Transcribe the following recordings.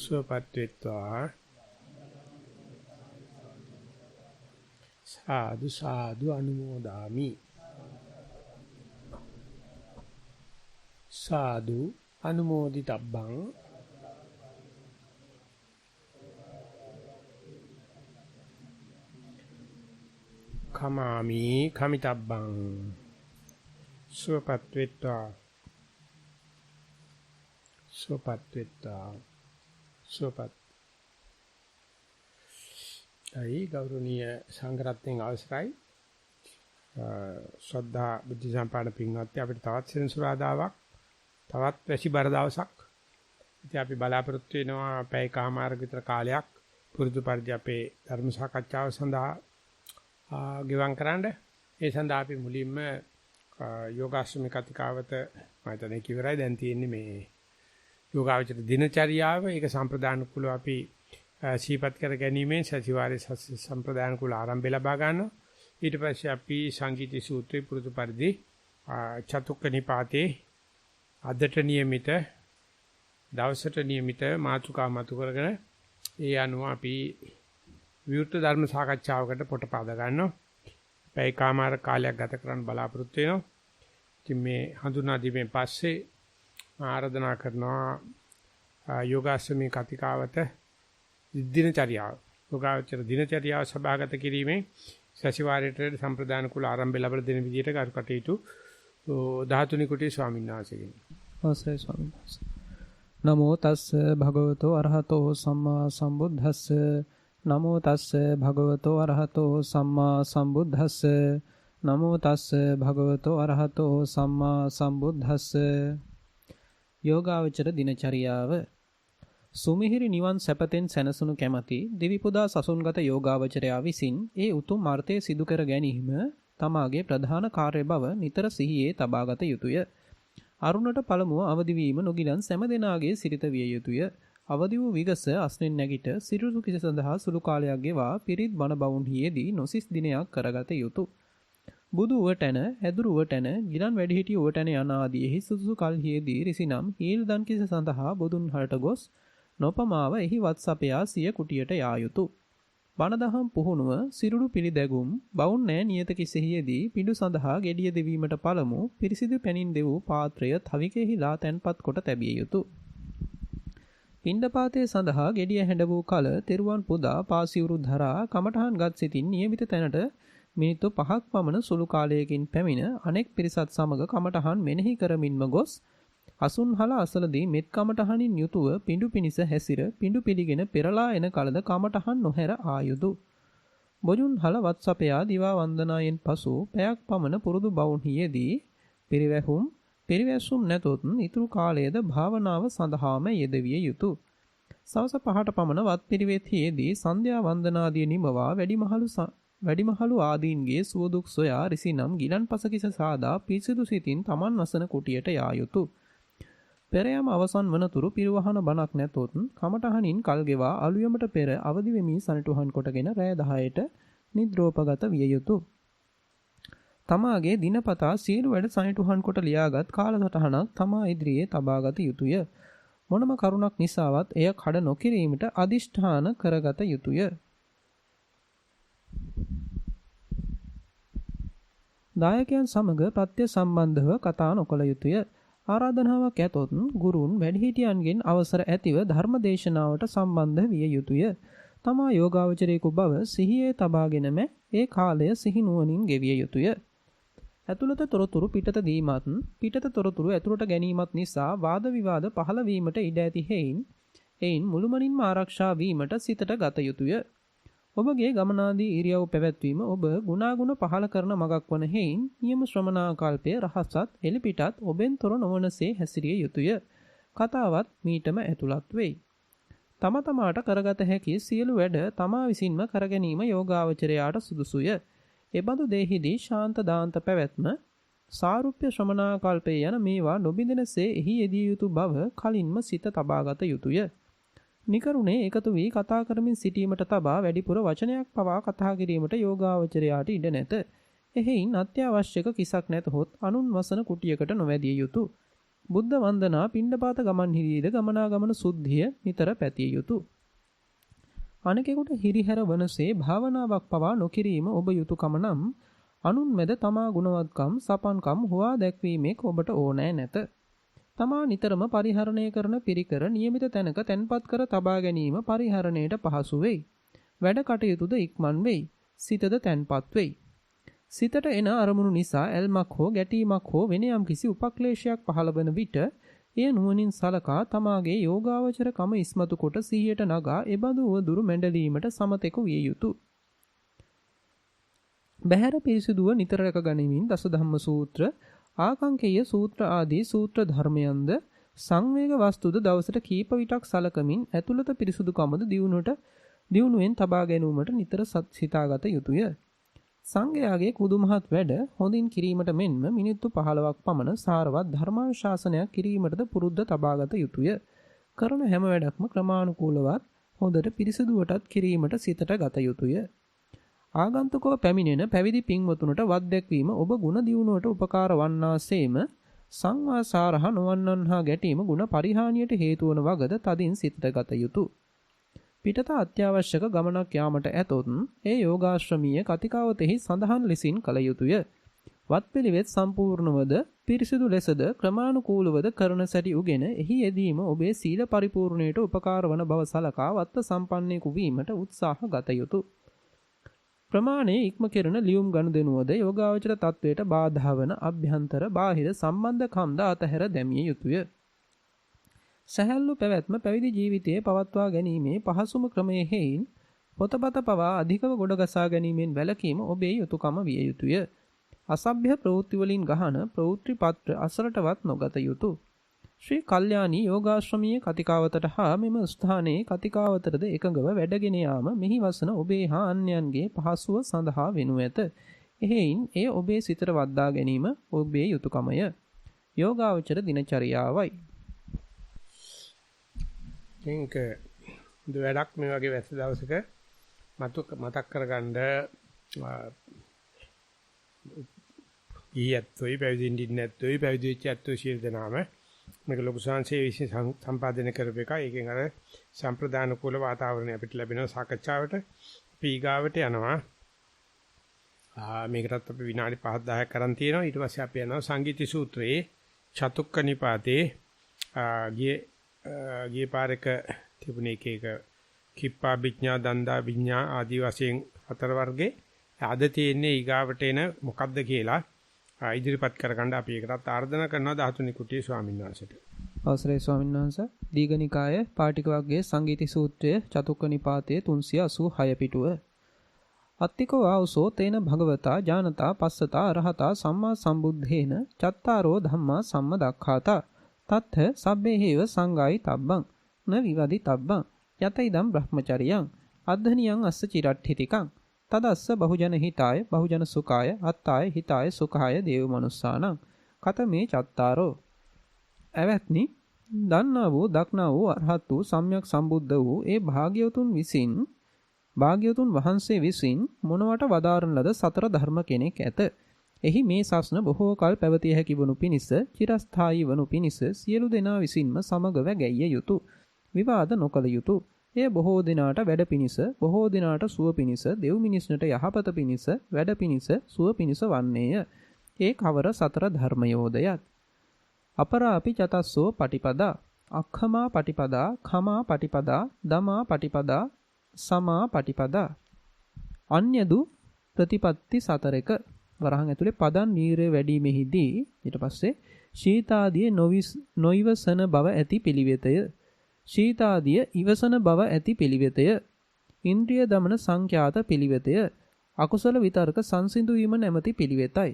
සුවපත් වෙත්වා සාදු සාදු අනුමෝදාමි සාදු අනුමෝදිතබ්බං කමාමි කමිතබ්බං සුවපත් වෙත්වා සුවපත් අයි ගෞරවනීය සංඝරත්නයන් අවසරයි ශ්‍රද්ධා බුද්ධ සම්පන්න පින්වත්නි අපිට තවත් සෙනසුරාදාවක් තවත් වැසි බර දවසක් ඉතින් අපි බලාපොරොත්තු වෙනවා පැය කමාරක විතර කාලයක් පුරුදු පරිදි අපේ ධර්ම සාකච්ඡාව සඳහා ගෙවම් කරන්න ඒ සඳහා අපි මුලින්ම යෝගාශ්‍රමික කතිකාවත මම හිතන්නේ කිවරයි දැන් තියෙන්නේ මේ යෝගාචර දිනචරියාව ඒක සම්ප්‍රදාන කුල අපි සීපත් කර ගැනීමෙන් සතිವಾರයේ සම්ප්‍රදාන කුල ආරම්භය ලබා ගන්නවා ඊට පස්සේ අපි සංගීති සූත්‍රය පුරුදු පරිදි චතුක්ක නිපාතේ අදට નિયમિત දවසට નિયમિત මාතෘකා මතු කරගෙන ඒ අනුව අපි විවෘත ධර්ම සාකච්ඡාවකට පොට පාද ගන්නවා. පැය කමාර කාලයක් ගත කරන්න බලාපොරොත්තු වෙනවා. ඉතින් මේ හඳුනා දීමෙන් පස්සේ ආරාධනා කරනවා යෝගාශ්‍රමී කතිකාවත දිනචරියාව. යෝගාචර දිනචරියාව සභාගත කිරීමේ සතිವಾರයේ සම්ප්‍රදාන කුල ආරම්භය ලැබලා දෙන විදිහට කරු කටයුතු 13 කුටි ස්වාමීන් වහන්සේගෙන්. අවසරයි ස්වාමීන් වහන්සේ. නමෝ තස්ස භගවතෝ අරහතෝ සම්මා සම්බුද්දස්ස නමෝ තස්ස භගවතෝ අරහතෝ සම්මා සම්බුද්දස්ස නමෝ තස්ස භගවතෝ අරහතෝ සම්මා සම්බුද්දස්ස යෝගාවචර දිනචරියාව සුමිහිරි නිවන් සැපතෙන් සැනසුණු කැමැති දිවිපුදා සසුන්ගත යෝගාවචරයා විසින් ඒ උතුම් මාර්ථය සිදු කර ගැනීම තමාගේ ප්‍රධාන කාර්ය බව නිතර සිහියේ තබාගත යුතුය. අරුණට පළමුව අවදි වීම නොගිලන් සෑම දෙනාගේ සිරිත විය යුතුය. අවදි වූ විගස අස්නෙන් නැගිට සිරුරු කිස සඳහා සුළු කාලයක් ගෙවා පිරිත් බණ බවුන්හියේදී නොසිස් දිනයක් කරගත යුතුය. බුදු උවටැන, හැදුරු උවටැන, ගිලන් වැඩිහිටි උවටැන යන ආදීෙහි සුසුසු කල්හියේදී රිසිනම් හීල් දන් කිස සඳහා බුදුන් හරට ගොස් නොපමාව එහි වත්සපයා සිය කුටියට යා යුතුය. බණදහම් පුහුණුව සිරුරු පිළිදැගුම් බවුන් නෑ නියත කිසෙහියේදී පිඬු සඳහා gediya දෙවීමට පළමු පිරිසිදු පැනින් දෙවූ පාත්‍රය තවිකෙහිලා තැන්පත් කොට තැබිය යුතුය. පිණ්ඩපාතයේ සඳහා gediya හැඬ වූ කල තෙරුවන් පුදා පාසිවුරු ධරා කමඨහන් ගත් සිටින් නියමිත තැනට මිනිත්තු 5ක් පමණ සුළු කාලයකින් පැමිණ අනෙක් පිරිසත් සමග කමඨහන් මෙනෙහි කරමින්ම ගොස් අසුන්හල අසලදී මෙත් කමඨහනින් යුතුව පිඬු පිනිස හැසිර පිඬු පිළිගෙන පෙරලා එන කලද කමඨහන් නොහැර ආයුතු. බොජුන්හල වත්සපයා දිවා වන්දනායෙන් පසු පැයක් පමණ පුරුදු බවුන්හියේදී පිරිවැසුම් නැතොත් ඉතුරු කාලයේද භාවනාව සඳහාම යෙදවිය යුතුය. සවස 5ට පමණ වත් පිරිවෙත්හියේදී සන්ධ්‍යා වන්දනාදී නිමවා වැඩිමහලු ආදීන්ගේ සුවදුක් සොයා රිසිනම් ගිලන්පසකිස සාදා පිරිසිදු සිතින් Taman වසන කුටියට යා යුතුය. පෙරයම අවසන් වනතුරු පිරිවහන බණක් නැතොත් කමඨහනින් කල් ගෙවා අලුයමට පෙර අවදි වෙමි සනිටුහන් කොටගෙන රෑ 10ට නිද්‍රෝපගත විය යුතුය. තමාගේ දිනපතා සියලු වැඩ සනිටුහන් කොට ලියාගත් කාලසටහනක් තමා ඉදිරියේ තබාගත යුතුය. මොනම කරුණක් නිසාවත් එය කඩ නොකිරීමට අදිෂ්ඨාන කරගත යුතුය. දායකයන් සමග ප්‍රත්‍ය සම්බන්ධව කතා නොකළ යුතුය. ආරාධනාවක් ඇතොත් ගුරුන් වැඩිහිටියන්ගෙන් අවසර ඇතිව ධර්මදේශනාවට සම්බන්ධ විය යුතුය. තමා යෝගාවචරයෙකු බව සිහියේ තබාගෙනම ඒ කාලය සිහිනුවණින් ගෙවිය යුතුය. ඇතුළත තොරතුරු පිටත දීමත් පිටත තොරතුරු ඇතුළට ගැනීමත් නිසා වාද විවාද පහළ වීමට ඉඩ ඇති හේයින් මුළුමනින්ම ආරක්ෂා වීමට සිතට ගත යුතුය. ඔබගේ ගමනාදී ඉරියව් පැවැත්වීම ඔබ ගුණාගුණ පහළ කරන මගක් වන හේයින් නියම ශ්‍රමණාකල්පය රහසත් එලිපිටත් ඔබෙන් තොර නොවනසේ හැසිරිය යුතුය. කතාවත් මීටම ඇතුළත් වෙයි. තම තමාට කරගත හැකි සියලු වැඩ තමා විසින්ම කරගැනීම යෝගාවචරයාට සුදුසුය. එබඳු දෙහිදී ශාන්ත දාන්ත පැවැත්ම සාරුප්‍ය ශ්‍රමණාකල්පය යන මේවා නොබිඳෙනසේ එහි යෙදිය යුතු බව කලින්ම සිත තබාගත යුතුය. නිකරුණේ එකතු වී කතා කරමින් සිටීමට තබා වැඩිපුර වචනයක් පවා කතා කිරීමට යෝගාවචරයාට ඉඩ නැත. එහෙයින් අත්‍යවශ්‍යක කිසක් නැතහොත් අනුන් වසන කුටියකට නොවැදිය යුතුය. බුද්ධ වන්දනා පිණ්ඩපාත ගමන් හිරියද ගමනාගමන සුද්ධිය නිතර පැතිය යුතුය. අනෙකෙකුට හිරිහැර වනසේ භාවනාවක් පවා නොකිරීම ඔබ යුතුයකම නම් අනුන් මැද තමා ගුණවත්කම් සපන්කම් හොවා දැක්වීමේ ඔබට ඕනෑ නැත. තමා නිතරම පරිහරණය කරන පිරිකර નિયમિત තැනක තැන්පත් කර තබා ගැනීම පරිහරණයට පහසු වෙයි. වැඩ කටයුතුද ඉක්මන් වෙයි. සිතද තැන්පත් වෙයි. සිතට එන අරමුණු නිසා ඇල්මක් හෝ ගැටීමක් හෝ වෙන යම් කිසි උපක්ලේශයක් පහළ වන විට එය නුවණින් සලකා තමාගේ යෝගාවචර කම ඉස්මතු කොට සිහියට නගා එබඳු වදුරු මැඬලීමට සමතෙකු විය යුතුය. බහැර පිරිසිදුව නිතර රැක ගනිමින් දසධම්ම සූත්‍ර, ආකංකේය සූත්‍ර ආදී සූත්‍ර ධර්මයන්ද සංවේග වස්තුද දවසට කීප විටක් සලකමින් ඇතුළත පිරිසුදුකමද දියුණුවෙන් තබා ගැනීමට නිතර සිතාගත යුතුය. සංඝයාගේ කුදුමහත් වැඩ හොඳින් කිරීමට මෙන්ම මිනිත්තු 15ක් පමණ සාරවත් ධර්මානුශාසනයක් කිරීමටද පුරුද්ද තබාගත යුතුය. කරන හැම වැඩක්ම ක්‍රමානුකූලවත් හොඳට පිරිසිදුවටත් කිරීමට සිතට ගත යුතුය. ආගන්තුකව පැමිණෙන පැවිදි පින්වතුන්ට වත් දැක්වීම ඔබ ගුණ දියුණුවට උපකාර වන්නාseම සංවාසාරහ නොවන්නන්හා ගැටීම ගුණ පරිහානියට හේතු වන වගද තදින් සිතට ගත යුතුය. පිටත අත්‍යවශ්‍යක ගමනක් යාමට ඇතොත් ඒ යෝගාශ්‍රමීය කතිකාවතෙහි සඳහන් ලෙසින් කළ යුතුය. වත්පිළිවෙත් සම්පූර්ණවද පිරිසිදු ලෙසද ක්‍රමානුකූලවද කරන සැටි උගෙන එහි යෙදීම ඔබේ සීල පරිපූර්ණයට උපකාර වන බව සලකා වත්ත සම්පන්නෙකු වීමට උත්සාහ ගත යුතුය. ප්‍රමාණයේ ඉක්ම කෙරෙන ලියුම් ගනුදෙනුවද යෝගාවචර තත්වයට බාධා වන අභ්‍යන්තර බාහිර සම්බන්ධකම්ද අතහැර දැමිය යුතුය. සැහැල්ලු පැවැත්ම පැවිදි ජීවිතයේ පවත්වා ගැනීමේ පහසුම ක්‍රමයේ හේයින් පොතපත පවා අධිකව ගොඩගසා ගැනීමෙන් වැළකීම ඔබේ යුතුයකම විය යුතුය. අසභ්‍ය ප්‍රවෘත්ති වලින් ගහන ප්‍රවෘත්ති පත්‍ර අසරටවත් නොගත යුතුය. ශ්‍රී කල්යාණී යෝගාශ්‍රමීය කතිකාවතට හා මෙම ස්ථානයේ කතිකාවතටද එකඟව වැඩගෙන යාම මෙහි වසන ඔබේ හා අන්‍යයන්ගේ පහසුව සඳහා වෙනු ඇත. එහෙයින් එය ඔබේ සිතට වද්දා ගැනීම ඔබේ යුතුයකමය. යෝගාවචර දිනචරියාවයි. think වැඩක් මේ වගේ වැස්ස දවසක මතක් කරගන්න ඊයත්ොයි පැවිදිින් නැත්ොයි පැවිදි වෙච්ච ඇත්තෝ සියලු දෙනාම මේක ලොකු සංසේ විශ්ව සම්පාදනය කරපු එක. ඒකෙන් අර සම්ප්‍රදාන කුල වාතාවරණය අපිට ලැබෙනවා සාකච්ඡාවට. අපි ඊගාවට යනවා. මේකටත් අපි විනාඩි 5-10ක් කරන් තියෙනවා. ඊට පස්සේ අපි යනවා සංගීති සූත්‍රයේ චතුක්ක නිපාතේ ගියේ පාරක තිබුණ එක කිප්පා විඥා දන්දා විඥා ආදී වශයෙන් 4 වර්ගේ. අද තියෙන්නේ ඊගාවට එන මොකද්ද කියලා ඉදිරිපත් කරගන්න අපි ඒකටත් ආර්දනා කරනවා ධාතුනි කුටියේ ස්වාමීන් වහන්සේට. අවසරයි ස්වාමීන් වහන්සේ. දීඝනිකාය පාටික වර්ගයේ සංගීති සූත්‍රය චතුක්ක නිපාතයේ 386 පිටුව. අත්තිකෝ ආවසෝ තේන භගවතා ඥානතා පස්සතා අරහතා සම්මා සම්බුද්ධේන චත්තාරෝ ධම්මා සම්මදක්ඛාතා තත්ථ සබ්බේහිව සංගායි තබ්බං න විවදි තබ්බං යතයිදම් බ්‍රහ්මචරියං අද්ධනියං අස්ස චිරට්ඨිතිකං තදස්ස බහුජන හිතාය බහුජන සුඛාය අත්තාය හිතාය සුඛාය දේව මනුස්සානං කතමේ චත්තාරෝ. ඇවැත්නි දන්නා වූ දක්නා වූ අරහත් වූ සම්්‍යක් සම්බුද්ධ වූ ඒ භාග්‍යවතුන් වහන්සේ විසින් මොනවට වදාරන ලද සතර ධර්ම කෙනෙක් ඇත. එහි මේ සස්න බොහෝ කල් පැවතිය හැකි වනු පිණිස චිරස්ථායී වනු පිණිස සියලු දෙනා විසින්ම සමගව ගැయ్య යුතුය. විවාද නොකළ යුතුය. එය බොහෝ දිනාට වැඩ පිණිස බොහෝ දිනාට සුව පිණිස දෙව් මිනිස්නට යහපත පිණිස වැඩ පිණිස සුව පිණිස වන්නේය. ඒ කවර සතර ධර්මයෝදයත්. අපරාපි චතස්සෝ පටිපදා අක්ඛමා පටිපදා khama පටිපදා දමා පටිපදා සමා පටිපදා. අන්‍යදු ප්‍රතිපත්ති සතරක වරහන් ඇතුලේ පදන් නීරය වැඩිමෙහිදී ඊට පස්සේ ශීතාදිය නොයිවසන බව ඇති පිළිවෙතය. ශීතාදිය ඉවසන බව ඇති පිළිවෙතය. ඉන්ද්‍රිය දමන සංඛ්‍යාත පිළිවෙතය. අකුසල විතර්ක සංසිඳු වීම නැමැති පිළිවෙතයි.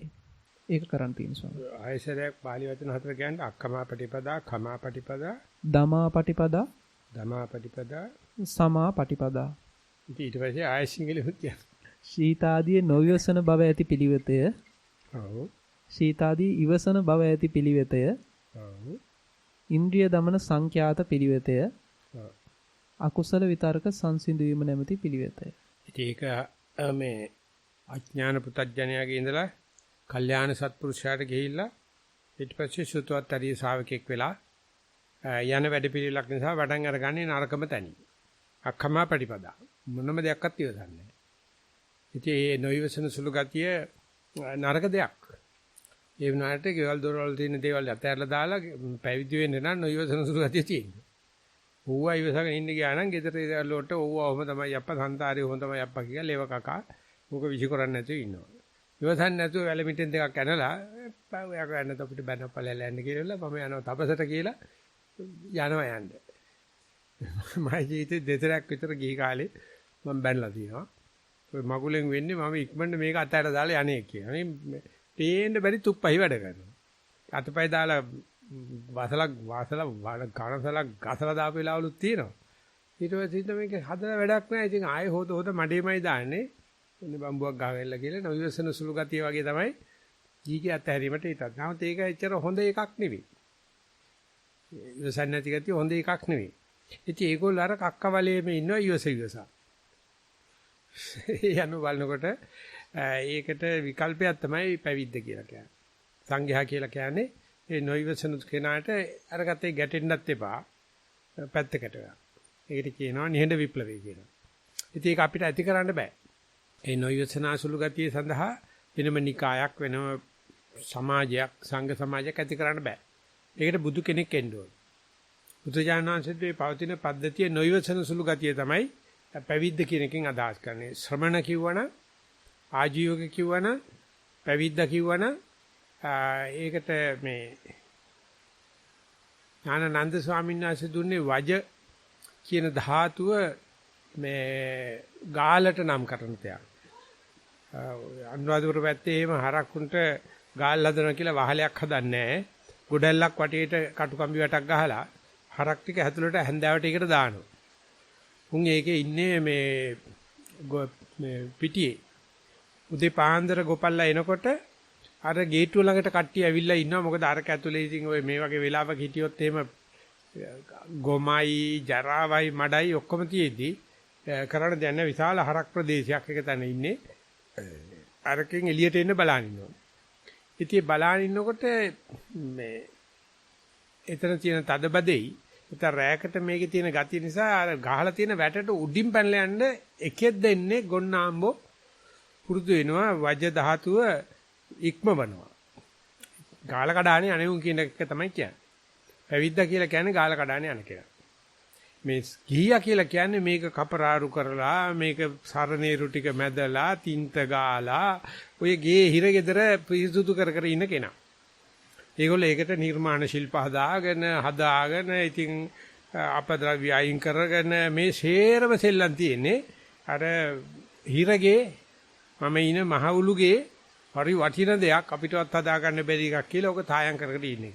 ඒක කරන් තියෙන ස්වාමී. ආයසරයක් පාලි වචන හතර කියන්නේ අක්කමා පටිපදා, khama පටිපදා, දමා පටිපදා, දමා පටිපදා, සමා පටිපදා. ඊට පස්සේ ආය සිංහලෙත් කියන. ශීතාදිය නොවිවසන බව ඇති පිළිවෙතය. ඔව්. ශීතාදී ඉවසන බව ඇති පිළිවෙතය. ඔව්. ඉන්ද්‍රිය දමන සංඛ්‍යාත පිළිවෙතය. අකුසල විතර්ක සංසිඳු වීම නැමැති පිළිවෙතය. ඒක මේ අඥාන පුතඥයාගේ ඉඳලා කල්යාණ සත්පුරුෂයාට ගිහිල්ලා ඊට පස්සේ සුතවත්තරිය ශාවකෙක් වෙලා යන වැඩ පිළිලක් නිසා වඩන් අරගන්නේ නරකම තැනි. අක්කමා ප්‍රතිපදා. මොනම දෙයක්වත් ඉවසන්නේ නැහැ. ඉතින් මේ නොයවසන සුළු ගතිය නරක දෙයක්. ඒ වුණාට ගෙවල් දොරවල් තියෙන දේවල් අතහැරලා දාලා පැවිදි වෙන්න නම් නොයවසන සුළු ගතිය තියෙනවා. ඌවා ඉවසගෙන ඉන්න ගියා නම් ගෙදර දේවල් වලට ඌවා ඔහම තමයි අප්පා සංතාරේ ඔහම තමයි අප්පා කියලා ලේව කකා මොක විසි කරන්නේ නැතුව ඉන්නවා. ඉවසන්නේ නැතුව වැලමිටෙන් දෙකක් ඇනලා ඔයා කරන්නේ අපිට බැනපලයල යන්න කියලා මම යනවා තපසට කියලා යනවා යන්න. මම ජීවිතේ දෙතරක් විතර ගිහි කාලේ මම බැනලා තියෙනවා. ඔය මගුලෙන් වෙන්නේ මම ඉක්මනට මේක අතහැර දාලා යන්නේ කියලා. මේ පේන්න බැරි තුප්පහයි වැඩ කරනවා. අතපය දාලා වාසලා ගසලා දාපු වෙලාවලුත් තියෙනවා. ඊට පස්සේ මේක හදලා වැඩක් නැහැ. ඉතින් ආයෙ හොත මඩේමයි දාන්නේ. එන්නේ බම්බුවක් ගහවෙල්ල කියලා නොයවසන සුළු ගතිය වගේ තමයි ජීගේ අතහැරීමට හිතත්. නමුත් ඒක ඇත්තට හොඳ එකක් නෙවෙයි. ඉවසන්නේ නැති ගතිය හොඳ එකක් නෙවෙයි. ඉතින් ඒගොල්ලෝ අර කක්කවලේම ඉන්නවා ඉවසා. යනු බලනකොට ඒකට විකල්පයක් තමයි පැවිද්ද කියලා කියන්නේ. සංඝයා කියලා කියන්නේ ඒ නොයවසන කෙනාට අරගත්තේ ගැටෙන්නත් එපා පැත්තකට යනවා. ඒකට කියනවා නිහඬ විප්ලවය කියලා. ඉතින් ඒක අපිට ඇති කරන්න බෑ. ඒ නොයවසනාසුළු ගතිය සඳහා වෙනම නිකායක් වෙනම සමාජයක් සංඝ සමාජයක් ඇති කරන්න බෑ. ඒකට බුදු කෙනෙක් එන්න ඕන. බුදුජානනාංශයේ පවතින පද්ධතිය නොයවසනසුළු ගතිය තමයි පැවිද්ද කියන එකෙන් අදහස් කරන්නේ. ශ්‍රමණ කිව්වනම් ආජීවක කිව්වනම් පැවිද්ද කිව්වනම් ඒකට මේ ඥානানন্দ ස්වාමීන් වහන්සේ දුන්නේ වජ කියන ධාතුව මේ ගාලට නම් කරන තයක්. අනුරාධපුර පැත්තේ එහෙම හරක්කුන්ට ගාල් හදනවා කියලා වහලයක් හදන්නේ නැහැ. ගොඩැල්ලක් වටේට කටුකම්බි වැටක් ගහලා හරක් ටික ඇතුළට හැන්දාවට ඒකට දානවා. උන් ඒකේ ඉන්නේ මේ පිටියේ. උදේ පාන්දර ගොපල්ලා එනකොට අර ගේට්ටුව ළඟට කට්ටිය ඇවිල්ලා ඉන්නවා. මොකද අරක ඇතුලේ ඉතින් ඔය මේ වගේ වෙලාවක හිටියොත් එහෙම ගොමයි, ජරාවයි, මඩයි ඔක්කොම තියෙද්දි කරන්න දෙන්න විශාල හරක් ප්‍රදේශයක් එක තැන ඉන්නේ. අරකින් එළියට එන්න බලන් ඉන්නවා. ඉතින් බලන් ඉන්නකොට මේ එතන තියෙන තදබදෙයි උතර රැයකට මේකේ තියෙන ගතිය නිසා අර ගහලා තියෙන වැටට උඩින් පැනලා යන්න එකෙක් දෙන්නේ ගොන්නාම්බෝ පුරුදු වෙනවා වජ ධාතුව ඉක්මවනවා. ගාල කඩානේ අනෙවුන් කියන එක තමයි කියන්නේ. පැවිද්දා කියලා කියන්නේ ගාල කඩානේ අන කෙනා. මේ ගිහියා කියලා කියන්නේ මේක කපරාරු කරලා මේක සරණේරු ටික මැදලා තින්ත ගාලා ඔය ගේ හිරගෙදර පිරිසුදු කර කර ඉන්න කෙනා. ඒගොල්ලෝ ඒකට නිර්මාණ ශිල්ප හදාගෙන ඉතින් අපද්‍රව්‍ය අයින් කරගෙන මේ ෂේරම සෙල්ලම් තියෙන්නේ අර හිරගේ මම ඉන මහවුලුගේ හරි වටින දෙයක් අපිටවත් හදාගන්න බැරි එකක් කියලා ඕක තායම් කරගෙන ඉන්නේ.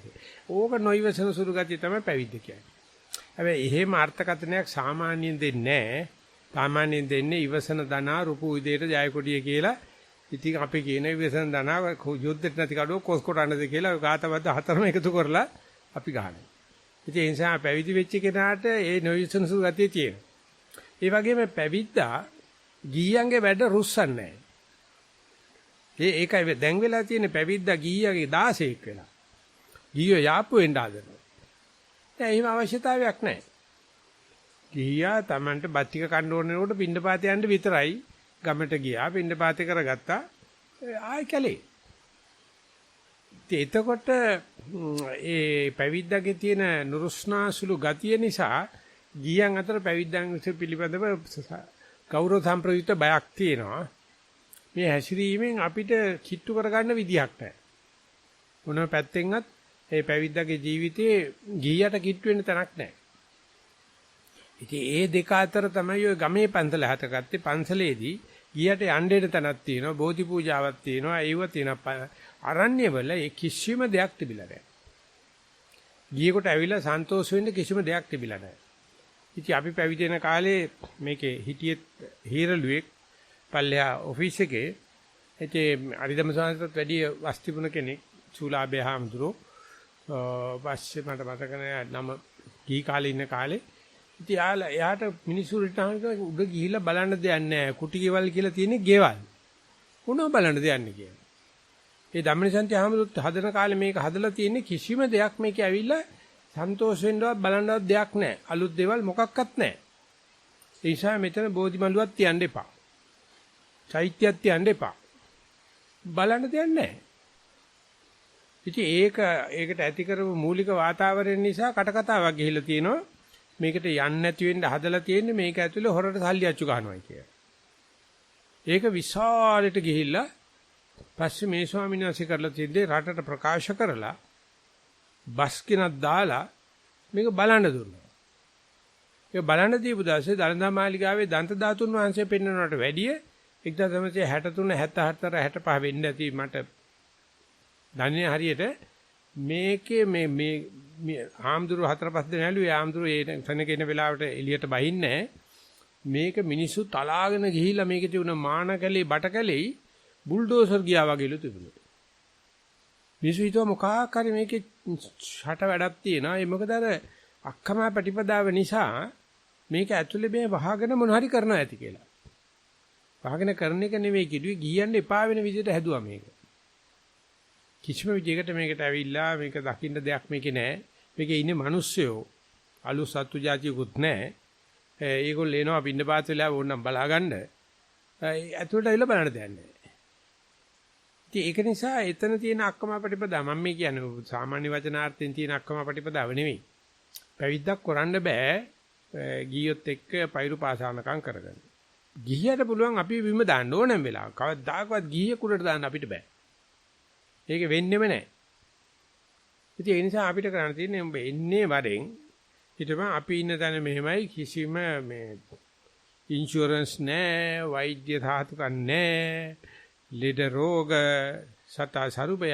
ඕක නොයවසන සුළු ගතිය තමයි පැවිද්ද කියන්නේ. හැබැයි එහෙම අර්ථකථනයක් සාමාන්‍යයෙන් දෙන්නේ නැහැ. සාමාන්‍යයෙන් දෙන්නේ ඉවසන දනා රුපු උදේට ජයකොඩිය කියලා. ඉතින් අපි කියන ඉවසන දනා යුද්ධෙට නැති කඩුව කොස් කොටන්නද කියලා ගාතවද්ද හතරම එකතු කරලා අපි ගහනවා. ඉතින් ඒ නිසා පැවිදි වෙච්ච කෙනාට ඒ නොයවසන සුළු ගතිය තියෙනවා. ඒ වගේම පැවිද්දා ගීයන්ගේ වැඩ රුස්සන්නේ නැහැ. ඒකයි දැන් වෙලා තියෙන පැවිද්දා ගීයගේ 16ක් වෙලා. ගීයෝ යාප්පු වෙන්න හදනවා. දැන් එහෙම අවශ්‍යතාවයක් නැහැ. ගියා Tamanට බත්තික කන්න ඕනේනකොට පින්නපාත යන්න විතරයි ගමට ගියා පින්නපාතේ කරගත්තා ආයි කැලේ. එතකොට ඒ පැවිද්දගේ තියෙන නුරුස්නාසුළු ගතිය නිසා ගියන් අතර පැවිද්දන් පිළිබඳව ගෞරව සම්ප්‍රයුක්ත බයක් තියෙනවා. මේ හැසිරීමෙන් අපිට කිට්ටු කරගන්න විදියක් නැහැ. මොන පැත්තෙන්වත් ඒ පැවිද්දගේ ජීවිතේ ගියට කිට්ටු වෙන්න තැනක් නැහැ. ඉතින් ඒ දෙක අතර තමයි ඔය ගමේ පන්සල හතගත්තේ. පන්සලේදී ගියට යන්නේ තැනක් තියෙනවා, බෝධි පූජාවක් තියෙනවා, ඒව තියෙනවා. අරණ්‍යවල ඒ කිසිම දෙයක් තිබිලා නැහැ. ගියෙකුට ඇවිල්ලා සන්තෝෂ වෙන්න කිසිම දෙයක් තිබිලා නැහැ. ඉතින් අපි පැවිදි වෙන කාලේ මේකේ හිටියේ හීරළුවෙක් පල්ලෙහා ඔෆිස් එකේ ඉතින් අරිදම සාන්තත් වැඩි වස්තිපුණ කෙනෙක් චූලාබේ හාමුදුරෝ පස්සේ මට මතක නෑ නම ගිහි කාලේ ඉන්න කාලේ ඉතින් එයාට මිනිස්සු රිටහන් උඩ ගිහිල්ලා බලන්න දෙයක් නෑ කුටි ගෙවල් කියලා තියෙන්නේ ගෙවල් මොනව බලන්න දෙයක් නෑ කියලා ඒ ධම්මනිසන්ති ආමතුත් හදන කාලේ මේක හදලා තියෙන්නේ කිසිම දෙයක් මේකේ ඇවිල්ලා සන්තෝෂ වෙන්නවත් බලන්නවත් දෙයක් නැහැ. අලුත් දේවල් මොකක්වත් නැහැ. ඒ නිසා මෙතන බෝධි මළුවක් තියන්න එපා. චෛත්‍යයක් තියන්න එපා. බලන්න දෙයක් නැහැ. ඉතින් ඒකට ඇති කරපු මූලික වාතාවරණ නිසා කටකතාවක් ගිහිල්ලා තියෙනවා. මේකට යන්න නැති වෙන්න හදලා තියෙන්නේ මේක ඇතුලේ හොරට සල්ලි අච්චු ගන්නවා කියලා. ඒක විශාලට ගිහිල්ලා පස්සේ මේ ස්වාමීන් වහන්සේ කරලා තියෙන්නේ රටට ප්‍රකාශ කරලා බස් කිනක් දාලා මේක බලන්න දුන්නා. ඒක බලන්න දීපු දාසේ දලදා මාලිගාවේ දන්ත ධාතුන් වහන්සේ පෙන්වනවට වැඩිය 1963 74 65 වෙන්න ඇති මට දන්නේ හරියට මේකේ මේ ආම්දුරු 4-5 දෙනා ඇලුවේ ආම්දුරු ඒ තැනක එන වෙලාවට එළියට බහින්නේ මේක මිනිස්සු තලාගෙන ගිහිල්ලා මේකේ තිබුණ මානකලේ බටකලේ බුල්ඩෝසර් ගියා වගේලු තිබුණා. මිනිස්සු හිතුවා මොකක් හරි මේකේ ෂට වැඩක් තියෙනවා. ඒ මොකද අර අක්කමා ප්‍රතිපදාව නිසා මේක ඇතුලේ මේ වහගෙන මොන හරි කරනවා ඇති කියලා. වහගෙන කරන එක නෙවෙයි කිව්වේ ගියන්න එපා වෙන විදිහට හැදුවා මේක. කිසිම විදිහකට මේකට ඇවිල්ලා මේක දකින්න දෙයක් මේකේ නැහැ. මේකේ ඉන්නේ මිනිස්සුયો. අලු සත්තු జాතියකුත් නැහැ. ඒගොල්ලෝ එනවා පින්නපාත වෙලා ඕනනම් බලාගන්න. ඇතුළට ඇවිල්ලා බලන්න දෙයක් නැහැ. ඉතින් ඒක නිසා එතන තියෙන අක්කමා ප්‍රතිපදා මම මේ කියන්නේ සාමාන්‍ය වචනාර්ථයෙන් තියෙන අක්කමා ප්‍රතිපදාව නෙවෙයි. පැවිද්දක් කරන්න බෑ ගියොත් එක්ක පෛරු පාසානකම් කරගන්න. ගිහියට පුළුවන් අපි බිම දාන්න ඕනම වෙලාවක. කවදාකවත් ගිහිය කුඩට දාන්න අපිට බෑ. ඒක වෙන්නෙම නැහැ. ඉතින් ඒ නිසා අපිට කරන්න තියෙන්නේ උඹ එන්නේ වරෙන් ඊටම අපි ඉන්න තැන මෙහෙමයි කිසිම මේ ඉන්ෂුරන්ස් නැහැ, වෛද්‍ය සාහිත්‍යයක් නැහැ, ලෙඩ රෝග සතා සරුබය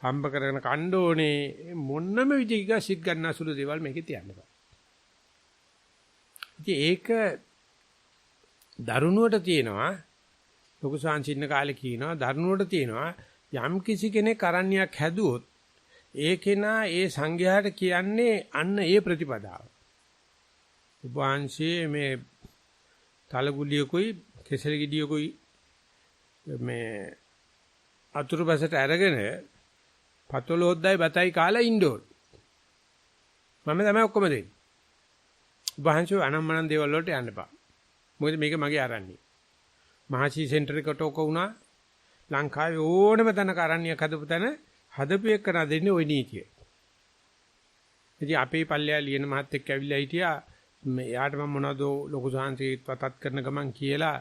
හම්බ කරගෙන කණ්ඩ ඕනේ මොන්නම විදිහක සිත් ගන්න අසුළු දේවල් මේකේ තියන්න බෑ. ඉතින් ඒක දරුණුවට තියෙනවා ලොකු සංසින්න කාලේ කියනවා දරුණුවට තියෙනවා යම් කිසි කෙනෙක් අරණ්‍යයක් හැදුවොත් ඒ කෙනා ඒ සංඝයාට කියන්නේ අන්න ඒ ප්‍රතිපදාව. උපවාංශයේ මේ තලගුලියකුයි කෙසෙල් ගෙඩියකුයි මේ අතුරුපසට අරගෙන පතොලොද්දයි බතයි කාලා ඉන්නෝල්. මම තමයි ඔක්කොම දෙන්නේ. උපවාංශයේ අනම්මනම් දේවල් වලට යන්න එපා. මොකද මේක මගේ අරණ්‍යය. මහසි සෙන්ටර් එකට ඔක වුණා. ලංකාවේ ඕනම තැනක අරණ්‍යයක් හදපු තැන හදපු එක කරා දෙන්නේ ওই නීතිය. ඉතින් අපේ පල්ලෙයා ලියන මහත් එක්ක ඇවිල්ලා හිටියා. එයාට මම මොනවද ලොකු සාංශීත් පතත් කරන ගමන් කියලා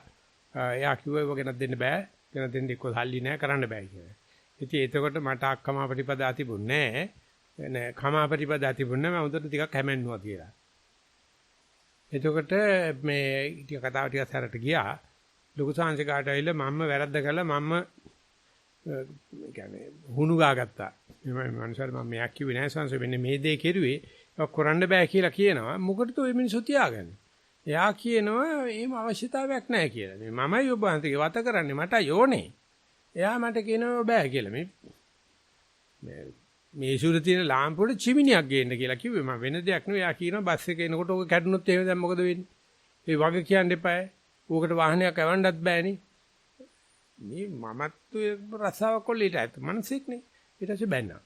එයා කිව්වා ඒව ගැන දෙන්න බෑ. ගැන දෙන්න එක්ක සල්ලි නෑ කරන්න බෑ කියලා. ඉතින් එතකොට මට අක්කමා ප්‍රතිපදා තිබුණේ නෑ. කමා ප්‍රතිපදා තිබුණේ මම උදේට ටිකක් හැමෙන්නුවා කියලා. එතකොට මේ ටික කතාව ටිකක් හැරට ගියා. ලොකු සාංශිකාට ඇවිල්ලා මම වැරද්ද කළා මම කියන්නේ හුණු ගාගත්තා. මේ මනුස්සයර මම මෙයක් කිව්වේ නෑ සංස වෙන්නේ මේ දේ කෙරුවේ ඒක කරන්න බෑ කියලා කියනවා. මොකටද ඔය මිනිස්සු තියාගන්නේ? එයා කියනවා එහෙම අවශ්‍යතාවයක් නෑ කියලා. මේ මමයි ඔබ අන්තිගේ වත කරන්නේ මටයි ඕනේ. එයා මට කියනවා බෑ කියලා. මේ ඉසුරු තියෙන ලාම්පුවට චිමිනියක් ගේන්න කියලා කිව්වේ. මම වෙන දෙයක් නෙවෙයි. එයා කියනවා බස් එකේ එනකොට ඔක කැඩුනොත් එහෙම දැන් මොකද වෙන්නේ? ඒ වගේ කියන්න එපායි. ඕකට වාහනයක් යවන්නත් බෑනේ. මේ මමත් රසාවක් කොල්ලීට ඇත්ත මනසෙක් නේ. ඊට පස්සේ බැන්නා.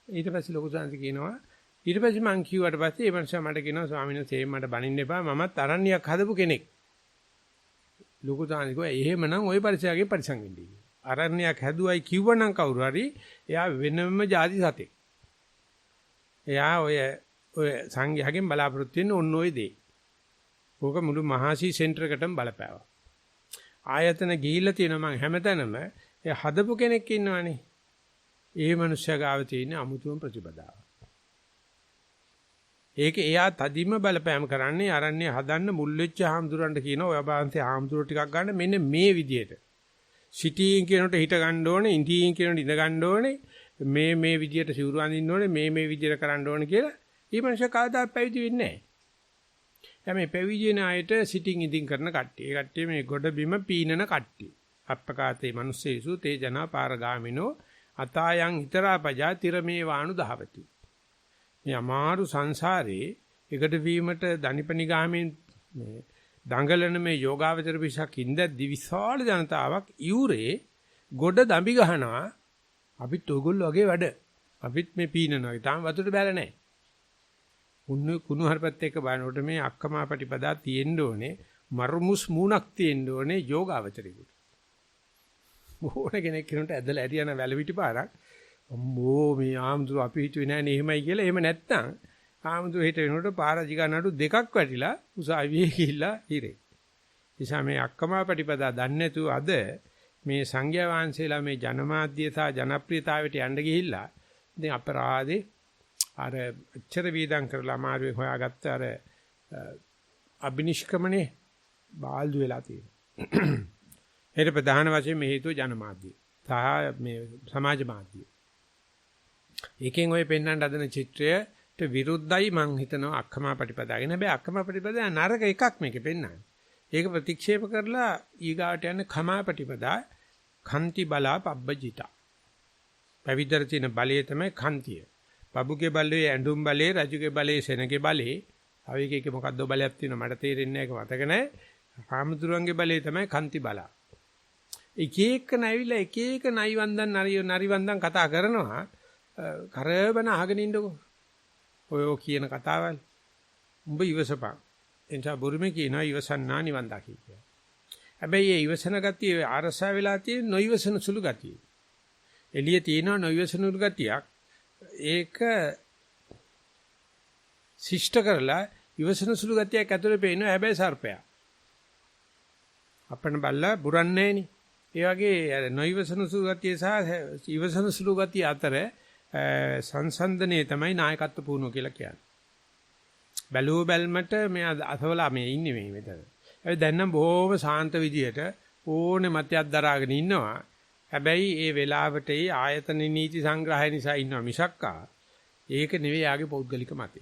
ඊට පස්සේ ලොකු සංසි කියනවා ඊට පස්සේ මං කිව්වට පස්සේ ඒ මනුස්සයා මට කියනවා ස්වාමීන් වහන්සේ මට බනින්න එපා මමත් අරණ්‍යයක් හදපු කෙනෙක්. ලොකු සංසි කිව්වා එහෙමනම් ওই පරිසරයේ පරිසං වෙන්නේ. අරණ්‍යයක් හැදුවයි කිව්වනම් කවුරු හරි එයා වෙනම ಜಾති සතෙක්. එයා ඔය සංඝයාගෙන් බලාපොරොත්තු වෙන ඔන්න ඔය දේ. ඕක මුළු මහසි සෙන්ටර් එකටම බලපෑවා. ආයතන ගිහිල්ලා තියෙනවා මං හැමතැනම ඒ හදපු කෙනෙක් ඉන්නවනේ. ඒ මනුස්සයා ගාව තියෙන අමුතුම ප්‍රතිපදාව. ඒක එයා තදින්ම බලපෑම් කරන්නේ අරන්නේ හදන්න මුල් වෙච්ච හාමුදුරන්ට කියනවා ඔය බාන්සේ හාමුදුර ටිකක් ගන්න මෙන්න මේ විදියට. සිටින් කියනකොට හිට ගන්න ඕනේ, ඉඳීන් කියනකොට ඉඳ ගන්න ඕනේ, මේ විදියට සිවුරු අඳින්න ඕනේ, මේ විදියට කරන්න ඕනේ කියලා. ඊ මනුස්සයා කවදාවත් පැවිදි වෙන්නේ නැහැ. දැන් මේ පැවිදි වෙන අයට සිටින් ඉඳින් කරන කට්ටිය. ඒ කට්ටිය මේ ගොඩ බිම පීනන කට්ටිය. අප්පකාතේ මිනිස්සෙසු තේ ජනා පාරගාමිනෝ අතායන් හිතරාපජා තිරමේ වාණු දහවති. මේ අමාරු සංසාරේ එකට වීමට දනිපනි ගාමින් මේ දඟලන මේ යෝගාවචර පිසක් ඉඳද්දි විශාල ජනතාවක් යූරේ ගොඩ දම්බි ගහනවා අපිත් ඔයගොල්ලෝ වගේ වැඩ. අපිත් මේ පීනනවා. තාම වතුරට බැලලා නැහැ. කුණු හරපත් එක්ක බලනකොට මේ අක්කමා ප්‍රතිපදා තියෙන්න ඕනේ. මරුමුස් මූණක් තියෙන්න ඕනේ යෝගාවචරිකුට. ඕන කෙනෙක් කෙනෙකුට ඇදලා ඇරියන වැලවිටි පාරක්. අම්මෝ මේ ආම්දුර අපි හිතුවේ නෑනේ එහෙමයි කියලා. එහෙම නැත්තම් ආම්දුර හිට වෙනකොට පාරජිකා නඩු දෙකක් වැටිලා උසාවියේ ගිහිල්ලා ඉරේ. නිසා මේ අක්කමා ප්‍රතිපදා දන්නේ නැතුව අද මේ සංඝයා වහන්සේලා මේ ජනමාධ්‍ය සහ ජනප්‍රියතාවයට යන්න ගිහිල්ලා ඉතින් අපරාධේ අර අච්චර වීදම් කරලා අමාරුවේ හොයාගත්ත අර අබිනිෂ්ක්‍මණේ බාල්දු වෙලා තියෙනවා. ඒකට ප්‍රධාන වශයෙන් මේ හේතුව ජනමාධ්‍ය සහ මේ සමාජ මාධ්‍ය. එකෙන් ඔය පෙන්වන්න හදන චිත්‍රයට විරුද්ධයි මං හිතනවා අක්කමා ප්‍රතිපදාගෙන. හැබැයි අක්කමා ප්‍රතිපදා නරක එකක් මේකේ පෙන්වන්නේ. ඒක ප්‍රතික්ෂේප කරලා ඊගාට යන කමා ප්‍රතිපදා කන්ති බලා පබ්බජිතා. පැවිද්දර තියෙන බලය තමයි කන්තිය. පබුගේ බලයේ ඇඬුම් බලයේ රජුගේ බලයේ සෙනගේ බලයේ අවිකේක මොකද්ද බලයක් තියෙනවා මට තේරෙන්නේ නැහැ ඒක මතක නැහැ. හාමුදුරන්ගේ බලයේ තමයි කන්ති බලා. එක එක නැවිලා එක එක නරිවන්දන් කතා කරනවා කරබන අහගෙන ඉන්නකො. ඔය කියන කතාවල් උඹ ඉවසපන්. එනිසා බුරුමේ කියනවා ඉවසන්නා නිවන් දකි කියලා. හැබැයි මේ ඉවසන ගතිය ආරසා වෙලා තියෙන නොයිවසන සුළු ගතිය. එළිය තියෙනවා නොයිවසන සුළු ගතියක්. ඒක ශිෂ්ට කරලා ඉවසන සුළු ගතියක් ඇතුලේ පේනවා හැබැයි සර්පයා. අපන්න බල්ලා බුරන්නේ නෑනේ. ඒ වගේ නොයිවසන සුළු ගතිය සහ ඉවසන සුළු ගතිය අතර සංසන්දනයේ තමයි නායකත්ව පුහුණුව කියලා කියන්නේ. බැලුව බැල්මට මෙයා අසවලා මේ ඉන්නේ මේ මෙතන. ඒ දැන් නම් බොහොම සාන්ත විදියට ඕනේ මතයක් දරාගෙන ඉන්නවා. හැබැයි ඒ වෙලාවට ඒ ආයතන නීති සංග්‍රහය නිසා ඉන්නවා මිසක්කා ඒක නෙවෙයි යාගේ පෞද්ගලික මතය.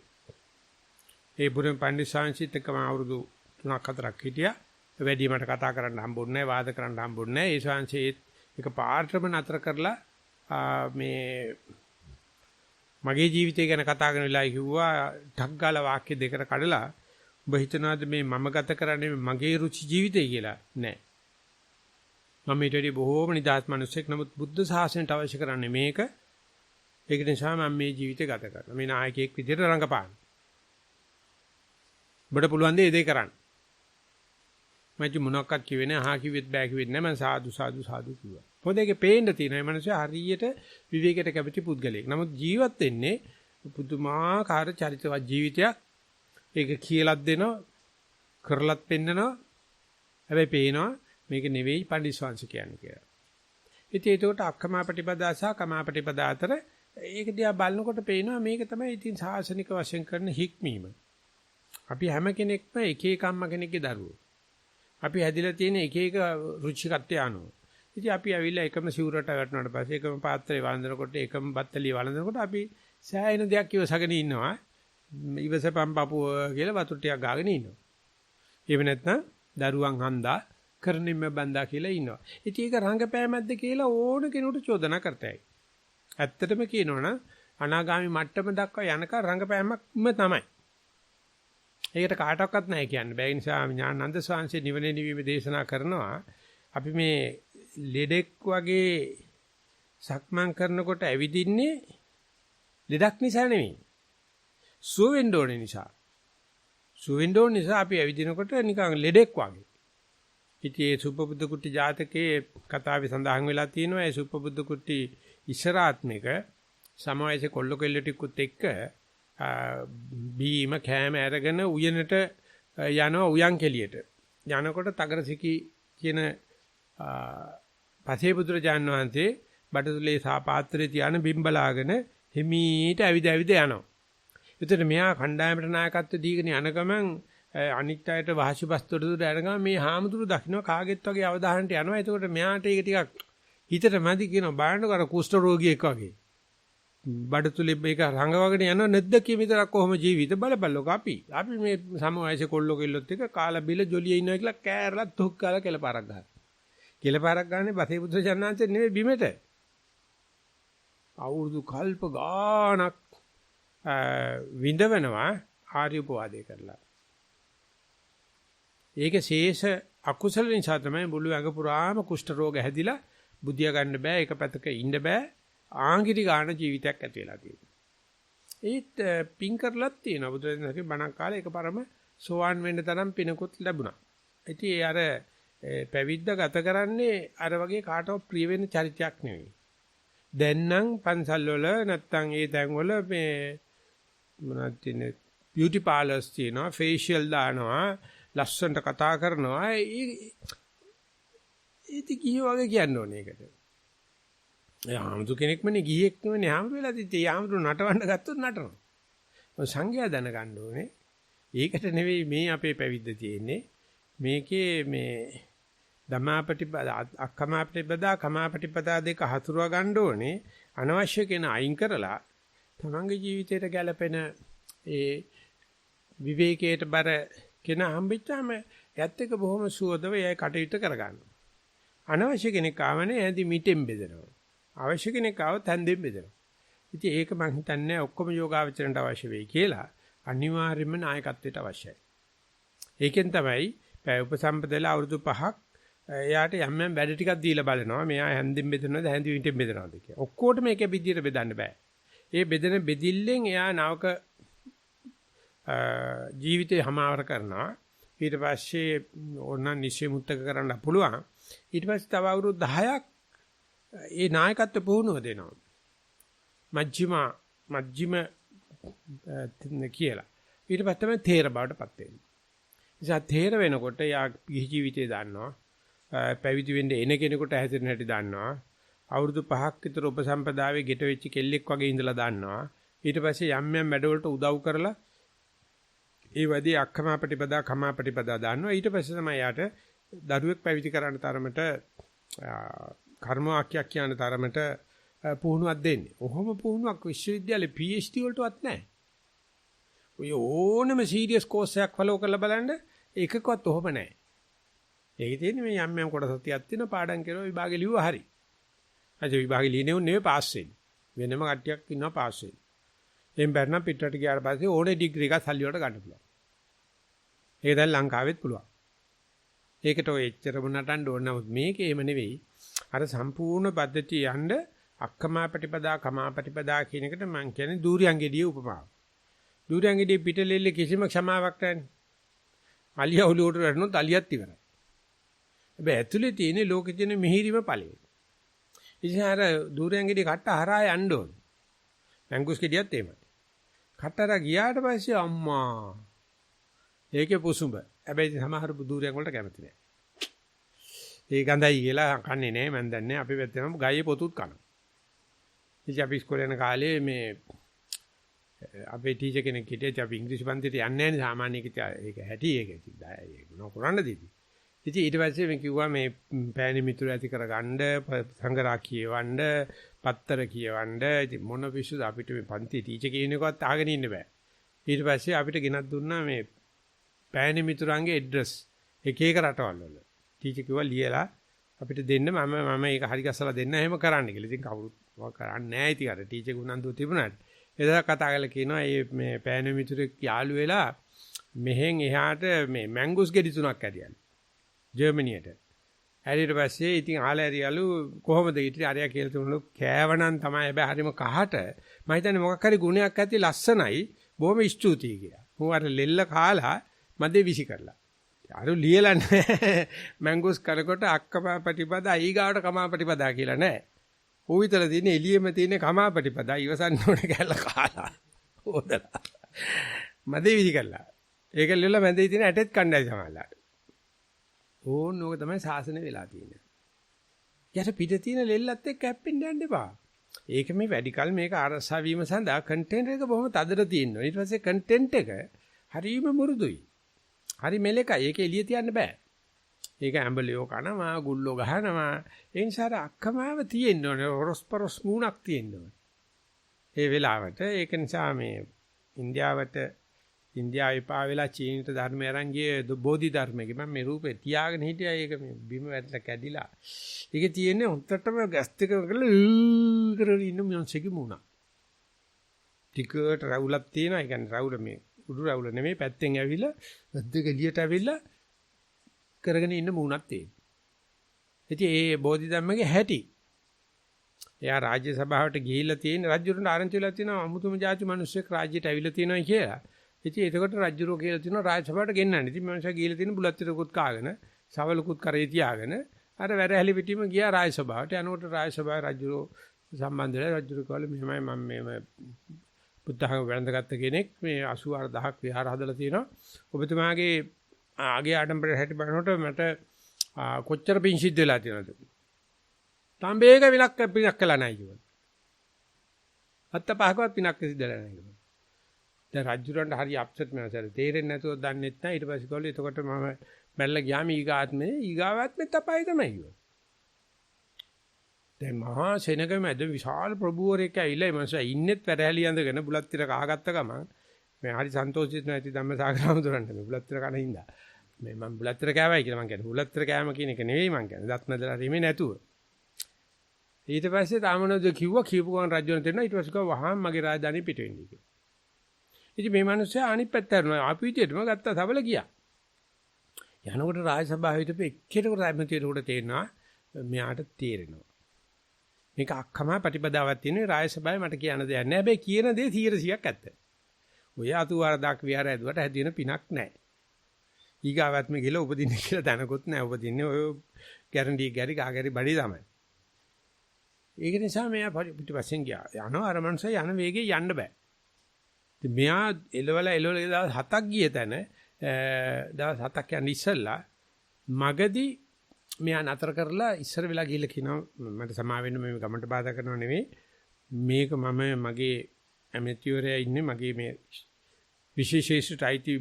ඒ බුදුන් පණ්ඩිත සාංශිත් එක්කම අවුරුදු 3-4ක් හිටියා. වැඩි මට කතා කරන්න හම්බුන්නේ නැහැ, වාද කරන්න හම්බුන්නේ නැහැ. ඒ ශාංශයේ එක පාර්ශ්වම නතර කරලා මේ මගේ ජීවිතය ගැන කතා කරන වෙලාවයි කිව්වා ටක් ගාලා වාක්‍ය දෙකට කඩලා ඔබ හිතනවාද මේ මම ගත කරන්නේ මගේ රුචි ජීවිතය කියලා? නෑ. මම ඊට වඩා බොහෝම නිදහස් මිනිසෙක්. නමුත් බුද්ධ ශාසනයට අවශ්‍ය කරන්නේ මේක. ඒක නිසා මම මේ ජීවිතය ගත කරනවා. මේ නායකයෙක් විදිහට රඟපාන. ඔබට පුළුවන් දේ ඒ කරන්න. මම මොනක්වත් කිව්වේ නෑ. අහා කිව්වෙත් බෑ කිව්වෙත් නෑ. මම සාදු කිව්වා. මොකද ඒකේ පේන්න තියෙනවා මේ මිනිස්සු හරියට විවේකයට කැමති පුද්ගලයෙක්. නමුත් ජීවත් වෙන්නේ පුදුමාකාර චරිතවත් ජීවිතයක්. ඒක කියලාත් දෙනවා, කරලත් පෙන්නනවා. හැබැයි පේනවා මේක නෙවෙයි පඬිස්වංශ කියන්නේ කියලා. ඉතින් ඒකට අක්කමා ප්‍රතිපදා සහ කමා ප්‍රතිපදා අතර ඒක දිහා බලනකොට පේනවා මේක තමයි ඉතින් සාසනික වශයෙන් කරන හික්මීම. අපි හැම කෙනෙක්ම එක එක අම්මා කෙනෙක්ගේ දරුවෝ. අපි හැදිලා තියෙන එක එක රුචිකත්වය අනුව. ඉතින් අපි ඇවිල්ලා එකම සිවුරට වැටුණාට පස්සේ එකම පාත්‍රය වළඳනකොට එකම බත්තලිය වළඳනකොට අපි සෑහෙන දෙයක් ඉවසගෙන ඉන්නවා. ඉවසපම් පපුව කියලා වතුර ටිකක් ගාගෙන ඉන්නවා. එහෙම නැත්නම් දරුවන් හන්දා කරනින්ම බඳා කියලා ඉන්නවා. ඉතින් ඒක රංගපෑමක්ද කියලා ඕන කෙනෙකුට චෝදනා කරතයි. ඇත්තටම කියනවනම් අනාගාමි මට්ටම දක්වා යනකම් රංගපෑමක්ම තමයි. ඒකට කාටවත් නැහැ කියන්න බෑ. ඒ නිසා ඥානানন্দ ස්වාමීන් නිවනේ නිවීම දේශනා කරනවා. අපි මේ ලෙඩෙක් වගේ සක්මන් කරනකොට ඇවිදින්නේ ලෙඩක් නිසා නෙවෙයි. සුව වෙන්න ඕනේ නිසා. සුව වෙන්න ඕන නිසා අපි ඇවිදිනකොට නිකන් ලෙඩෙක් වගේ. ඉතින් ඒ සුපබුද්ධ කුට්ටි ජාතකයේ කතාවේ සඳහන් වෙලා තියෙනවා. ඒ සුපබුද්ධ කුට්ටි ඉස්සරාත්මික සමවයසේ කොල්ල කෙල්ලටිකුත් එක්ක බීම කෑම අරගෙන උයනට යනවා උයන් කෙලියට. යනකොට තගරසිකි කියන පසේ පුත්‍රජාන් වහන්සේ බඩතුලේ සාපාත්‍රයේ තියාන බිම්බලාගෙන හිමීට ඇවිද යනවා. ඒතර මෙයා කණ්ඩායමට නායකත්ව දීගෙන යන ගමන් අනිත් අයට වාසිපස්තොට යනගම මේ හාමුදුරු දකින්න කාගෙත් වගේ අවධානයට යනවා. එතකොට මෙයාට ඒක ටිකක් හිතට මැදි කියනවා බලන්නකො අර කුෂ්ඨ රෝගියෙක් වගේ. බඩතුලේ මේක රංගවගෙන යනවා නැද්ද කිය විතරක් කොහොම ජීවිත බලපල්ලක අපි මේ සම වයසේ කොල්ලෝ කෙල්ලොත් එක කාලා බිල ජොලියේ ඉන්නවා කියලා කෑරලා තුක් කාලා කෙලපාරක් ගහනවා. කෙලපාරක් ගන්නේ බසේ පුත්‍ර ජනනාංශෙ නෙවෙයි බිමෙට. අවුරුදු කල්ප ගාණක් විඳවනවා ආර්ය උපවාදේ කරලා. ඒක ශේෂ අකුසල නිසා තමයි මුළු ඇඟ පුරාම කුෂ්ඨ රෝග හැදිලා බුදියා ගන්න බෑ. එක පැතක ඉන්න බෑ. ආංගිරි ගන්න ජීවිතයක් ඇති වෙලා තියෙනවා. ඒත් පින් කරලත් තියෙනවා. බුදුරජාණන්ගේ බණක් කාලේ එකපාරම සෝවාන් වෙන්න තරම් පිනකුත් ලැබුණා. ඉතින් ඒ අර පැවිද්ද ගත කරන්නේ අර වගේ කාටවත් ප්‍රිය වෙන චරිතයක් නෙවෙයි. දැන් නම් පන්සල් වල නැත්තම් ඒ තැන් වල මේ මොනවද තියෙන්නේ බියුටි පාලර්ස් තියෙනවා, ෆේෂියල් දානවා, ලස්සනට කතා කරනවා. ඒක කීය වගේ කියන්න ඕනේ ඒකට. ඒ ආමතු කෙනෙක්මනේ ගිහියෙක් නෙවෙයි ආමතු වෙලා තිත්තේ. ආමතු නටවන්න ගත්තොත් නටනවා. ඔය සංඝයා දැනගන්න ඕනේ. ඒකට නෙවෙයි මේ අපේ පැවිද්ද තියෙන්නේ. මේකේ මේ ධම්මාපටිපදා අක්කමාපටිපදා කමාපටිපදා දෙක හසුරවා ගන්න ඕනේ. අනවශ්‍ය කෙන අයින් කරලා තමන්ගේ ජීවිතයට ගැළපෙන ඒ විවේකයට බර කෙන හම්බෙච්චාම යත් එක බොහොම සුවදව ඒ කටයුතු කරගන්නවා. අනවශ්‍ය කෙනෙක් ආවනේ ඇඳි මිටෙන් බෙදනවා. අවශ්‍ය කෙනෙක් ආවොත් හැන්දෙන් බෙදනවා. ඉතින් ඒක මම හිතන්නේ ඔක්කොම යෝගාවචරණට අවශ්‍ය වෙයි කියලා. අනිවාර්යයෙන්ම නායකත්වයට අවශ්‍යයි. ඒකෙන් තමයි උපසම්පදලා අවුරුදු 5ක් එයාට යම් යම් වැඩ ටිකක් දීලා බලනවා. මෙයා හැන්දෙන් බෙදනවද හැන්දි මිටෙන් බෙදනවද කියලා. ඔක්කොටම මේකේ විදියට බෙදන්න බෑ. ඒ බෙදෙන බෙදිල්ලෙන් එයා නවක ජීවිතේ හමාවර කරනවා. ඊට පස්සේ ඕනනම් නිශ්චය මුත්තක කරන්න පුළුවන්. ඊට පස්සේ තව අවුරුදු 10ක් ඒ නායකත්ව පුහුණුව දෙනවා. මජ්ක්‍ධිම කියලා. ඊට පස්සේ තමයි තේර බවටපත් වෙන්නේ. නිසා තේර වෙනකොට යා ගිහි ජීවිතේ දන්නවා. පැවිදි වෙන්න එන කෙනෙකුට හැසිරෙන හැටි දන්නවා. අවුරුදු 5ක් විතර උපසම්පදාවේ ගෙට වෙච්ච කෙල්ලෙක් වගේ ඉඳලා දන්නවා. ඊට පස්සේ යම් යම් වැඩවලට උදව් කරලා ඒ වැඩි අක්කමාපටිපදා කමාපටිපදා දාන්නවා. ඊට පස්සේ තමයි යාට දරුවෙක් පැවිදි කරන්න තරමට කර්මවාක්‍යයක් කියන තරමට පුහුණුවක් දෙන්නේ. ඔහොම පුහුණුවක් විශ්වවිද්‍යාලේ PhD වලටවත් නැහැ. ඔය ඕනම සීරියස් කෝස් එකක් ෆලෝ කරලා බලන්න එකකවත් ඔහොම නැහැ. ඒක තියෙන්නේ මේ යම් යම් කොටසක් තියක් තියෙන පාඩම් කරලා විභාගෙ ලිව්වා හරි. අද විභාගෙ ලියන්නේ නෙවෙයි පාස් වෙන්නේ. වෙනම කට්ටියක් ඉන්නවා පාස් වෙන්නේ. එම් බැරනම් පිටරට ගියාට පස්සේ ඕනේ ඩිග්‍රී එකක් සල්ලි වලට ගන්න පුළුවන්. ඒක දැන් ලංකාවෙත් පුළුවන්. ඒකට ඔය එච්චරම නටන්න ඕන නමුත් මේක එහෙම නෙවෙයි. අර සම්පූර්ණ පද්ධතිය යන්න අක්කමාපටිපදා කමාපටිපදා කියන එකට මම කියන්නේ දූරියංගෙඩියේ උපමාව. දූරියංගෙඩියේ පිටලෙල්ලේ කිසිම ක්ෂමාවක් නැහැ. අලියා ඔලුවට වැටුනොත් අලියත් ඉවරයි. හැබැයි ඇතුලේ තියෙන ලෝකෙ තියෙන මිහිරිම ඵලෙ. ඉතින් අර දූරියංගෙඩිය කට්ට හරහා යන්න ඕන. මැංගුස් ගෙඩියත් එහෙමයි. කට්ටර ගියාට පස්සේ අම්මා ඒකේ පුසුඹ. හැබැයි සමහර දූරියන් වලට කැමති නැහැ. ඒ ගඳයි කියලා කන්නේ නැහැ මම දන්නේ. අපි පැත්තෙම ගායේ පොතුත් කනවා. ඉතින් අපි ඉස්කෝලේ යන කාලේ මේ අපේ ටීචර් කෙනෙක් හිටියා. අපි ඉංග්‍රීසි පන්තියට යන්නේ නැහැ නේ සාමාන්‍ය ඒක හැටි ඒක නොකරන්න දෙවි. ඉතින් ඊට පස්සේ මම කිව්වා මේ පෑණි මිතුරු ඇති කරගන්න සංගරා කියවන්න පත්තර කියවන්න. ඉතින් මොන පිස්සුද අපිට මේ පන්ති ටීචර් කියන එකවත් අහගෙන ඉන්න බෑ. ඊට පස්සේ අපිට ගෙනත් දුන්නා මේ පෑණි මිතුරන්ගේ ඇඩ්‍රස් එක එක රටවල් වල. ටීචර් කිව්වා ලියලා අපිට දෙන්න මම ඒක හරි ගස්සලා දෙන්න එහෙම කරන්න කියලා. ඉතින් කවුරුත් කරන්නේ නැහැ. ඉතින් අර ටීචර් ගුණන්දු තිබුණාට එදා කතා කරලා කියනවා මේ පෑණි මිතුරෙක් යාළු වෙලා මෙහෙන් එහාට මේ මැංගුස් ගෙඩි තුනක් ඇරියලු. ජර්මනියට. ඊට පස්සේ ඉතින් ආලා ඇරියලු කොහොමද ඉතින් අරයා කියලා තුනලු කෑවනම් තමයි හැබැයි හරිම කහට මම හිතන්නේ මොකක් හරි ගුණයක් ඇති ලස්සනයි බොහොම ස්තුතියි කියලා. මම අර ලෙල්ල කාලා මදේ විසි කරලා. අරු ලියලා නැහැ. මැංගුස් කරකොට අක්කමාපටිපදා ඊගාවට කමාපටිපදා කියලා නැහැ. ඌ විතර තියෙන එළියෙම තියෙන කමාපටිපදා ඉවසන්න ඕනේ කියලා කාලා. හොදලා. මදේ විසි කරලා. ඒක ලෙල්ල මැදේ තියෙන ඇටෙත් කණ්ඩායම් සමානලාට. ඕනෝක තමයි සාසන වෙලා තියෙන්නේ. යට පිට තියෙන ලෙල්ලත් එක්ක හැප්පෙන්න යන්න එපා. ඒක මේ වැඩි කල මේක අරසා වීම සඳහා කන්ටෙන්ට් එක බොහොම තදට තියෙනවා. ඊට පස්සේ කන්ටෙන්ට් එක හරිම මුරුදුයි. හරි මෙලකයි. ඒක එළිය තියන්න බෑ. ඒක ඇඹලියෝ කනවා, ගුල්ලෝ ගහනවා. ඒ නිසා අක්කමාව තියෙන්න ඕනේ. රොස්පරොස් මූණක් තියෙන්න ඕනේ. ඒ වෙලාවට ඒක නිසා මේ ඉන්දියාවේ පාවෙලා චීනට ධර්මය අරන් ගියේ බෝධි ධර්මයේ මම මේ රූපේ තියාගෙන හිටියා. ඒක මේ බිම වැටලා කැඩිලා. ඒකේ තියෙන්නේ උන්ටටම ගැස් එක කරලා කරගෙන ඉන්න මිනිස්සුගේ මූණ. ටිකට රවුලක් තියෙනවා. ඒ කියන්නේ රවුල මේ උඩු රවුල නෙමෙයි පැත්තෙන් ඇවිල්ලා දෙක එළියට ඇවිල්ලා කරගෙන ඉන්න මූණක් තියෙනවා. ඉතින් ඒ බෝධි ධර්මයේ හැටි. එයා රාජ්‍ය සභාවට ගිහිල්ලා තියෙන රජුරන්ට ආරංචි වෙලා තියෙනවා අමුතුම જાති මිනිස්සෙක් රාජ්‍යයට ඇවිල්ලා තියෙනවා කියලා. ඉතින් එතකොට රජුරෝ කියලා තියෙනවා රාජ්‍ය සභාවට ගෙන්නන්න. ඉතින් මිනිස්සු ගිහිල්ලා තියෙන බුලත් ටිකකුත් කාගෙන, සවලකුත් කරේ තියාගෙන අර වැරහැලි පිටිම ගියා රාජ්‍ය සභාවට. යනකොට රාජ්‍ය සභාවේ රජුරෝ සම්බන්ධ වෙලා රජුරෝ කවල මෙහෙමයි මම මේ බුද්ධහම වැළඳගත්ත කෙනෙක් මේ 84000ක් විහාර හදලා තියෙනවා. ඔබතුමාගේ ආගේ ආඩම්බරයට හැටි බලනකොට මට කොච්චර පිං සිද්ධ වෙලා තියෙනවද? තඹේක පිනක් කළා නැහැ කිව්වා. අත්ත පහකවත් පිනක් සිද්ධලා නැහැ කිව්වා. දැන් රජුරන්ට හරි අප්සෙට් වෙනවා. තේරෙන්නේ නැතුව දන්නෙත් නැහැ. ඊට පස්සේ කවල එතකොට මම බැලලා ගියාම ඊගාවාත්මෙත් අපායි තමයි කිව්වා. දැන් මහා සෙනග මැද විශාල ප්‍රභූවරයෙක් ඇවිල්ලා මේ මනුස්සයා ඉන්නෙත් වැරහැලි ඇඳගෙන බුලත් tira කහගත්ත ගමන් මේ හරි සන්තෝෂිත නැති ධම්මසාගරාම දොරන්ට මේ බුලත් tira කන හින්දා මේ මම බුලත් tira කෑවයි කියලා මං කියන්නේ බුලත් tira කෑම කියන එක නෙවෙයි මං කියන්නේ දත් නැදලා රීමේ නැතුව ඊට පස්සේ තාමනෝද කිව්වා කියපු ගමන් රජුන් දෙන්නා ඊට පස්සේ කිව්වා වහාම මගේ රාජධානිය පිට වෙන්න කියලා. ඉතින් මේ මනුස්සයා අනිත් පැත්තට යනවා ආපු විදියටම ගත්තා සබල ගියා. යනකොට රාජ සභාවේ හිටපු එක්කෙනෙකුට රාජමන්ත්‍රීවරුන්ට තේරෙනවා මෙයාට තේරෙනවා. මේක අක්කමා ප්‍රතිපදාවක් තියෙන රාජ සභාවේ මට කියන්න දෙයක් නැහැ. හැබැයි කියන දේ 100%ක් ඇත්ත. ඔය අතුවාරදාක් විහාර ඇදුවට හැදින පිනක් නැහැ. ඊගාවත්ම ගිහලා උපදින්න කියලා දැනකොත් නැහැ. උපදින්නේ ඔය ගැරන්ටි ගෑරි කාගෑරි බඩේ තමයි. ඒක නිසා මෙයා පිටිපස්සෙන් ගියා. යනවා අර මනුස්සයා යන වේගෙ යන්න බෑ. ඉතින් මෙයා එලවලා දවස් 7ක් ගිය තැන දවස් 7ක් යන ඉස්සෙල්ලා මගදී මෙයා නතර කරලා ඉස්සර වෙලා ගිහිල්ලා කියනවා මට සමා වෙන්න මේ ගමන්ට බාධා කරනව නෙවෙයි මේක මම මගේ ඇමතිවරයා ඉන්නේ මගේ මේ විශේෂීෂ්ඨ අයිති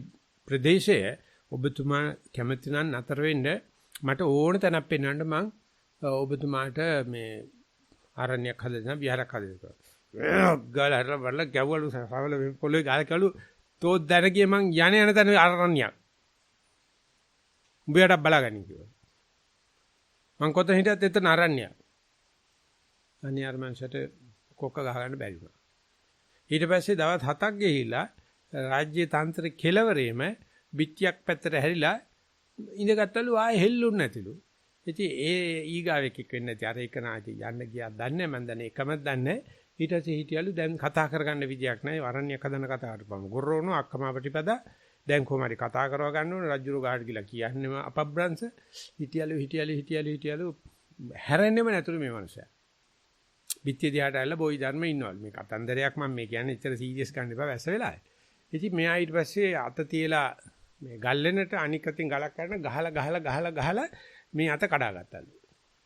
ප්‍රදේශය ඔබතුමා කැමති නම් නතර වෙන්න මට ඕන තැනක් පෙන්වන්න මම ඔබතුමාට මේ ආරණ්‍යයක් හදලා විහාරයක් හදලා ගාලා වල ගැවවලු සවල පොළොවේ ගාලා කළු තෝ දැනගිය මං යන තැන ආරණ්‍යයක් උඹයට බලාගන්න කිව්වා. මං කොතන හිටියත් එතන ආරණ්‍යයක්. අනිත් අරමංශයට කොක්ක ගහ ගන්න බැරි වුණා. ඊට පස්සේ දවස් 7ක් ගිහිලා රාජ්‍ය තන්ත්‍ර කෙලවරේම පිටියක් පැත්තට හැරිලා ඉඳගත්තලු ආයෙ හෙල්ලුන්නේ නැතිලු. ඉතින් ඒ ඊගාවෙක් එක්ක වෙන්නේ නැති අර එක නාටි යන්න ගියා දන්නේ මන් දන්නේ එකමත් දන්නේ. ඊට පස්සේ හිටියලු දැන් කතා කරගන්න විදියක් නැහැ. වරණ්‍යයක් හදන කතාවට පම ගොරෝනෝ අක්කමා ප්‍රතිපදා දැන් කොහොම හරි කතා කරව ගන්න ඕනේ රජුරු ගාඩ කියලා කියන්නේම අපබ්‍රංශ හිටියලු හැරෙන්නෙම නැතුළු මේ මනුස්සයා. පිටිය දිහාට ඇල්ල බොයි ධර්ම ඉන්නවලු. මේ කතන්දරයක් මම මේ කියන්නේ එච්චර සීරියස් ගන්න එපා වැස්ස වෙලාවේ. ඉතින් මෙයා ඊට පස්සේ අත තියලා මේ ගල්ලෙනට අනික් අතින් ගලක් කරන ගහලා මේ අත කඩාගත්තලු.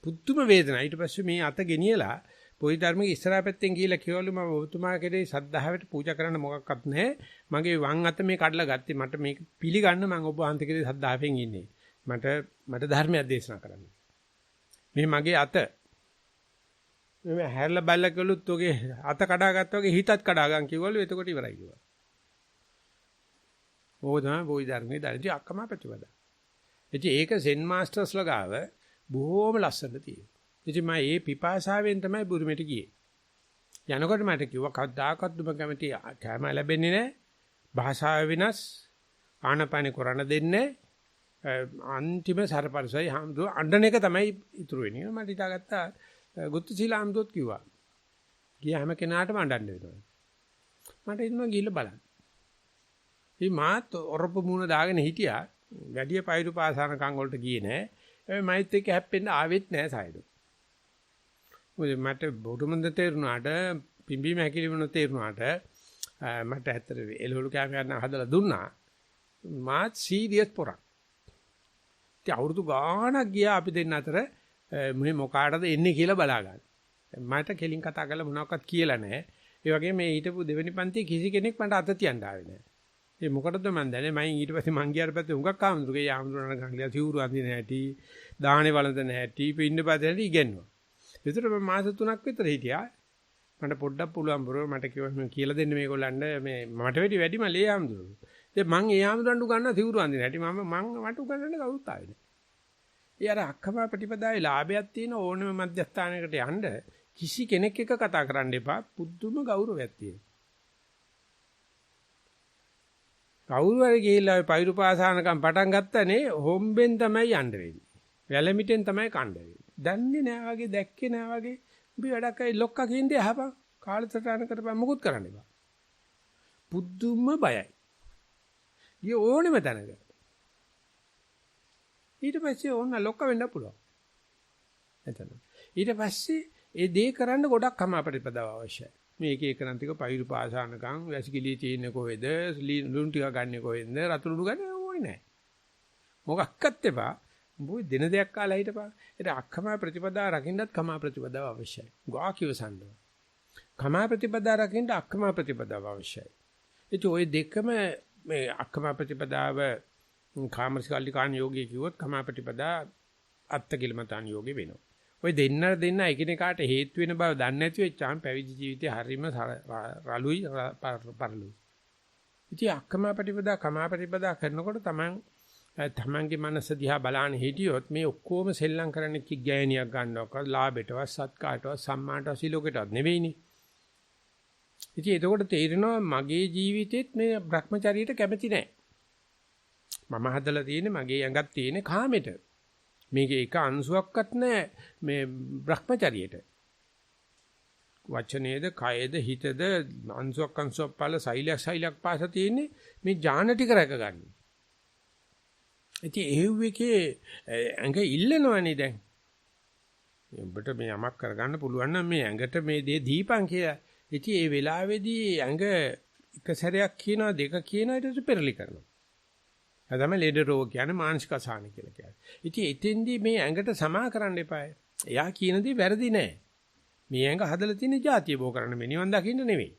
පුදුම වේදනයි. ඊට පස්සේ මේ අත ගෙනියලා පොයි ධර්මයේ ඉස්සරහා පැත්තෙන් ගිහිල්ලා කියවලු මම ඔබතුමා කෙරේ සද්ධාවට පූජා කරන්න මොකක්වත් නැහැ. මගේ වම් අත මේ කඩලා ගත්තේ මට මේක පිළිගන්න මම ඔබ වහන්සේ කෙරේ සද්ධාවෙන් ඉන්නේ. මට ධර්මයක් දේශනා කරන්න. මේ මගේ අත මේ හැරලා බැලලා කළොත් ඔගේ අත කඩාගත්තා වගේ හිතත් කඩාගන් කිව්වලු එතකොට ඉවරයි කිව්වා. ඕක තමයි පොයි ධර්මයේ දැරිටි අක්කමා ප්‍රතිපදා. ඉතින් ඒක සෙන් මාස්ටර්ස්ලා ගාව බොහොම ලස්සනට තියෙනවා. ඉතින් මම මේ පිපාසාවෙන් තමයි බුරුමෙට ගියේ. යනකොට මට කිව්වා කවදාකවත් දුම කැමති කැම ලැබෙන්නේ නැහැ. භාෂාව වෙනස් ආනපන කරන්න දෙන්නේ අන්තිම සරපරසයි හම්දු අඬන එක තමයි ඉතුරු වෙන්නේ. මට හිතාගත්තා ගුත්තු සීලා හම්දුත් කිව්වා. ගියා හැම කෙනාටම අඬන්න වෙනවා. මට ඉන්නවා ගිහිල්ලා බලන්න. ඉතින් මාත් ඔරප්පු මූණ දාගෙන හිටියා. වැඩි පයිරු පාසානකම් වලට ගියේ නෑ. ඒ මයිත් එක්ක හැප්පෙන්න ආවෙත් නෑ සයිඩ්. මොකද මට බොරුමන්ද තේරුණාට පිම්බීම හැකිලිම නොතේරුණාට මට ඇත්තට එළවලු කැම ගන්න හදලා දුන්නා. මාත් සීරියස් පොරක්. ඉතින් අවුරුදු ගාණක් ගියා අපි දෙන්න අතර මේ මොකාටද එන්නේ කියලා බලා ගන්න. මට කෙලින් කතා කරලා මොනවක්වත් කියලා නෑ. ඒ වගේම මේ හිටපු දෙවෙනි පන්තියේ කිසි කෙනෙක් මට අත තියන්න ආවේ නෑ. ඒ මොකටද මන් දන්නේ මම ඊට පස්සේ මං ගියාට පස්සේ හුඟක් ආම්දුගේ ආම්දුරණ ගංගලිය සිවුරු අඳින හැටි දාහනේ වළඳන හැටි පින්න පදේ ඉගෙනුවා. ඒතර මම මාස 3ක් විතර හිටියා. මට පොඩ්ඩක් පුළුවන් බරෝ මට කිව්වා මම කියලා දෙන්න මේගොල්ලන්ට මේ මට වැඩි මලේ ආම්දුරු. ඉතින් මං ඒ ආම්දුරන්ට උගන්නා සිවුරු අඳින හැටි මට උගන්වන්න කවුරුත් ආවේ නෑ. ඒ අර අක්කමා ප්‍රතිපදාවේ ලාභයක් තියෙන ඕනම මධ්‍යස්ථානයකට යන්න කිසි කෙනෙක් එක්ක කතා කරන්න එපා. පුදුම ගෞරවයක් තියෙනවා. කවුරු හරි ගිහිල්ලා ඔය පයිරු පාසානකම් පටන් ගත්තනේ හොම්බෙන් තමයි යන්න වෙන්නේ. වැලමිටෙන් තමයි කණ්ඩ වෙන්නේ. දන්නේ නෑ වගේ දැක්කේ නෑ වගේ උඹ වැඩක් අය ලොක්කා කියන්නේ අහපන්. කාලසටහන කරපන් මොකුත් කරන්න එපා. පුදුම බයයි. ඊ ඕනෙම තැනක. ඊට පස්සේ ඕන ලොක්ක වෙන්න පුළුවන්. එතන. ඊට පස්සේ ඒ දේ කරන්න ගොඩක් කමාපටිපදාව අවශ්‍යයි. මේක එකනන් ටික පයිරු පාසානකම් වැසිකිලි තියෙන්නේ කොහෙද? ලුණු ටික ගන්නෙ කොහෙන්ද? රතු ලුණු ගන්න ඕනේ නැහැ. මොකක්වත් එපා. උඹ දින දෙකක් කාලා හිටපන්. ඒක අක්කමා ප්‍රතිපදාව රකින්නත් කමා ප්‍රතිපදාව අවශ්‍යයි. ගා කිවසන්න. කමා ප්‍රතිපදාව රකින්න අක්කමා ප්‍රතිපදාව අවශ්‍යයි. ඒ ඔය දෙකම මේ අක්කමා ප්‍රතිපදාව කාමසිකල්ලිකාණ යෝගී කිව්වොත් කමා ප්‍රතිපදා අත්තකිලමතාන් යෝගී වෙනවා. ඔය දෙන්න එකිනෙකාට හේතු වෙන බව දන්නේ නැති වෙච්චාම පැවිදි ජීවිතේ හරීම රළුයි පරළුයි. ඉතින් අක්කමා ප්‍රතිපදා කමා ප්‍රතිපදා කරනකොට තමන්ගේ මනස දිහා බලන්න හිටියොත් මේ ඔක්කොම සෙල්ලම් කරන්නේ කි ගෑණියක් ගන්නවක්වත් ලාභයටවත් සත්කාරයටවත් සම්මානටවත් සිලෝකයටවත් නෙවෙයිනේ. ඉතින් එතකොට තේරෙනවා මගේ ජීවිතෙත් මේ Brahmacharyaට කැමති නැහැ. මම හදලා තියෙන්නේ මගේ ඇඟක් තියෙන්නේ කාමෙට. මේකේ එක අංශුවක්වත් නැහැ මේ Brahmacharyaට. වචනේද කයේද හිතද අංශුවක් පාල සෛලයක් පාස තියෙන්නේ මේ ඥාන ටික රැකගන්න. ඉතින් එහෙව්වකේ ඇඟ ඉල්ලනවනේ දැන්. ඔබට මේ යමක් කරගන්න පුළුවන් නම් මේ ඇඟට මේ දේ දීපන් කියලා. ඉතින් ඒ වෙලාවේදී ඇඟ එක සැරයක් කියනවා දෙක කියනවා ඊට පස්සේ පෙරලි කරනවා. ඒ තමයි ලෙඩ රෝග කියන්නේ මානසික අසහන කියලා කියන්නේ. ඉතින් එතෙන්දී මේ ඇඟට සමා කරන්න එපායි. එයා කියන දේ වැරදි නෑ. මේ ඇඟ හදලා තියෙන જાතිය බෝ කරන්න මේ නිවන් දකින්න නෙවෙයි.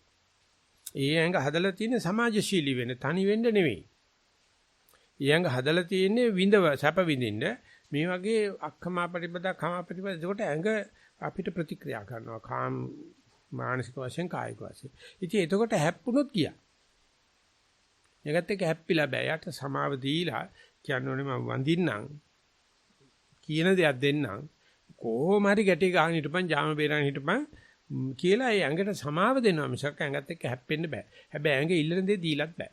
ඒ ඇඟ හදලා තියෙන සමාජශීලී වෙන්න තනි වෙන්න නෙවෙයි. ඒ ඇඟ හදලා තියෙන්නේ විඳව සැප විඳින්න මේ වගේ අක්කමා ප්‍රතිපදා කමා ප්‍රතිපදා ඒකට ඇඟ අපිට ප්‍රතික්‍රියා කරනවා කාම මානසික වශයෙන් කායික වශයෙන්. ඉතින් එතකොට හැප්පුණොත් ගියා. ඒකත් එක්ක හැප්පිලා බෑ. යට සමාව දීලා කියන්නේ මම වඳින්නම් කියන දෙයක් දෙන්නම් කොහොම හරි ගැටි ගහගෙන හිටපන් ජාම බේරගෙන හිටපන් කියලා ඒ ඇඟට සමාව දෙනවා මිසක් ඇඟත් එක්ක හැප්පෙන්න බෑ. හැබැයි ඇඟ ඉල්ලන දේ දීලත් බෑ.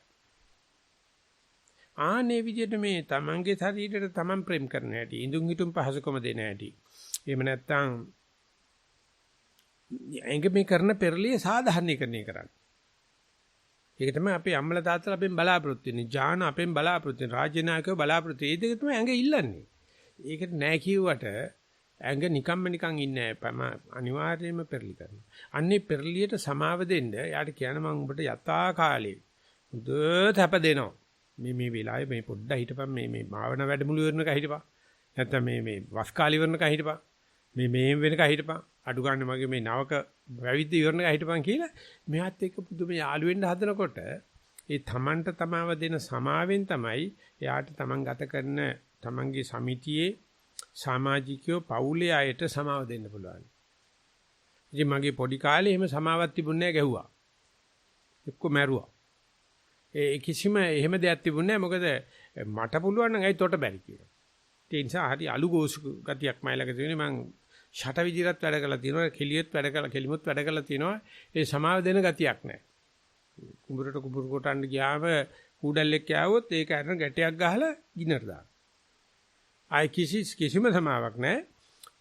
ආනේ විදිහට මේ තමන්ගේ ශරීරයට තමන් ප්‍රේම කරන හැටි, ඉඳුන් හිටුම් පහසුකම දෙන හැටි. එහෙම නැත්නම් ඇඟ මේ කරන පෙරලිය සාධාරණීකරණය කරන්න. ඒක තමයි අපේ අම්මලා තාත්තලා අපෙන් බලාපොරොත්තු වෙන්නේ. ඥාන අපෙන් බලාපොරොත්තු වෙන රාජ්‍ය නායකයෝ බලාපොරොත්තු. ඒ දෙක තමයි ඇඟ ඉල්ලන්නේ. ඒකට නෑ කිව්වට ඇඟ නිකම්ම නිකන් ඉන්නේ නෑ. අනිවාර්යයෙන්ම පෙරලි කරනවා. අන්නේ පෙරලියට සමාව දෙන්න යාට කියන මම උඹට යථා කාලේ හොඳට අප දෙනවා. මේ වෙලාවේ මේ පොඩ්ඩක් හිටපන් මේ භාවනා වැඩමුළු වෙනක හිටපන්. නැත්නම් මේ වස් කාලි වෙනක හිටපන්. මේ වෙනක හිටපන්. අඩු ගන්න මගේ මේ නවක වැවිද්ද ඉවරනක හිටපන් කියලා මෙහත් එක්ක පුදුම යාළු වෙන්න හදනකොට ඒ තමන්ට තමාව දෙන සමාවෙන් තමයි එයාට තමන් ගත කරන තමන්ගේ සමිතියේ සමාජිකයෝ පවුලේ අයට සමාව දෙන්න පුළුවන්. ඉතින් මගේ පොඩි කාලේ එහෙම සමාවක් තිබුණේ නැහැ ගැහුවා. එක්ක මැරුවා. ඒ කිසිම එහෙම දෙයක් තිබුණේ නැහැ මොකද මට පුළුවන් නම් ඇයි තොට බැරි කියලා. ඒ නිසා හරි අලු ගෝසු ගතියක් මයිලක තියෙන්නේ මං ෂට විදිහට වැඩ කරලා තියෙනවා කෙලියෙත් වැඩ කරලා කෙලිමුත් වැඩ කරලා තියෙනවා ඒ සමාව දෙන ගතියක් නැහැ. කුඹුරට කුඹුර කොටන්න ගියාම කූඩල්ලෙක් යවුවොත් ඒක අරන ගැටයක් ගහලා ගිනට දාන. ආයි කිසිම සමාවක් නැහැ.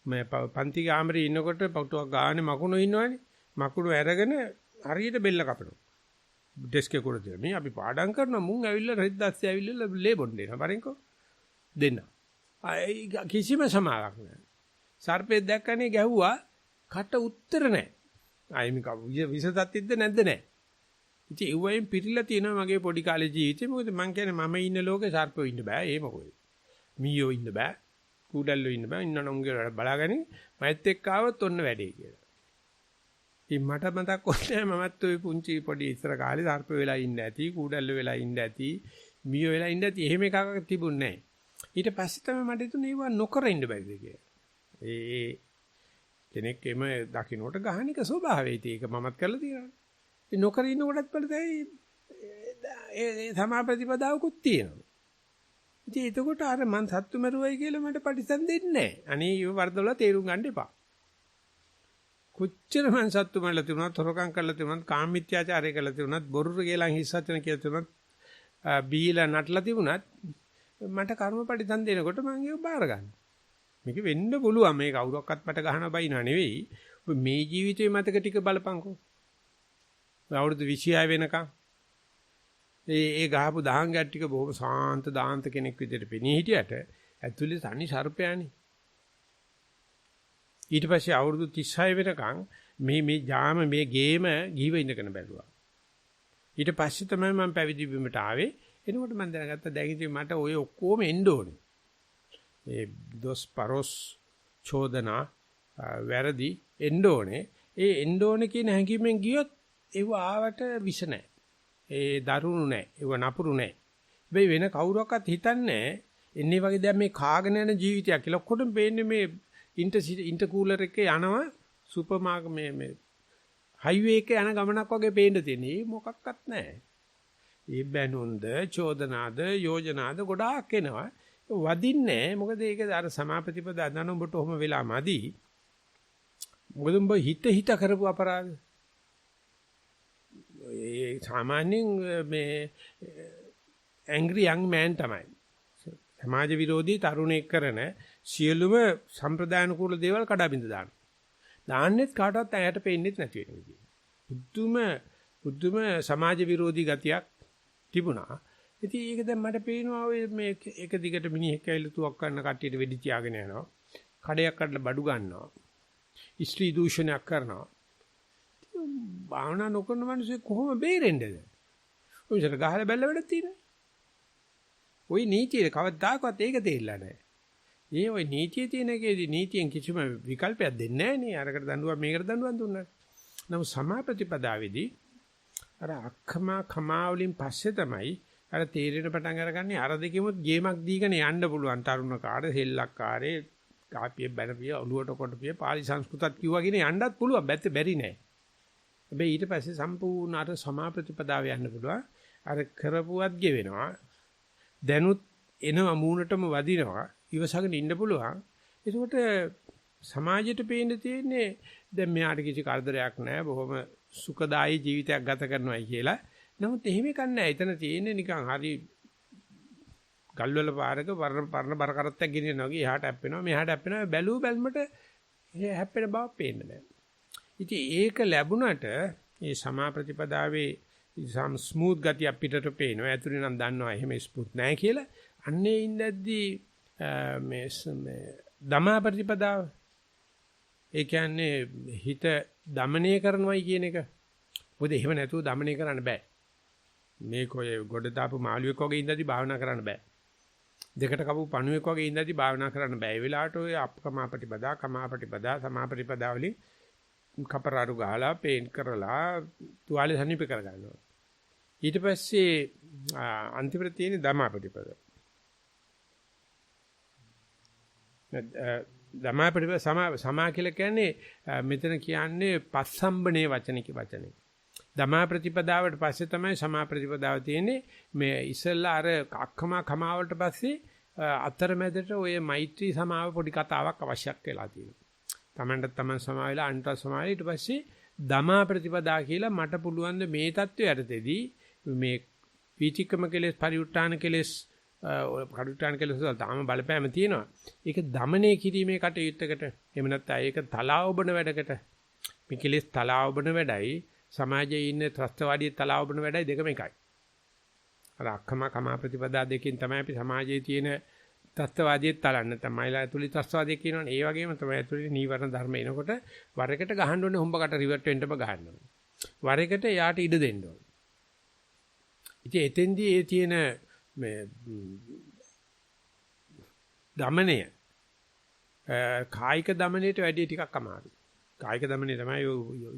මේ පන්ති කාමරේ ඉන්නකොට පොටුවක් ගානේ මකුණු ඉන්නවනේ. මකුණු අරගෙන හරියට බෙල්ල කපනවා. ඩෙස්ක් එක උඩ තියලා මේ අපි පාඩම් කරනවා මුන් ඇවිල්ලා රෙද්දස්සේ ඇවිල්ලා ලේ බොන්න දෙනවා. බලෙන්කෝ දෙන්න. ආයි කිසිම සමාවක් නැහැ. සර්පෙක් දැක්කනේ ගැහුවා කට උත්තර නැහැ. ආයි මේක විසදත්තිද්ද නැද්ද නැහැ. ඉතින් ඒ වයින් පිටිලා තියෙනවා මගේ පොඩි කාලේ ජීවිතේ. මොකද මං කියන්නේ මම ඉන්න ලෝකේ සර්පෙው ඉන්න බෑ. ඒ මොකද? මීයෝ ඉන්න බෑ. කුඩල්ලෝ ඉන්න බෑ. ඉන්නනම් උන්ගේ බලාගනි මයිත් එක්ක ආවොත් ඔන්න වැඩේ කියලා. ඉතින් මට මතක් වුණේ මමත් ওই පුංචි පොඩි ඉස්සර කාලේ සර්පෙው වෙලා ඉන්න ඇති, කුඩල්ලෝ වෙලා ඉන්න ඇති, මීයෝ වෙලා ඉන්න ඇති. එහෙම එකක් තිබුණේ නැහැ. ඊට පස්සේ තමයි මට හිතුනේ ඒවා නොකර ඉන්න බැරිද කියලා. ඒ කෙනෙක් එම දකින්නට ගහනික ස්වභාවය ඒක මමත් කරලා තියෙනවා. ඒ නොකර ඉන්න කොටත් බලතයි ඒ සමාප්‍රතිපදාවකුත් තියෙනවා. ඉතින් එතකොට අර මං සත්තු මරුවයි කියලා මට පරිසම් දෙන්නේ නැහැ. අනේ ඒ වර්ධවල තේරුම් ගන්න එපා. කොච්චර මං සත්තු මරලා තිබුණත්, හොරකම් කරලා තිබුණත්, කාමමිත්‍යාචාරය කරලා තිබුණත්, බොරු කියලා හිස්සචන කියලා තිබුණත්, බීලා නටලා තිබුණත් මට කර්ම පරිසම් දෙනකොට මං ඒක බාර ගන්නවා. මේක වෙන්න පුළුවන් මේ කවුරක්වත් මට ගහන බයිනා නෙවෙයි මේ ජීවිතේ මතක ටික බලපංකෝ. අවුරුදු 26 වෙනකම් ඒ ගහපු දහං ගැට් ටික බොහොම සාන්ත දාන්ත කෙනෙක් විදිහට පෙනී හිටියට ඇතුලේ තනි සර්පයානේ. ඊට පස්සේ අවුරුදු 36 වෙනකම් මේ ජාම මේ ගේම ගිහිව ඉඳගෙන බැලුවා. ඊට පස්සේ තමයි මම පැවිදි වීමට ආවේ. එනකොට මම දැනගත්තා දැන් ඉතින් මට ඔය ඔක්කොම එන්න ඕනේ. ඒ දොස් පරොස් චෝදනා වැරදි එන්න ඕනේ. ඒ එන්න ඕනේ කියන හැඟීමෙන් ගියොත් ඒව ආවට විස නැහැ. ඒ දරුණු නැහැ. ඒව නපුරු නැහැ. හැබැයි වෙන කවුරක්වත් හිතන්නේ එන්නේ වගේ දැන් මේ කාගෙන යන ජීවිතයක් කියලා. ඔක්කොටම පේන්නේ මේ ඉන්ටර්කූලර් එකේ යනවා සුපර් මාකට් මේ හයිවේ එකේ යන ගමනක් වගේ පේන්න තියෙන්නේ. මොකක්වත් නැහැ. ඒ බැනුන්ද චෝදනාද යෝජනාද ගොඩාක් එනවා. වදින්නේ මොකද ඒක අර සමාපතිපද අදන උඹට ඔහම වෙලා මදි. මොකද උඹ හිත කරපු අපරාධ. ඒ සාමාන්‍යයෙන් මේ ඇන්ග්‍රි යං මෑන් තමයි. සමාජ විරෝධී තරුණයෙක් කරන සියලුම සම්ප්‍රදායන කුල දේවල් කඩාබින්ද දානවා. දාන්නෙත් කාටවත් ඇයට පෙන්නේත් නැති වෙන විදිහ. බුද්ධම සමාජ විරෝධී ගතියක් තිබුණා. ඉතින් ඒක දැන් මට පේනවා ඔය මේ එක දිගට මිනිහෙක් ඇවිල්ලා තුවක් කරන කට්ටියට වෙඩි තියාගෙන යනවා. කඩයක් කඩලා බඩු ගන්නවා. ස්ත්‍රී දූෂණයක් කරනවා. භාවනා නොකරන මිනිස්සු කොහොම බේරෙන්නේද? ඔය ඉතල ගහලා බැලලා වැඩක් තියෙනවා. ওই නීතියේ කවදාකවත් ඒක තේරිලා නැහැ. ඒ ওই නීතියේ තියෙන එකේදී නීතියෙන් කිසිම විකල්පයක් දෙන්නේ නැහැ නේ. අරකට දඬුවම් මේකට දඬුවම් දුන්නා. නමුත් සමාප්‍රතිපදාවේදී අර අක්කමා කමා වලින් පස්සේ තමයි අර තීරණ පටන් අරගන්නේ අර දෙකෙමුත් ගේමක් දීගෙන යන්න පුළුවන්. තරුණ කාර්ය සෙල්ලක්කාරේ කාපිය බැනපිය ඔලුවට කොටපිය පාලි සංස්කෘතත් කිව්වා කියන යන්නත් පුළුවන්. බැරි නෑ. හැබැයි ඊට පස්සේ සම්පූර්ණ අර සමාප්‍රතිපදාව යන්න පුළුවන්. අර කරපුවත් ගෙවෙනවා. දැනුත් එනවා මූණටම වදිනවා. ඉවසගෙන ඉන්න පුළුවන්. ඒකට සමාජයට පේන්න තියෙන්නේ දැන් මෙයාට කිසි කරදරයක් නැහැ. බොහොම සුඛදායී ජීවිතයක් ගත කරනවායි කියලා. නමුත් එහෙම කන්නේ එතන තියෙන්නේ නිකන් හරි ගල්වල පාරක පරණ බර කරත්තක් ගෙනියනවා වගේ එහාට හැප්පෙනවා මෙහාට හැප්පෙනවා බැලුව බැලමට හැප්පෙන බව පේන්නේ නැහැ. ඉතින් ඒක ලැබුණට මේ සමාප්‍රතිපදාවේ සම් ස්මූත් ගතිය පිටට පේනවා. ඇතුලේ නම් දන්නවා එහෙම ස්මූත් නැහැ කියලා. අන්නේ ඉඳද්දී මේ ධම්මාප්‍රතිපදාව ඒ කියන්නේ හිත দমনය කරනවයි කියන එක. මොකද එහෙම නැතුව দমনය කරන්න බෑ. මේක ඔය ගොඩ දාපු මාළුවෙක් වගේ ඉඳදී භාවනා කරන්න බෑ. දෙකට කපු පණුවෙක් වගේ ඉඳදී භාවනා කරන්න බෑ. ඒ වෙලාවට ඔය අපකමාපටිපදා, කමාපටිපදා, සමාපටිපදා වලින් කපරාරු ගහලා පේන්ට් කරලා තුවාලේ සනීප කරගන්නවා. ඊට පස්සේ අන්තිමට තියෙන ධම්මාපටිපදා. ධම්මාපටිපදා සමා කියලා කියන්නේ මෙතන කියන්නේ පස්සම්බනේ වචනේ. ධම්මා ප්‍රතිපදාවට පස්සේ තමයි සමා ප්‍රතිපදාව තියෙන්නේ. මේ ඉස්සෙල්ලා අර අක්කමා කමාවලට පස්සේ අතරමැදට ඔය මෛත්‍රී සමාව පොඩි කතාවක් අවශ්‍යක් වෙලා තියෙනවා. තමන්ට තමන් සමා වෙලා අන්ට සමා ඊට පස්සේ ධම්මා ප්‍රතිපදා කියලා මට පුළුවන් මේ தত্ত্বය යටතේදී මේ පීචිකම කෙලෙස් පරිඋත්තාන කෙලෙස් වල තාම බලපෑම තියෙනවා. ඒක দমনය කිරීමේ කටයුත්තකට එහෙම නැත්නම් ඒක තලාවබන වැඩකට මේ කෙලෙස් තලාවබන වැඩයි සමාජයේ ඉන්න ත්‍රස්තවාදී තලාවබන වැඩයි දෙකම එකයි. අර අක්කම කමා ප්‍රතිපදා දෙකෙන් තමයි අපි සමාජයේ තියෙන ත්‍රස්තවාදීත් තලන්න තමයිලා ඇතුළේ ත්‍රස්තවාදී කියනවනේ. ඒ වගේම තමයි ඇතුළේ නීවරණ ධර්ම එනකොට වරකට ගහන්න ඕනේ හොම්බකට රිවර්ට් වෙන්නම ගහන්න ඕනේ. වරකට යාට ඉඩ දෙන්න ඕනේ. ඉතින් එතෙන්දී ඒ තියෙන මේ දමනය කායික දමනයට වැඩි ටිකක් අමාරුයි. කායික දමනය තමයි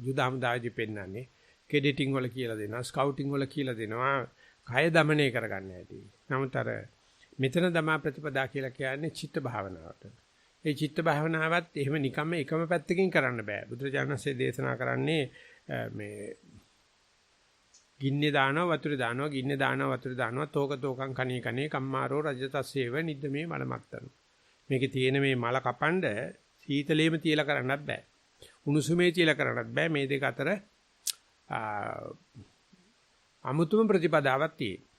යුද හමුදාවේදී පෙන්නන්නේ. කෙඩිටින් වල කියලා දෙනවා, ස්කවුටින් වල කියලා දෙනවා, කය දමනය කරගන්න හැටි. නමුත් අර මෙතන ධම්මා ප්‍රතිපදා කියලා කියන්නේ චිත්ත භාවනාවට. ඒ චිත්ත භාවනාවත් එහෙම නිකම්ම එකම පැත්තකින් කරන්න බෑ. බුදුරජාණන්සේ දේශනා කරන්නේ මේ ගින්නේ දානවා වතුරේ දානවා ගින්නේ දානවා වතුරේ දානවා තෝකං කණේ කණේ කම්මාරෝ රජතස්සේව නිද්දමේ මලමත්තන. මේකේ තියෙන මේ මල කපන්න සීතලෙම තියලා කරන්නත් බෑ. උණුසුමේ තියලා කරන්නත් බෑ. මේ දෙක අතර අමුතුම ප්‍රතිපදාවක් තියෙනවා.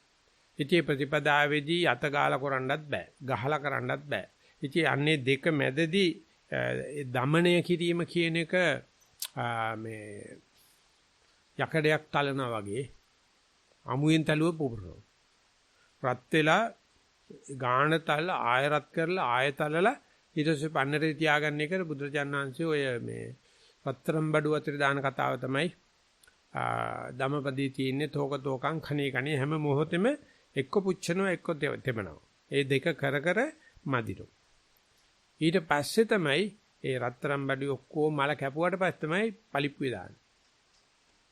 ඉතින් ප්‍රතිපදාවේදී අත ගාලා කරන්නත් බෑ. ගහලා කරන්නත් බෑ. ඉතින් අන්නේ දෙක මැදදී දමණය කිරීම කියන එක මේ යකඩයක් තලනවා වගේ අමුයෙන් තලුව පුපුරනවා. රත් වෙලා ගාන තල ආය රත් කරලා ආය තලලා ඊට පස්සේ පන්නරේ තියාගන්න එක බුදුරජාණන් වහන්සේ ඔය මේ රත්තරන් බඩු අතර දාන කතාව තමයි ධම්මපදයේ තියෙන්නේ. තෝක තෝකං කණේ කණේ හැම මොහොතෙම එක්ක පුච්චනවා එක්ක තෙමනවා. ඒ දෙක කර කර මදිනු. ඊට පස්සේ තමයි ඒ රත්තරන් බඩු ඔක්කොම මල කැපුවට පස්සේ තමයි පලිප්පුවේ දාන්නේ.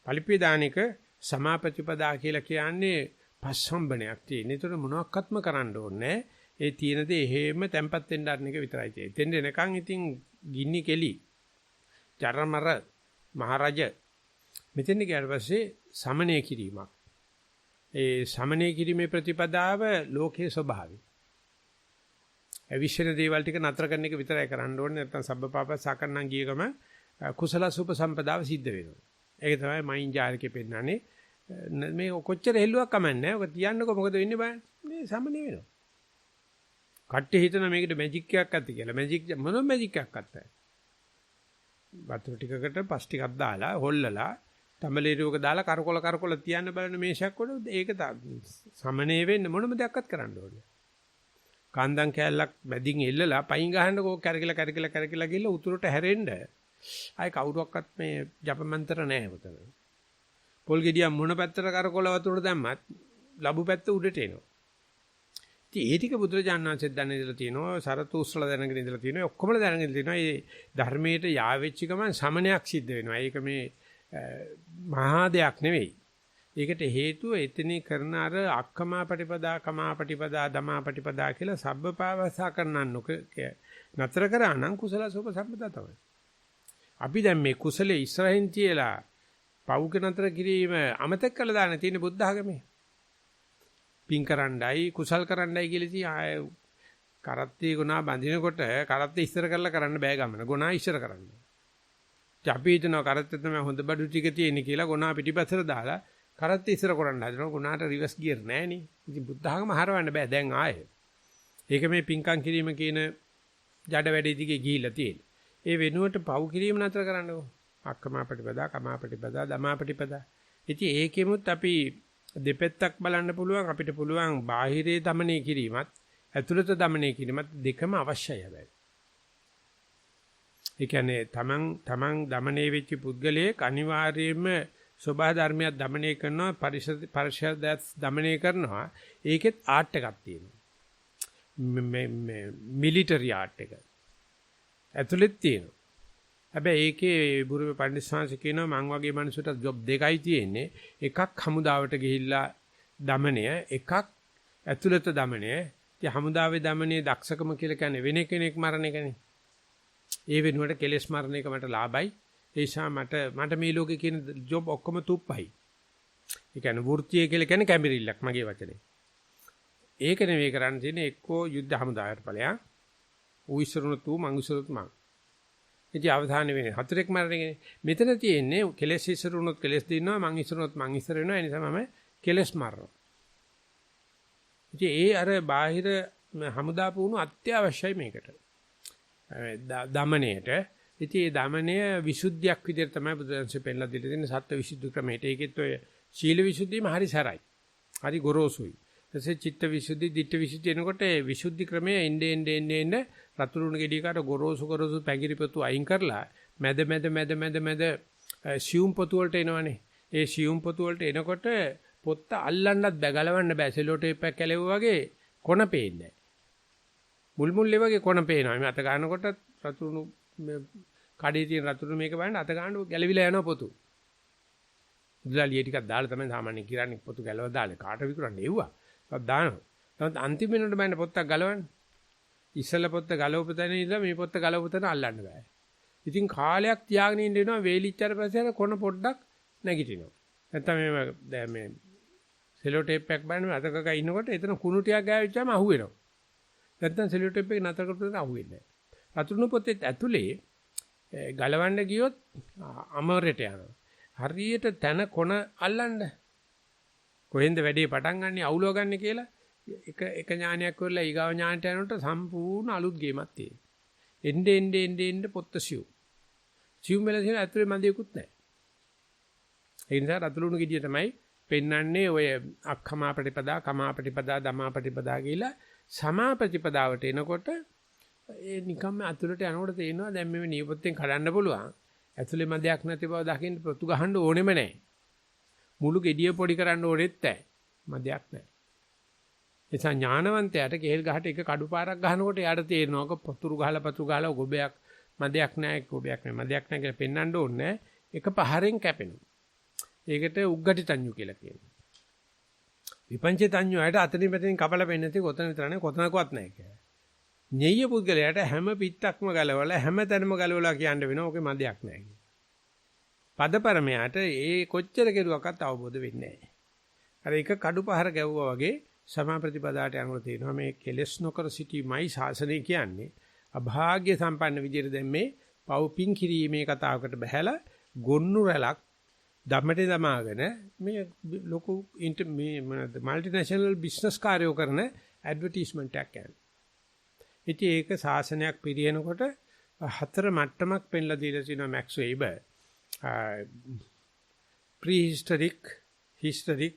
පලිප්පුවේ දාන එක සමාපතිපදා කියලා කියන්නේ පස්සම්බණයක් තියෙන. ඒතර මොනවත්ක්ම කරන්න ඕනේ. ඒ තියෙන දේ එහෙම තැම්පත් වෙන්න අරන එක විතරයි තියෙන්නේ. දෙන්න එනකන් ඉතින් ගින්නි කෙලි චරමර මහරජ මෙතෙන් ගියාට පස්සේ සමනය කිරීමක්. ඒ සමනය කිරීමේ ප්‍රතිපදාව ලෝකයේ ස්වභාවය. අවිශ්වන දේවල් ටික නතර කරන එක විතරයි කරන්න ඕනේ. නැත්නම් සබ්බපාපසකරණම් ගිය ගම කුසල සුප සම්පදාව සිද්ධ වෙනවා. ඒක තමයි මයින් ජාලකේ පෙන්නන්නේ. මේ කොච්චර හෙල්ලුවක් කමන්නේ. ඔක තියන්නකො මොකද වෙන්නේ බලන්න. මේ සමනය වෙනවා. කට්ටිය හිතන මේකට මැජික් එකක් ඇති කියලා. මැජික් මොන මැජික් එකක් අත්තයි. වතුර ටිකකට පස් ටිකක් දාලා හොල්ලලා තඹලේරුවක දාලා කරකොල තියන්න බලන මේෂයක් වල ඒක සමනය වෙන්න මොනම දෙයක්වත් කරන්න ඕනේ. කාන්දන් කෑල්ලක් මැදින් එල්ලලා පයින් ගහන්නකෝ කැරකිලා ගිහලා උතුරට හැරෙන්න. ආයි කවුරුවක්වත් මේ ජපමන්තර නැහැ උතන. පොල් ගෙඩියක් මොන පැත්තට කරකොල වතුරට දැම්මත් ලැබු පැත්ත උඩට එනවා. ඉතින් ඒ ටික බුදුරජාණන් වහන්සේ දැනගෙන ඉඳලා තියෙනවා, සරතුස්ල දැනගෙන ඉඳලා තියෙනවා, ඔක්කොම දැනගෙන තියෙනවා. මේ ධර්මයට යාවෙච්ච ගමන් සමනයක් සිද්ධ වෙනවා. ඒක මේ මහා දෙයක් නෙවෙයි. ඒකට හේතුව එතනේ කරන අර අක්කමා පටිපදා කමා පටිපදා දමා පටිපදා කියලා සබ්බපාවසා කරනන්නු නතර කරා නම් කුසල සෝප සම්පදා තමයි. අපි දැන් මේ කුසලයේ ඉස්සරහින් තියලා පවුක නතර කිරීම අමතක කළා දාන තියෙන බුද්ධ ආගමේ. පින් කරන්නයි කුසල් කරන්නයි කියලා ඉතින් ආය කරත්තේ ගුණා බඳිනකොට කරත්තේ ඉස්සර කරලා කරන්න බෑ ගමන. ගුණා ඉස්සර කරන්න. අපි හිතනවා කරත්තේ තමයි හොඳ බඩු ටික තියෙන්නේ කියලා ගුණා පිටිපස්සට දාලා කරත්තේ ඉස්සර කරන්න හදනවා. ගුණාට රිවර්ස් ගියර් නෑනේ. ඉතින් බුද්ධ ආගම හරවන්න බෑ දැන් ආයේ. ඒක මේ පින්කම් කිරීම කියන ජඩ වැඩේ දිගේ ගිහිල්ලා තියෙන්නේ. ඒ වෙනුවට පව් කිරීම නතර කරන්නකෝ. අක්කමා ප්‍රතිපදා, කමා ප්‍රතිපදා, දමා ප්‍රතිපදා. ඉතින් ඒකෙමුත් අපි දෙපැත්තක් බලන්න පුළුවන්. අපිට පුළුවන් බාහිරේ দমনය කිරීමත්, ඇතුළත দমনය කිරීමත් දෙකම අවශ්‍යයි හැබැයි. ඒ කියන්නේ තමන් দমনය වෙච්ච පුද්ගලයෙක් අනිවාර්යයෙන්ම සෝභා ධර්මයක් দমনය කරනවා, පරිශදයක් দমনය කරනවා. ඒකෙත් ආර්ට් එකක් තියෙනවා. මේ මිලිටරි ආර්ට් එක. ඇතුළෙත් තියෙනවා. හැබැයි ඒකේ බුරුමේ පණ්ඩිත ස්වාමීන් කියනවා මං වගේ මිනිසුන්ට ජොබ් දෙකයි තියෙන්නේ. එකක් හමුදාවට ගිහිල්ලා দমনය, එකක් ඇතුළත দমনය. ඉතින් හමුදාවේ দমনයේ දක්ෂකම කියලා කියන්නේ වෙන කෙනෙක් මරණ එකනේ. ඒ වෙනුවට කෙලස් මරණ එක මට ලාභයි. ඒ නිසා මට මේ ලෝකේ කියන ජොබ් ඔක්කොම තුප්පයි. ඒ කියන්නේ වෘත්තිය කියලා කියන්නේ කැඹිරිල්ලක් මගේ වචනේ. ඒක නෙවෙයි කරන්න තියෙන්නේ එක්කෝ යුද්ධ හමුදාවට ඵලයන්. ඌ ඉස්සරුණු තු මං ඉස්සරුත් මං. ඉතින් අවධානය වෙන්නේ හතරෙක් මරණයනේ. මෙතන තියෙන්නේ කෙලස් ඉස්සරුණොත් කෙලස් දිනනවා මං ඉස්සරුණොත් මං ඉස්සර වෙනවා. ඒ නිසා මම කෙලස් මරනවා. ඉතින් ඒ අර බාහිර හමුදා පුහුණු අත්‍යවශ්‍යයි මේකට. දමණයට. ඉතින් ඒ දමණය විසුද්ධියක් විදිහට තමයි බුදුන්සේ පෙන්නලා දීලා තියෙන්නේ සත්‍ය විසුද්ධි ක්‍රමයට. ඒකෙත් ඔය සීල විසුද්ධියම හරි සරයි. හරි ගොරෝසුයි. ඊටසේ චිත්ත විසුද්ධි, ධිට්ඨි විසුද්ධි එනකොට ඒ විසුද්ධි ක්‍රමයේ එන්නේ රතුරුණ ගෙඩියකට ගොරෝසු පැගිරිපතු අයින් කරලා මැද සියුම් පොතු වලට එනවනේ. ඒ සියුම් පොතු වලට එනකොට පොත්ත අල්ලන්නත් බෑ, ගලවන්න බෑ. සෙලෝ ටේප් එකක් කැලෙවුවා වගේ කොන පේන්නේ නැහැ. මුල්ලේ වගේ කොන පේනවා. මේ අත ගන්නකොට රතුරුණු කඩේ තියෙන රතුරුණු මේක බලන්න අත ගන්නකොට ගැලවිලා යනවා පොතු. ඉදලාලිය ටිකක් දාලා තමයි සාමාන්‍යයෙන් කිරන්නේ පොතු ගැලව දාලා කාට විකුණන්නේ එව්වා. දානවා. නමුත් අන්තිම වෙනකොට බෑනේ පොත්තක් ගලවන්නේ. ඉස්සල පොත්ත ගලවපතන ඉඳලා මේ පොත්ත ගලවපතන අල්ලන්න බෑ. ඉතින් කාලයක් තියාගෙන ඉන්න වෙනවා වේලිච්චාට පස්සේ අර කොන පොඩ්ඩක් නැගිටිනවා. නැත්තම් මේ සෙලෝ ටේප් එකක් බලන්න අතකක ඉන්නකොට එතන කුණු ටිකක් ගෑවිච්චාම අහුවෙනවා. නැත්තම් සෙලෝ ටේප් එක නතර කරපුවම අහුවෙන්නේ නැහැ. රතුරුණු පොතේ ඇතුලේ ගලවන්න ගියොත් අමරයට යනවා. හරියට තන කොන අල්ලන්න කොහෙන්ද වැඩේ පටන් ගන්නෙ අවුලව ගන්න කියලා එක ඥානයක් කරලා ඊගාව ඥානට යනකොට සම්පූර්ණ අලුත් ගේමක් තියෙනවා. එන්නේ පොත්ත සිව්. සියුම් වෙලා තියෙන ඇතුලේ මන්දියකුත් නැහැ. ඒ නිසා රතුළුණු ගෙඩිය තමයි පෙන්වන්නේ ඔය අක්ඛමා ප්‍රතිපදා, කමා ප්‍රතිපදා, දමා ප්‍රතිපදා කියලා සමා ප්‍රතිපදාවට එනකොට ඒ නිකම්ම ඇතුලට යනකොට තේරෙනවා දැන් මේ නියපොත්තෙන් කඩන්න පුළුවන්. ඇතුලේ මදයක් නැති බව දකින්න පොතු ගහන්න ඕනෙම නැහැ. මුළු ගෙඩිය පොඩි කරන්න ඕනෙත් නැහැ. මදයක් නැහැ. එසා ඥානවන්තයාට කේල් ගහට එක කඩු පාරක් ගහනකොට යාට තේරෙනවා පතුරු ගහලා ගොබයක් මදයක් නැහැ ගොබයක් නැහැ මදයක් නැහැ කියලා පෙන්වන්න ඕනේ. එක පහරෙන් කැපෙනවා. ඒකට උග්ගටි තඤ්ඤු කියලා කියනවා. විපංචේ තඤ්ඤු වලට අතනින් මෙතනින් කපලා පෙන්නන්නේ කොතන විතර නැහැ කොතනකවත් නැහැ කියලා. ඤෙය්‍ය පුද්ගලයාට හැම පිටක්ම ගලවලා හැම තැනම ගලවලා කියන්න වෙනවා ඕකේ මදයක් නැහැ කියලා. පදපරමයාට ඒ කොච්චර කෙරුවක්වත් අවබෝධ වෙන්නේ නැහැ. අර එක කඩු පහර ගැව්වා වගේ සමා ප්‍රතිපදාට යනකොට තියෙනවා මේ කෙලස් නොකර සිටීමයි ශාසනය කියන්නේ. අභාග්‍ය සම්පන්න විදිහට දැන් මේ පව් පිං කිරීමේ කතාවකට බහැලා ගොන්නු රැලක් ධම්මටේ දමාගෙන මේ ලොකු මේ මල්ටිනේෂනල් බිස්නස් කාර්යෝ කරන ඇඩ්වර්ටයිස්මන්ට් එකක් යනවා. ඉතින් ඒක ශාසනයක් පිරිනකොට හතර මට්ටමක් පෙන්ලා දීලා තිනවා Max වෙබර්. prehistoric, historic,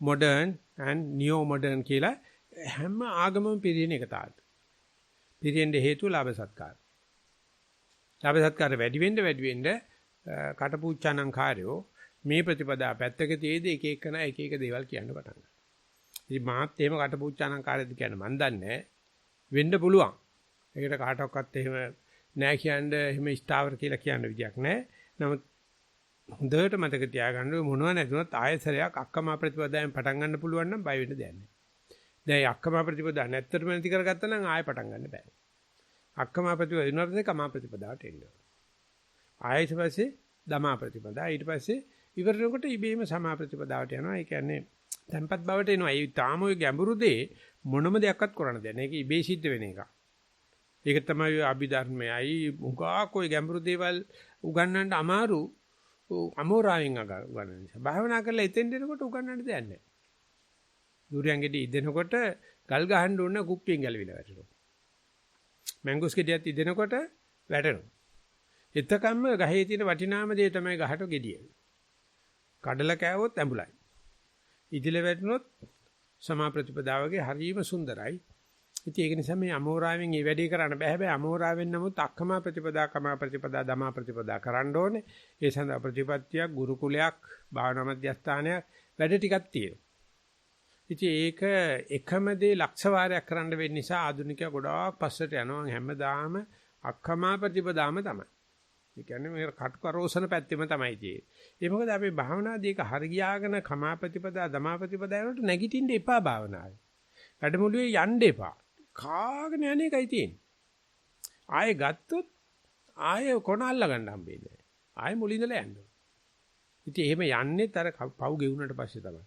modern and neo modern කියලා හැම ආගමම පිරින එක තාට. පිරිෙන්න හේතුව ලාභ සත්කාර. ලාභ සත්කාර වැඩි වෙන්න කටපූච්චානම් කාර්යෝ මේ ප්‍රතිපදා පැත්තක තියේදී එක එකන එක එක දේවල් කියන්න පටන් ගන්නවා. ඉතින් මාත් එහෙම කටපූච්චානම් කාර්යද කියන්නේ මන් දන්නේ වෙන්න පුළුවන්. ඒකට කාටවත් එහෙම නෑ කියන්නේ එහෙම ස්ථාවර කියලා කියන්න විදියක් නෑ. නමුත් හොඳට මතක තියාගන්න මොනවා නැතුණත් ආයතරයක් අක්කමා ප්‍රතිපදාවෙන් පටන් ගන්න පුළුවන් නම් බය වෙන්න දෙයක් නෑ. දැන් අක්කමා ප්‍රතිපදාව නැත්තටම නැති කරගත්තා නම් ආයෙ පටන් ගන්න බෑ. අක්කමා ප්‍රතිපදාව ඉන්නවද කමා ප්‍රතිපදාවට එන්න. ආයෙත් පස්සේ දමා ප්‍රතිපදාව ඊට පස්සේ ඉවරනකොට ඉබේම සමා ප්‍රතිපදාවට යනවා. ඒ කියන්නේ tempat බවට එනවා. ඒ තාම ඔය ගැඹුරු දේ මොනම දෙයක්වත් කරන්න දෙන්නේ. ඒක ඉබේ සිද්ධ වෙන එකක්. ඒක තමයි අභිධර්මයයි උගාක් ඔය ගැඹුරු දේවල් උගන්වන්න අමාරු අමෝරාවෙන් උගන්වන නිසා. භාවනා කරලා එතෙන් දෙනකොට උගන්වන්න දෙයක් නැහැ. දුරියන්ගෙඩි ඉදෙනකොට ගල් ගහන්න ඕන කුප්පියෙන් ගැලවිලා වැටෙනවා. මැංගෝස් ගෙඩියක් ඉදෙනකොට වැටෙනවා. එතකම්ම ගහේ තියෙන වටිනාම දේ තමයි ගහට ගෙඩිය. කඩල කෑවොත් ඇඹුලයි. ඉදිල වැටුනොත් සමා ප්‍රතිපදාවගේ හරීම සුන්දරයි. ඉතින් ඒක නිසා මේ අමෝරාවෙන් මේ වැඩේ කරන්න බෑ. හැබැයි අමෝරාවෙන් නමුත් අක්කමා ප්‍රතිපදා, කමා ප්‍රතිපදා, දමා ප්‍රතිපදා කරන්න ඕනේ. ඒ සඳහා ප්‍රතිපත්තියක්, ගුරුකුලයක්, භාවනා මධ්‍යස්ථානයක් වැඩ ටිකක් තියෙනවා. ඉතින් ඒක එකම දේ ලක්ෂ වාරයක් කරන්න වෙන්න නිසා ආධුනිකයා ගොඩාක් පස්සට යනවා. හැමදාම අක්කමා ප්‍රතිපදාම තමයි. ඒ කියන්නේ මේ කටුකරෝසන පැත්තෙම තමයි තියෙන්නේ. ඒ මොකද අපි භාවනාදී ඒක හරියාගෙන කමා ප්‍රතිපදා, දමා ප්‍රතිපදා වලට නැගිටින්න එපා භාවනාවේ. වැඩමුළුවේ යන්න එපා. කාගෙන යන එකයි තියෙන්නේ. ආයෙ ගත්තොත් ආයෙ කොන අල්ල ගන්න හම්බෙන්නේ නැහැ. ආයෙ මුලින්දලා යන්න. ඉතින් එහෙම යන්නේත් අර පව් ගෙවුනට පස්සේ තමයි.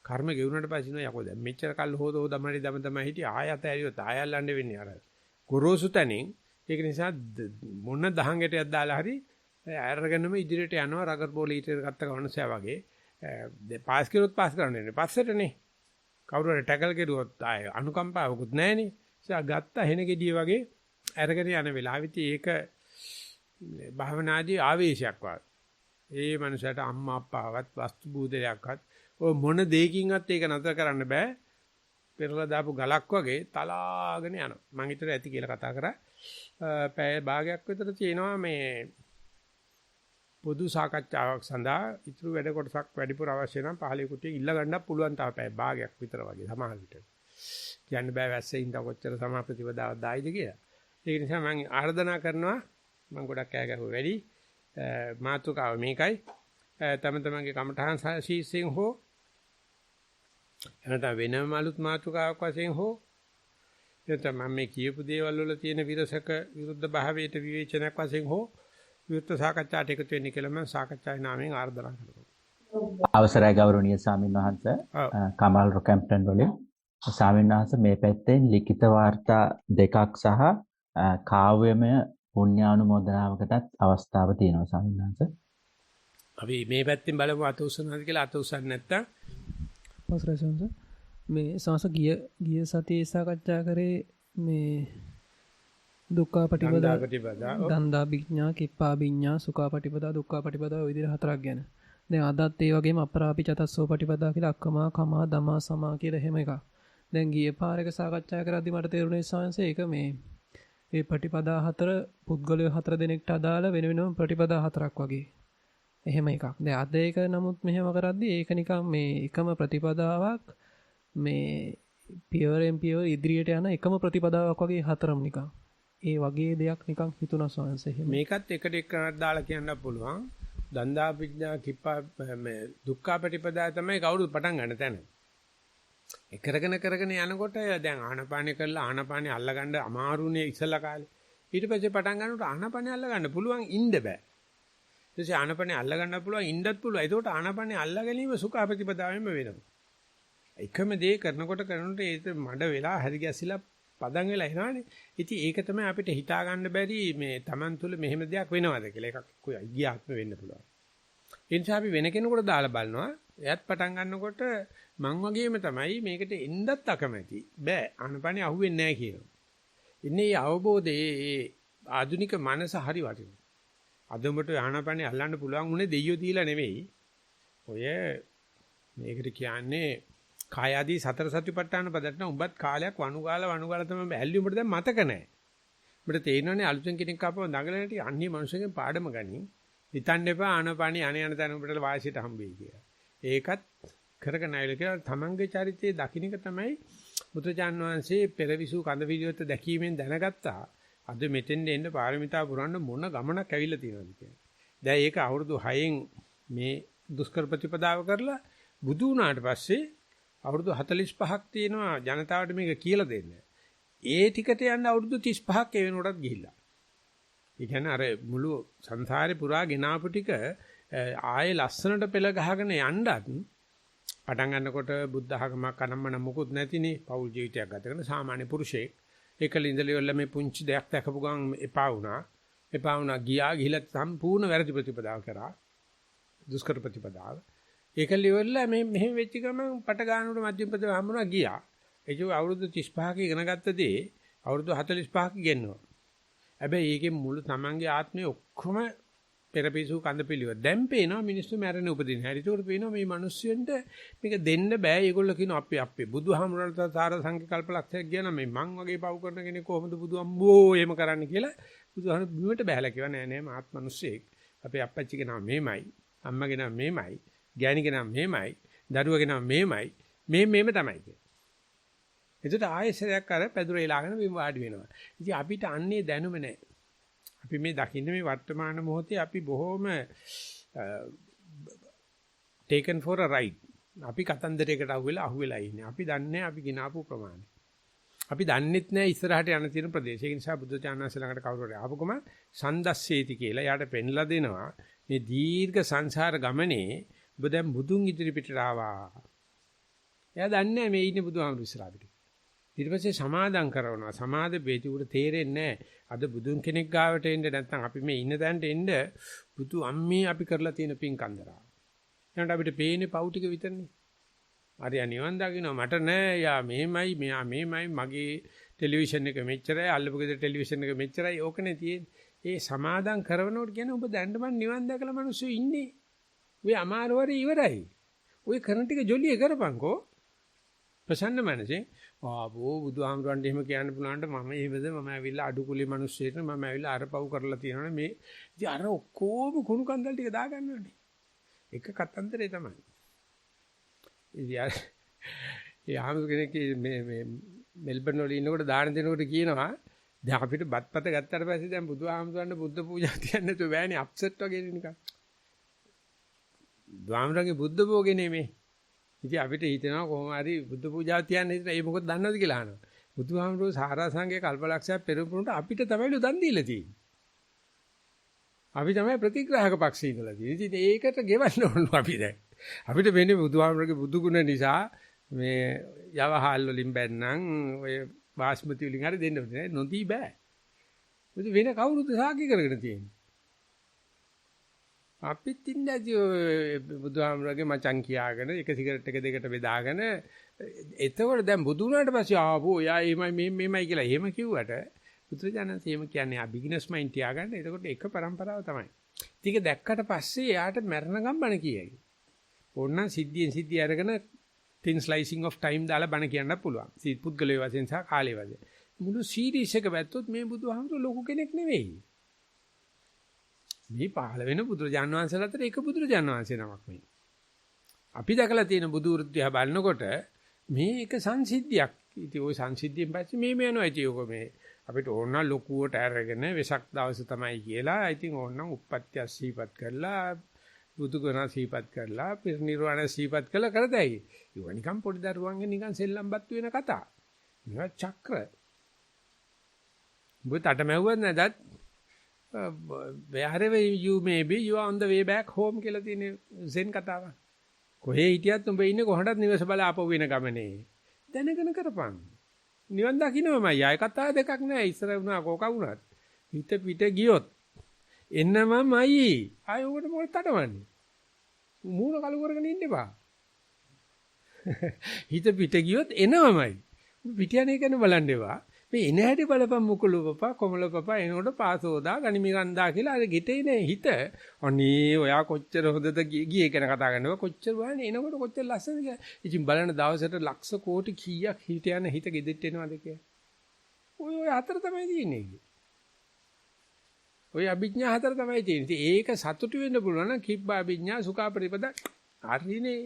කර්ම ගෙවුනට පස්සේ නෝ යකෝ දැන් මෙච්චර කල් හොද තමයි දම තමයි හිටියේ ආයෙ අතෑරියොත් ආයෙ අල්ලන්න වෙන්නේ අර. ගොරෝසු තැනින් ඒක නිසා මොන දහංගටයක් දාලා හරි අරගෙනම ඉදිරියට යනවා රගර් බෝල ඊටර ගත්ත කවනසයා වගේ. පාස් කිරුවොත් පාස් කරන්න වෙන්නේ. පස්සටනේ. කවුරු හරි ටැකල් කෙරුවොත් ආයෙ අනුකම්පාවකුත් නැහනේ. ගත්ත හෙන ගෙඩිය වගේ අරගෙන යන වෙලාවෙත් ඒක භාවනාදී ආවේශයක් වගේ. ඒ මනුස්සයාට අම්මා අප්පාවත් වස්තු බූදලයක්වත් ඔය මොන දෙයකින්වත් ඒක නතර කරන්න බෑ. පෙරලා දාපු ගලක් වගේ තලාගෙන යනවා. මං හිතට ඇති කියලා කතා කරා. පැය භාගයක් විතර තියෙනවා මේ පොදු සාකච්ඡාවක් සඳහා ඉතුරු වැඩ කොටසක් වැඩිපුර අවශ්‍ය නම් 15 කුටිය ඉල්ල ගන්නත් පුළුවන් තාම පැය භාගයක් විතර වගේ සමහර විට. කියන්න බෑ වැස්සේ ඉඳ කොච්චර සමා ප්‍රතිපදාවක් දායිද කියලා. ඒක නිසා මම ආරාධනා කරනවා මම ගොඩක් කෑ ගැහුවා වැඩි මාතෘකාව මේකයි. තම තමන්ගේ කමඨහන් ශීර්ෂයෙන් හෝ එනත වෙනම අලුත් මාතෘකාවක් වශයෙන් හෝ එතන මම මේ කියපු දේවල් වල තියෙන විරසක විරුද්ධ භාවයට විවේචනයක් වශයෙන් හෝ විරුද්ධ සාකච්ඡාට එකතු වෙන්න කියලා මම සාකච්ඡාවේ නාමයෙන් ආරාධනා කරනවා. අවසරයි ගෞරවනීය ස්වාමීන් වහන්සේ කමල් රොකැම්ප්ටන් වලින් ස්වාමීන් වහන්සේ මේ පැත්තෙන් ලිඛිත වාර්තා දෙකක් සහ කාව්‍යමය පුණ්‍යානුමෝදනාවකටත් අවස්ථාව තියෙනවා ස්වාමීන් වහන්සේ. අපි මේ පැත්තෙන් බලමු අත උස්සනවාද කියලා. අත උස්සන්නේ නැත්තම් අවසරයි ස්වාමීන් මේ සංස ගිය සතියේ සාකච්ඡා කරේ මේ දුක්ඛාපටිපදා ප්‍රතිපදා දන්දාභිඥා කිප්පාභිඥා සුඛාපටිපදා දුක්ඛාපටිපදා ඔය විදිහට හතරක් ගැන. දැන් අදත් ඒ වගේම අපරාපි චතස්සෝ පටිපදා කියලා අක්කමා කමා දමා සමා කියලා එහෙම එකක්. දැන් ගියේ පාර එක සාකච්ඡා කරද්දි මට තේරුණේ සාංශ ඒක මේ ප්‍රතිපදා හතර පුද්ගලයෝ හතර දෙනෙක්ට අදාළ වෙන වෙනම ප්‍රතිපදා හතරක් වගේ. එහෙම එකක්. දැන් අද ඒක නමුත් මෙහෙම කරද්දි ඒක නිකන් මේ එකම ප්‍රතිපදාවක් මේ පියවරෙන් පියවර ඉදිරියට යන එකම ප්‍රතිපදාවක් වගේ හතරම නිකන්. ඒ වගේ දෙයක් නිකන් හිතුණා සාංශ එහෙම. මේකත් එකට එක්කනක් දාලා කියන්න පුළුවන්. දන්දාපිඥා කිප්පා මේ දුක්ඛාපටිපදා තමයි කවුරුත් පටන් ගන්න තැන. ඒ කරගෙන යනකොට දැන් ආනපානිය කරලා ආනපානිය අල්ලගන්න අමාරුනේ ඉස්සලා කාලේ. ඊට පස්සේ පටන් ගන්නකොට ආනපානිය අල්ලගන්න පුළුවන් ඉන්න බෑ. ඊට පස්සේ ආනපානිය අල්ලගන්න පුළුවන් ඉන්නත් පුළුවන්. ඒකට ආනපානිය අල්ලා ගැනීම සුඛාපටිපදාවෙම වෙනවා. එකම දේ කරනකොට ඒක මඩ වෙලා හරි ගැසිලා පදන් වෙලා එනවානේ. ඉතින් ඒක තමයි අපිට හිතා ගන්න බැරි මේ Taman තුල මෙහෙම දෙයක් වෙනවද කියලා. එකක් කොයි අයියාත්ම වෙන්න පුළුවන්. ඒ නිසා අපි වෙන කෙනෙකුට දාලා බලනවා. එයාත් පටන් ගන්නකොට මං වගේම තමයි මේකට එන්නත් අකමැති. බෑ ආනපනිය අහුවෙන්නේ නැහැ කියනවා. ඉන්නේ මේ අවබෝධයේ ආධුනික මනස හරි වටිනවා. අදඹට ආනපනිය අල්ලන්න පුළුවන් උනේ දෙයියෝ දීලා නෙවෙයි. ඔය මේකට කියන්නේ කාය ආදී සතර සතිපට්ඨාන පදට නම් උඹත් කාලයක් වණුගාලා තමයි ඇල්ලි උඹට දැන් මතක නැහැ. උඹට තේරෙනවනේ අලුතෙන් කෙනෙක් ආපම දඟලනට අන්නේ මිනිස්සුන්ගෙන් පාඩම ගනින්. හිතන්න එපා ආනපානි අන තැන උඹට වාසියට හම්බෙයි කියලා. ඒකත් කරගෙන ආවිල කියලා තමන්ගේ චරිතයේ දකින්නක තමයි බුදුචාන් වහන්සේ පෙරවිසු කඳ විදියට දැකීමෙන් දැනගත්තා. අද මෙතෙන් එන්න පාරමිතා පුරන්න මොන ගමනක් ඇවිල්ලා තියෙනවද කියලා. දැන් ඒක අවුරුදු 6න් මේ දුෂ්කර ප්‍රතිපදාව කරලා බුදු වුණාට පස්සේ අවුරුදු 45ක් තියෙනවා ජනතාවට මේක කියලා දෙන්න. ඒ ටිකට යන්න අවුරුදු 35ක් ඒ වෙනකොටත් ගිහිල්ලා. ඒ කියන්නේ අර මුළු සංසාරේ පුරා ගෙනාපු ටික ආයේ ලස්සනට පෙළ ගහගෙන යන්නත් පටන් ගන්නකොට බුද්ධ ධර්මයක් අනම්මන මොකුත් නැතිනේ පෞල් ජීවිතයක් ගත කරන සාමාන්‍ය පුරුෂයෙක්. ඒකල ඉඳලා මේ පුංචි දෙයක් දැකපු ගමන් එපා වුණා ගිහිලා සම්පූර්ණ වැරදි ප්‍රතිපදාව කරා. දුෂ්කර ප්‍රතිපදාව. ඒකල ඉවරලා මේ මෙහෙම වෙච්ච ගමන් පට ගන්නකොට මධ්‍යම ප්‍රතිපදාව හම්බුණා ගියා. ඒක අවුරුදු 35ක ඉගෙන ගත්ත දේ අවුරුදු 45ක ඉගෙනනවා. හැබැයි ඒකේ මුළු තමන්ගේ ආත්මේ ඔක්කොම පෙරපිසු කඳ පිළිවෙල. දැන් පේනවා මිනිස්සු මැරෙන උපදින හැටි. ඒකට පේනවා මේ මිනිස්සුන්ට මේක දෙන්න බෑ. ඒගොල්ලෝ කියනවා අපේ බුදුහාමුදුරන්ට සාර සංකල්ප ලක්ෂයක් කියන මේ මං වගේ පව් කරන කෙනෙක් කොහොමද බුදු අම්බෝ එහෙම කරන්න කියලා බුදුහාමුදුරන් බිමට බහැලා කිව්වා නෑ මාත් මිනිස්සෙක්. අපේ අප්පච්චිගේ නම මේමයි. අම්මගේ නම මේමයි. ගෑණිගේ නම මේමයි. දරුවගේ නම මේමයි. මේම තමයි කියන්නේ. එතකොට ආයෙසරයක් අර පැදුරේ ලාගෙන බිම වාඩි වෙනවා. ඉතින් අපිට අන්නේ දැනුම නැහැ. අපි මේ දකින්න මේ වර්තමාන මොහොතේ අපි බොහොම taken for a ride. අපි කතන්දරයකට අහුවෙලා ඉන්නේ. අපි දන්නේ අපි ගినాපු ප්‍රමාණය. අපි දන්නෙත් නැහැ ඉස්සරහට යන තියෙන ප්‍රදේශය. ඒ නිසා බුද්ධ ඥානස ළඟට කවුරු හරි ආපුකම සන්දස්සේති කියලා යාට පෙන්ලා දෙනවා. මේ දීර්ඝ සංසාර ගමනේ ඔබ දැන් බුදුන් ඉදිරි පිටට ආවා. එයා දන්නේ මේ ඉන්නේ බුදුහාමුදුරු ඉස්සරහ පිට. ඊට පස්සේ සමාදම් කරනවා. සමාද වේති උඩ තේරෙන්නේ නැහැ. අද බුදුන් කෙනෙක් ගාවට එන්න නැත්නම් අපි මේ ඉන්න තැනට එන්න බුදු අම්මේ අපි කරලා තියෙන පින් කන්දරා. එහෙනම් අපිට පේන්නේ පව් ටික විතරනේ. හරි අනිවන් දකින්න මට නෑ යා මෙහෙමයි මෙයා මෙහෙමයි මගේ ටෙලිවිෂන් එක මෙච්චරයි අල්ලපු ගෙදර ටෙලිවිෂන් එක මෙච්චරයි ඕකනේ තියෙන්නේ. ඒ සමාදම් කරනකොට කියන්නේ ඔබ දැන්න මන් නිවන් දැකලා මිනිස්සු ඉන්නේ. ඔය අමාරුවරි ඉවරයි. ඔය කරන ටික ජොලිය කරපන්කෝ. ප්‍රසන්න මනසේ ආවෝ බුදුහාමුදුරන්ට එහෙම කියන්න පුළුවන්ට මම එහෙමද මම ඇවිල්ලා අඩු කුලේ මිනිස්සෙක් මම ඇවිල්ලා අර පව් කරලා තියෙනවනේ මේ ඉතින් අර ඔක්කොම කුණු කන්දල් ටික දාගන්නවනේ එක කතන්දරේ තමයි ඉතින් ඒ ආමුදු කෙනෙක් මේ මෙල්බර්න් වල ඉන්නකොට දාන දෙනකොට කියනවා දැන් අපිට බත්පත ගත්තාට පස්සේ දැන් බුදුහාමුදුරන්ට බුද්ධ පූජා තියන්න නැතුව බෑනේ අප්සෙට් වගේ නිකන් බුදුහාමුදුරන්ගේ බුද්ධ භෝගේ නෙමෙයි ඉතින් අපිට හිතෙනවා කොහොම හරි බුද්ධ පූජාව තියන්න හිතන ඒ මොකද දන්නවද කියලා අහනවා. බුදුහාමුදුරුවෝ සාරාංශයේ කල්පලක්ෂයක් පෙරපුරුන්ට අපිට තමයි දන් දීලා තියෙන්නේ. අපි තමයි ප්‍රතිග්‍රාහක පක්ෂේ ඉඳලා තියෙන්නේ. ඉතින් ඒකට ගෙවන්න ඕන අපි දැන්. අපිට වෙන්නේ බුදුහාමුදුරුවෝගේ බුදු ගුණ නිසා මේ යවහල් වලින් බැන්නම් ඔය වාස්මති වලින් හරි දෙන්න බෑ. නොදී බෑ. මොකද වෙන කවුරුද සාකි කරගෙන තියෙන්නේ? අපිත් ඉන්නේ බුදුහාමුදුරගේ මචං කියාගෙන එක සිගරට් එක දෙකට බෙදාගෙන එතකොට දැන් බුදු වුණාට පස්සේ ආවෝ යා එමය මෙමය කියලා එහෙම කිව්වට පුත්‍රජානන්සේම කියන්නේ ආ බිග්ිනර්ස් මයින්ඩ් තියාගන්න. එතකොට එක પરම්පරාව තමයි. ටික දැක්කට පස්සේ එයාට මරණගම් බණ කියයි. ඕනනම් සිද්ධියෙන් සිද්ධිය අරගෙන thin slicing of time දාලා බණ කියන්නත් පුළුවන්. සීත් පුද්ගලයේ වශයෙන් සහ කාලයේ වශයෙන්. මුළු සීරීස් එක වැත්තොත් මේ බුදුහාමුදුර ලොකු කෙනෙක් නෙවෙයි. මේ පහළ වෙන බුදුරජාණන් වහන්සේලා අතර එක බුදුරජාණන් වහන්සේ නමක් මේ. අපි දැකලා තියෙන බුදු වෘත්තිය බලනකොට මේ එක සංසිද්ධියක්. ඉතින් ওই සංසිද්ධියෙන් පස්සේ මේ යනවා. ඉතින් ඔක මේ අපිට ඕන ලොකුවට අරගෙන වෙසක් දවස තමයි කියලා. ඉතින් ඕනනම් උප්පත්ති සීපත් කරලා බුදු ගුණ සීපත් කරලා පිරිනිර්වාණ සීපත් කළා කරදැයි. ඒක නිකන් පොඩි දරුවන්ගේ නිකන් සෙල්ලම්පත් වෙන කතා. මේවා චක්‍ර. බුතට මැව්වත් නැදත් wherever you may be you are on the way back home කියලා තියෙන සෙන් කතාව. කොහේ හිටියත් උඹ ඉන්නේ කොහොමදත් නිවස බල ආපහු වෙන ගමනේ. දැනගෙන කරපන්. නිවන් දකින්නමයි. ආය කතා දෙකක් නෑ. ඉස්සර වුණා කොක වුණත්. හිත පිට ගියොත් එන්නමයි. ආය උකට මොකද තටවන්නේ? මූණ කලු කරගෙන ඉන්න එපා. හිත පිට ගියොත් එනමයි. පිටියනේ කරන බලන්න එපා. මේ එන හැටි බලපන් මුකුළු පපා කොමල පපා එනකොට පාසෝදා ගනිමිරන්දා කියලා අර ගෙටේනේ හිත. අනේ ඔයා කොච්චර හොඳද ගියේ කියන කතා කරනවා. කොච්චර බලන්නේ එනකොට කොච්චර ලස්සනද කියලා. ඉතින් බලන දවසට ලක්ෂ කෝටි කීයක් හිත යන හිත ගෙදෙට්ට එනවද කියලා. ඔය හතර තමයි තියෙන්නේ. ඔය අභිඥා හතර තමයි තියෙන්නේ. ඉතින් ඒක සතුටු වෙන්න පුළුවන් නම් කිබ්බා අභිඥා සුඛා පරිපද හරිනේ.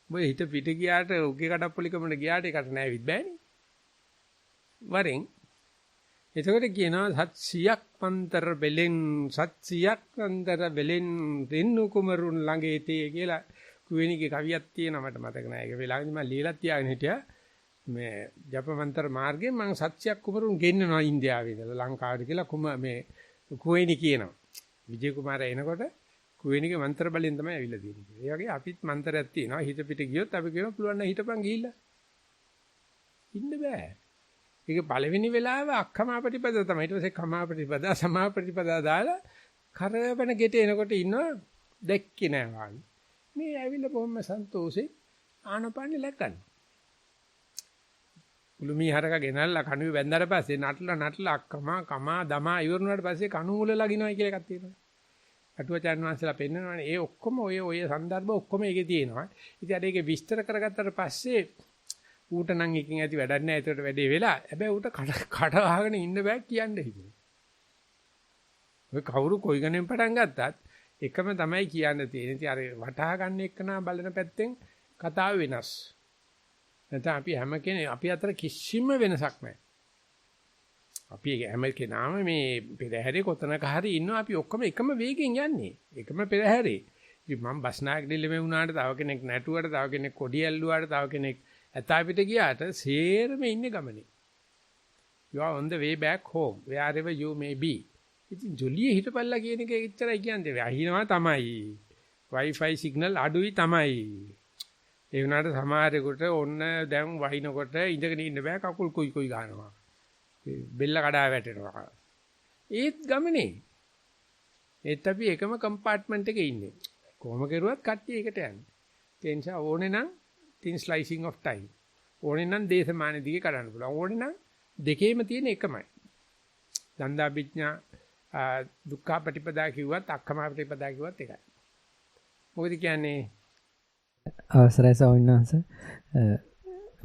ඔය හිත පිට ගියාට උගේ කඩප්පුලිකමන ගියාට ඒකට නෑවිත් බෑනේ. වරෙන් එතකොට කියනවා 700ක් පන්තර බෙලෙන් 700ක් අන්තර බෙලෙන් දෙන්නු කුමරුන් ළඟේ තේ කියලා කුවෙණිගේ කවියක් තියෙනවා මට මතක නෑ. ඒක වෙලාවෙදි මම ලියලා තියාගෙන හිටියා. මේ ජපමන්තර මාර්ගයෙන් මම 700ක් කුමරුන් ගෙන්නනවා ඉන්දියාවේ ඉඳලා ලංකාවට කියලා මේ කුවෙණි කියනවා. විජේ කුමාරයා එනකොට කුවෙණිගේ මන්ත්‍ර බලෙන් තමයි ඇවිල්ලා තියෙන්නේ. ඒ වගේ අපිත් මන්ත්‍රයක් තියෙනවා. හිත පිට ගියොත් අපි කියනවා පුළුවන් නම් හිටපන් ගිහිල්ලා. ඉන්න බෑ. ඒක පළවෙනි වෙලාව අක්ඛමාපටිපද තමයි. ඊට පස්සේ කමාපටිපද සමාපටිපද දාලා කරවන ගෙට එනකොට ඉන්නවා දැක්කේ නෑ වාගේ. මේ ඇවිල්ලා බොහොම සන්තෝෂේ ආනපානෙ ලැක්කන. කුළුමී හරක ගෙනල්ලා කණුවේ වැන්දාට පස්සේ නටලා කමා දමා ඉවරුනාට පස්සේ කණු මුල ලගිනවයි කියලා එකක් තියෙනවා. අටුවචාන් වහන්සේලා පෙන්නනවානේ ඒ ඔක්කොම ඔය સંદર્ભ ඔක්කොම ඒකේ තියෙනවා. ඉතින් අර ඒක විස්තර කරගත්තට පස්සේ ඌට නම් එකකින් ඇති වැඩක් නැහැ. ඒකට වැඩේ වෙලා. හැබැයි ඌට කඩ වහගෙන ඉන්න බෑ කියන්න හිතුවේ. ඔය කවුරු කොයි ගණන් පටන් ගත්තත් එකම තමයි කියන්න තියෙන්නේ. ඉතින් අර වටහා ගන්න එක්කනා බලන පැත්තෙන් කතාව වෙනස්. නැත්නම් අපි හැම කෙනේ අපි අතර කිසිම වෙනසක් නැහැ. අපි හැම කෙනාම මේ පෙරහැරේ කොතනක හරි ඉන්නවා. අපි ඔක්කොම එකම වේගෙන් යන්නේ. එකම පෙරහැරේ. ඉතින් මම බස් නායක ඩිල්ලෙම වුණාට තව කෙනෙක් නැටුවට තව කෙනෙක් කොඩිය ඇල්ලුවාට තව කෙනෙක් ඇතා පිට ගියාට සේරම ඉන්නේ ගමනේ. You are on the way back home wherever you may be. ඉතින් ජොලිය හිටපල්ලා කියන එක එච්චරයි කියන්නේ. අහිනවා තමයි. Wi-Fi signal අඩුයි තමයි. ඒ වුණාට සමහරෙකුට ඔන්න දැන් වහිනකොට ඉඳගෙන ඉන්න බෑ කකුල් කුයි ගන්නවා. බෙල්ල කඩා වැටෙනවා. ඒත් ගමනේ. ඒත් අපි එකම කම්පාර්ට්මන්ට් එකේ ඉන්නේ. කොහොම කරුවත් කට්ටිය එකට යන්නේ. ඒ නිසා ඕනේ නම් thin slicing of time. ඕනේ නම් දේශමාන දිගේ කරන්න පුළුවන්. ඕනේ නම් දෙකේම තියෙන එකමයි. දන්දාභිඥා දුක්ඛපටිපදා කිව්වත් අක්ඛමාපටිපදා කිව්වත් එකයි. මොකද කියන්නේ? අවසරයි ස්වාමීන් වහන්සේ.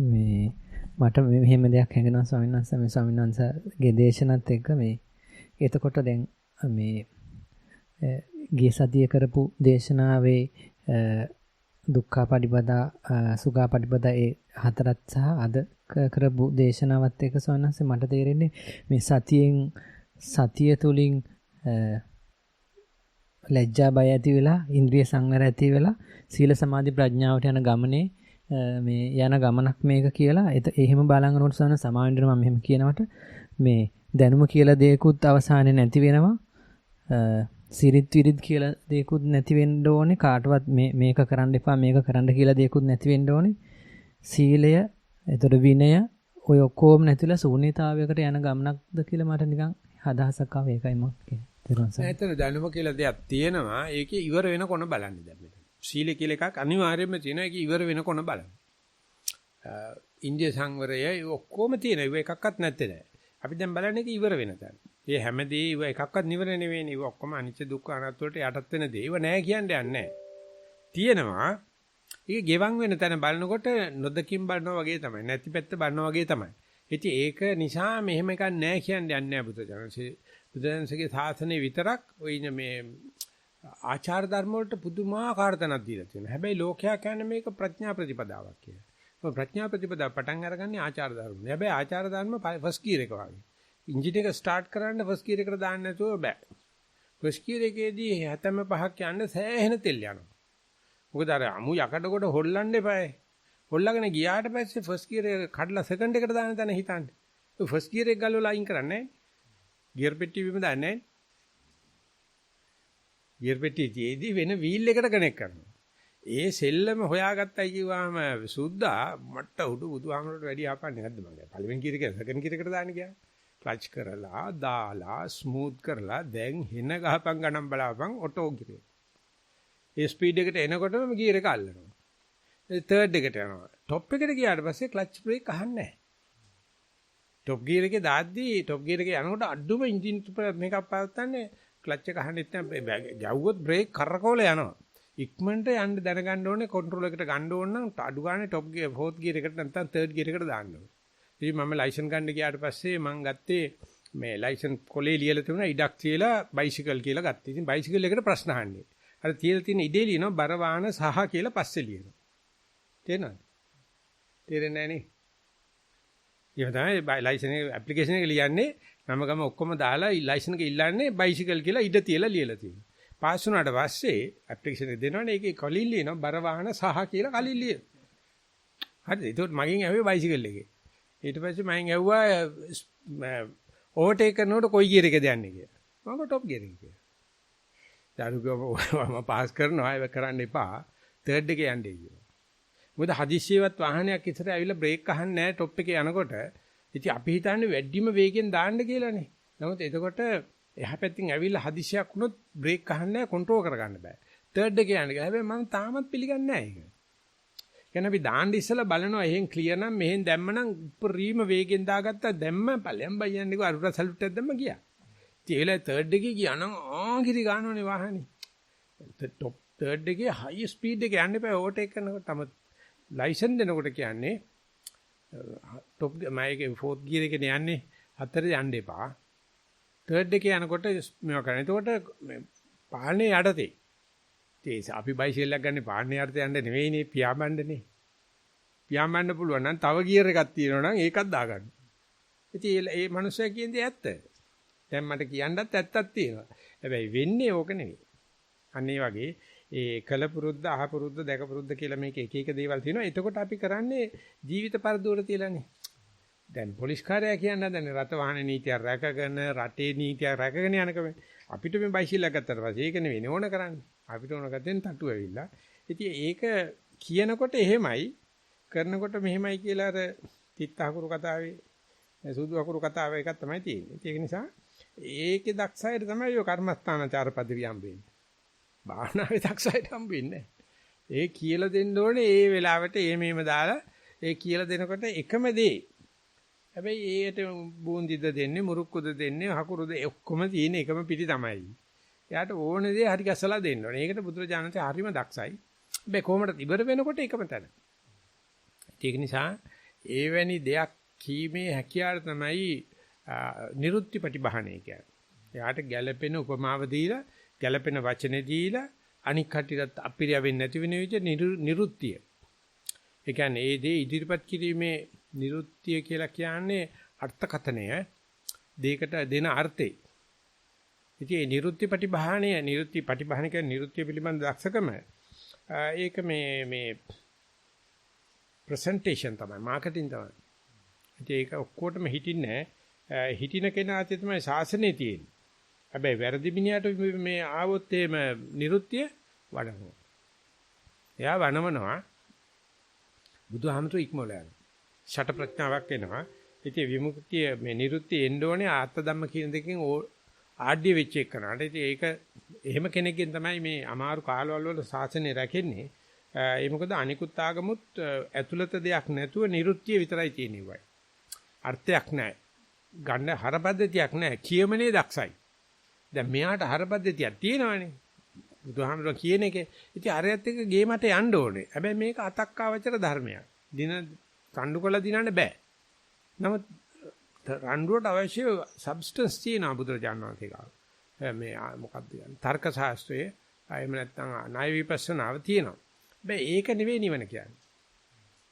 මේ මට මෙහෙම දෙයක් හැඟෙනවා ස්වාමීන් වහන්සේ. මේ ස්වාමීන් වහන්සේගේ දේශනත් එක්ක මේ එතකොට දැන් මේ ගිය සතිය කරපු දේශනාවේ දුක්ඛපටිපදා සුඛපටිපදා ඒ හතරත් සහ අද කරපු දේශනාවත් එක්ක ස්වාමීන් වහන්සේ මට තේරෙන්නේ මේ සතිය තුලින් ලැජ්ජා බය ඇති වෙලා ඉන්ද්‍රිය සංවර ඇති වෙලා සීල සමාධි ප්‍රඥාවට යන ගමනේ මේ යන ගමනක් මේක කියලා එහෙම බලංගනකොට සන සමාවෙන්න මම මෙහෙම කියනවට මේ දැනුම කියලා දෙයක්වත් අවසානයේ නැති වෙනවා සිරිත් විරිත් කියලා දෙයක්වත් නැති වෙන්න ඕනේ කාටවත් මේක කරන්න එපා මේක කරන්න කියලා දෙයක්වත් නැති වෙන්න ඕනේ සීලය එතකොට විනය ඔය ඔක්කොම නැතිලා ශූන්‍යතාවයකට යන ගමනක්ද කියලා මට නිකන් අදහසක් ආවා ඒකයි මම කියන්නේ. ඇත්තට දැනුම කියලා දෙයක් තියෙනවා. ඒකේ ඉවර වෙන කොන බලන්නේ දැන් මෙතන. සීල කියලා එකක් අනිවාර්යයෙන්ම තියෙනවා. ඒකේ ඉවර වෙන කොන බලන්න. ඉන්දිය සංවරය ඔක්කොම තියෙනවා. ඒක එකක්වත් නැත්තේ නෑ. අපි දැන් බලන්නේ ඒක ඉවර වෙන තැන. මේ හැමදේ ඉව එකක්වත් නිවර නෙවෙයිනේ. ඉව ඔක්කොම අනිත්‍ය දුක්ඛ අනාත්ම වලට යටත් වෙන දේ. ඉව නැහැ කියන්නේ නැහැ. තියෙනවා. ඒක ගෙවන් වෙන තැන බලනකොට නොදකින් බලනවා වගේ තමයි. නැති පැත්ත බලනවා වගේ තමයි. ඉතින් ඒක නිසා මෙහෙම එකක් නැහැ කියන්නේ නැහැ බුදුජානකසේ. බුදුන්සේගේ සාසනේ විතරක් ඔය මේ ආචාර ධර්ම වලට පුදුමාකාර තැනක් දීලා තියෙනවා. හැබැයි ලෝකයා කියන්නේ මේක ප්‍රඥා ප්‍රතිපදාවක් කියලා. ඔය ප්‍රඥා ප්‍රතිපදාව පටන් අරගන්නේ ආචාර ධර්ම. හැබැයි ආචාර ධර්ම ෆස්ට් ගියර් එක වගේ. එන්ජින් එක ස්ටාර්ට් කරන්න ෆස්ට් ගියර් එකට දාන්න නැතුව බෑ. ෆස්ට් ගියර් එකේදී 75ක් යන්න සෑහෙන තෙල් යනවා. මොකද අර අමු යකඩ කොට හොල්ලන්න එපායි. හොල්ලගෙන ගියාට පස්සේ ෆස්ට් ගියර් එක කඩලා සෙකන්ඩ් එකට දාන්න තැන හිතන්නේ. ඔය ෆස්ට් ගියර් එක ගල්වලා අයින් කරන්නේ නැහැ. ගියර් පෙට්ටිය බිම දාන්නේ නැහැ. ගියර් පෙට්ටියේදී වෙන වීල් එකට කනෙක්ට් කරනවා. ඒ සෙල්ලම හොයාගත්තයි කිව්වම සුද්දා මට උඩු බුදුහාමරට වැඩි ආපන්නේ නැද්ද මගේ. පළවෙනි ගියර් එක සෙකන්ඩ් ගියර් එකට දාන්න ගියා. ක්ලච් කරලා දාලා ස්මූත් කරලා දැන් හෙන ගහපන් ගණන් බලාපන් ඔටෝ ගියර්. ඒ ස්පීඩ් එකට එනකොටම ගියර් එක අල්ලනවා. ඒ තර්ඩ් එකට යනවා. টොප් එකට ගියාට පස්සේ ක්ලච් බ්‍රේක් අහන්නේ නැහැ. টොප් ගියර් එකේ දාද්දී টොප් ගියර් එකේ යනකොට අඩුම එන්ජින් මේකක් පවත්තන්නේ ක්ලච් එක අහන්නෙත් නැහැ. ගැව්වොත් බ්‍රේක් කරකවල යනවා. ඉක්මනට යන්න දැනගන්න ඕනේ කන්ට්‍රෝල් එකට ගන්න ඕන නම් අඩු ගානේ টොප් ගියර් ෆෝර්ත් ගියර් එකට නැත්නම් තර්ඩ් ගියර් එකට දාන්න ඕනේ. ඉතින් මම ලයිසන් ගන්න ගියාට පස්සේ මම ගත්තේ මේ ලයිසන් කොලේ ලියලා තිබුණා ඉඩක් තියලා බයිසිකල් කියලා ගත්තා. ඉතින් බයිසිකල් එකට ප්‍රශ්න අහන්නේ. අර තියලා තියෙන ඉඩේ ලියනවා බර වාහන සහ කියලා පස්සේ ලියනවා. තේරෙනවද? තේරෙන්නේ නැහැ නේ. ඊට තමයි ලයිසන් එක ඇප්ලිකේෂන් එක ලියන්නේ නම ගම ඔක්කොම දාලා ලයිසන් එක ඉල්ලන්නේ බයිසිකල් කියලා ඉඩ තියලා ලියලා තියෙනවා. පාස් වුණාට පස්සේ ඇප්ලිකේෂන් එක දෙනවනේ ඒකේ කලින් ලියනවා බර වාහන සහ කියලා කලින් ලියන. හරිද? ඒකට මගෙන් ඇහුවේ බයිසිකල් එකේ. ඊට පස්සේ මම ඇහුවා ඕවර්ටේක් කරනකොට කොයි ගියර් එකද යන්නේ කියලා. මම টොප් ගියර් එක කියලා. ඊට පාස් කරනවා ඒක කරන්න එපා. තර්ඩ් එකේ යන්නේ කියලා. මොකද හදිස්සියවත් වාහනයක් ඉස්සර ඇවිල්ලා බ්‍රේක් අහන්නේ නැහැ টොප් එකේ යනකොට. ඉතින් අපි හිතන්නේ වැඩිම වේගෙන් දාන්න කියලානේ. නමුත් එතකොට එහා පැත්තෙන් ඇවිල්ලා හදිස්සියක් වුණොත් බ්‍රේක් අහන්නේ නැහැ කන්ට්‍රෝල් කරගන්න බෑ. තර්ඩ් එකේ යන්නේ. හැබැයි මම තාමත් පිළිගන්නේ නැහැ ඒක. කියන්නේ අපි දාන්න ඉස්සලා බලනවා එහෙන් ක්ලියර් නම් මෙහෙන් දැම්මනම් උපරිම වේගෙන් දාගත්තා දැම්ම ඵලයන් බයියන්නේකෝ අරුර සල්ට් එකක් දැම්ම ගියා. ඉතින් ඒ වෙලාවේ තර්ඩ් එකේ ගියා නම් ආගිරි ගන්නෝනේ වාහනේ. টොප් තර්ඩ් එකේ හයි ස්පීඩ් එක යන්න එපා ඕවර්ටේක් කරනකොට තම ලයිසන් දෙනකොට කියන්නේ টොප් මයිකේ ෆෝර්ත් ගියර් එකේ යන්නේ හතරේ යන්න එපා. තර්ඩ් එකේ යනකොට මේවා කරන්නේ. එතකොට පාලනේ යටතේ. ඒ අපි බයිසිකල් එකක් ගන්න පාන්නේ යටතේ යන්න නෙවෙයිනේ පියාඹන්නනේ. පියාඹන්න පුළුවන් නම් තව ගියර් එකක් තියෙනවා නම් ඒකත් දාගන්න. ඉතින් ඒ මනුස්සයා කියන්නේ ඇත්ත. දැන් මට කියන්නත් ඇත්තක් තියෙනවා. හැබැයි වෙන්නේ ඕක නෙවෙයි. අන්න ඒ වගේ ඒ කලපුරුද්ද අහපුරුද්ද දැකපුරුද්ද කියලා මේක එක එක දේවල් තියෙනවා. එතකොට අපි කරන්නේ ජීවිත පරදුවර තියලානේ. දැන් පොලිස් කාර්යය කියන්නේ දැන් රට වාහන නීතිය රැකගෙන රටේ නීතිය රැකගෙන යනකම අපිට මේ බයිසිකල් එකක් ගත්තට පස්සේ ඒක නෙවෙයි ඕන කරන්නේ. අපිට ඕන ගත්තෙන් තට්ටු ඇවිල්ලා. ඉතින් ඒක කියනකොට එහෙමයි කරනකොට මෙහෙමයි කියලා අර තිත්ත අකුරු කතාවේ සුදු අකුරු කතාවේ එකක් තමයි තියෙන්නේ. ඒක නිසා ඒකේ දක්ෂයද තමයි ඔය කර්මස්ථානාචාර පදවිය හම්බෙන්නේ. භාවනාවේ දක්ෂයට හම්බෙන්නේ. ඒ කියලා දෙන්න ඕනේ ඒ වෙලාවට මේම දාලා ඒ කියලා දෙනකොට එකම දේ. හැබැයි ඒකට බූන්දිද දෙන්නේ මුරුක්කුද දෙන්නේ හකුරුද ඔක්කොම තියෙන එකම පිටි තමයි. එයාට ඕන දේ හරි ගැසලා දෙන්න ඕනේ. ඒකට බුදුරජාණන්සේ හරිම දක්ෂයි. හැබැයි කොහොමද ඉවර වෙනකොට එකම තැන. ඒක නිසා ඒවැනි දෙයක් කීමේ හැකියාව තමයි නිරුත්ති ප්‍රතිබහණය කියන්නේ. එයාට ගැළපෙන උපමාව දීලා ගැළපෙන වචනේ දීලා අනික් කටියට අපිරිය වෙන්නේ නැති වෙන විදිහ නිරුත්තිය. ඒ කියන්නේ ඒ දේ ඉදිරිපත් කිරීමේ නිරුත්තිය කියලා කියන්නේ අර්ථකථනය දෙයකට දෙන අර්ථේ. ඉතින් මේ නිරුත්ති ප්‍රතිබහණය කියන්නේ නිරුත්තිය පිළිබඳ දක්ෂකම ඒක මේ ප්‍රසන්ටේෂන් තමයි මාකටිං තමයි. ඉතින් ඒක ඔක්කොටම හිටින්නේ නැහැ. හිටින කෙනාට තමයි ශාසනය තියෙන්නේ. හැබැයි වැරදි මිනිහට මේ ආවොත් එහෙම නිරුත්තිය වඩනවා. එයා වනවනවා බුදුහාමතුරු ඉක්මවලා යනවා. ෂට ප්‍රඥාවක් එනවා. ඉතින් විමුක්තිය මේ නිරුත්තිය එන්න ඕනේ ආත්ම ධම්ම කියන දෙකෙන් ආඩ්‍ය වෙච්ච එකනට. ඉතින් ඒක එහෙම කෙනෙක්ගෙන් තමයි මේ අමාරු කාලවල වල ශාසනය රැකෙන්නේ. ඒ මොකද අනිකුත් ආගමුත් ඇතුළත දෙයක් නැතුව නිරුත්තිය විතරයි තියෙන්නේ. අර්ථයක් නැහැ. ගන්න හරපද්ධතියක් නැහැ. කියමනේ දක්ෂයි. දැන් මෙයාට හරපද්ධතියක් තියෙනවනේ. බුදුහාමුදුරුවෝ කියන එකේ. ඉතින් අරයත් එක්ක ගේමට යන්න ඕනේ. හැබැයි මේක අතක්කාවචර ධර්මයක්. රණ්ඩු කළ දිනන්න බෑ. නමුත් රණ්ඩුවට අවශ්‍ය සබ්ස්ටන්ස් තියෙනවා බුදුරජාණන් වහන්සේ ගාව. මේ මොකක්ද කියන්නේ? තර්ක ශාස්ත්‍රයේ එහෙම නැත්නම් ණය විපස්සනාව තියෙනවා. හැබැයි ඒක නෙවෙයි නිවන කියන්නේ.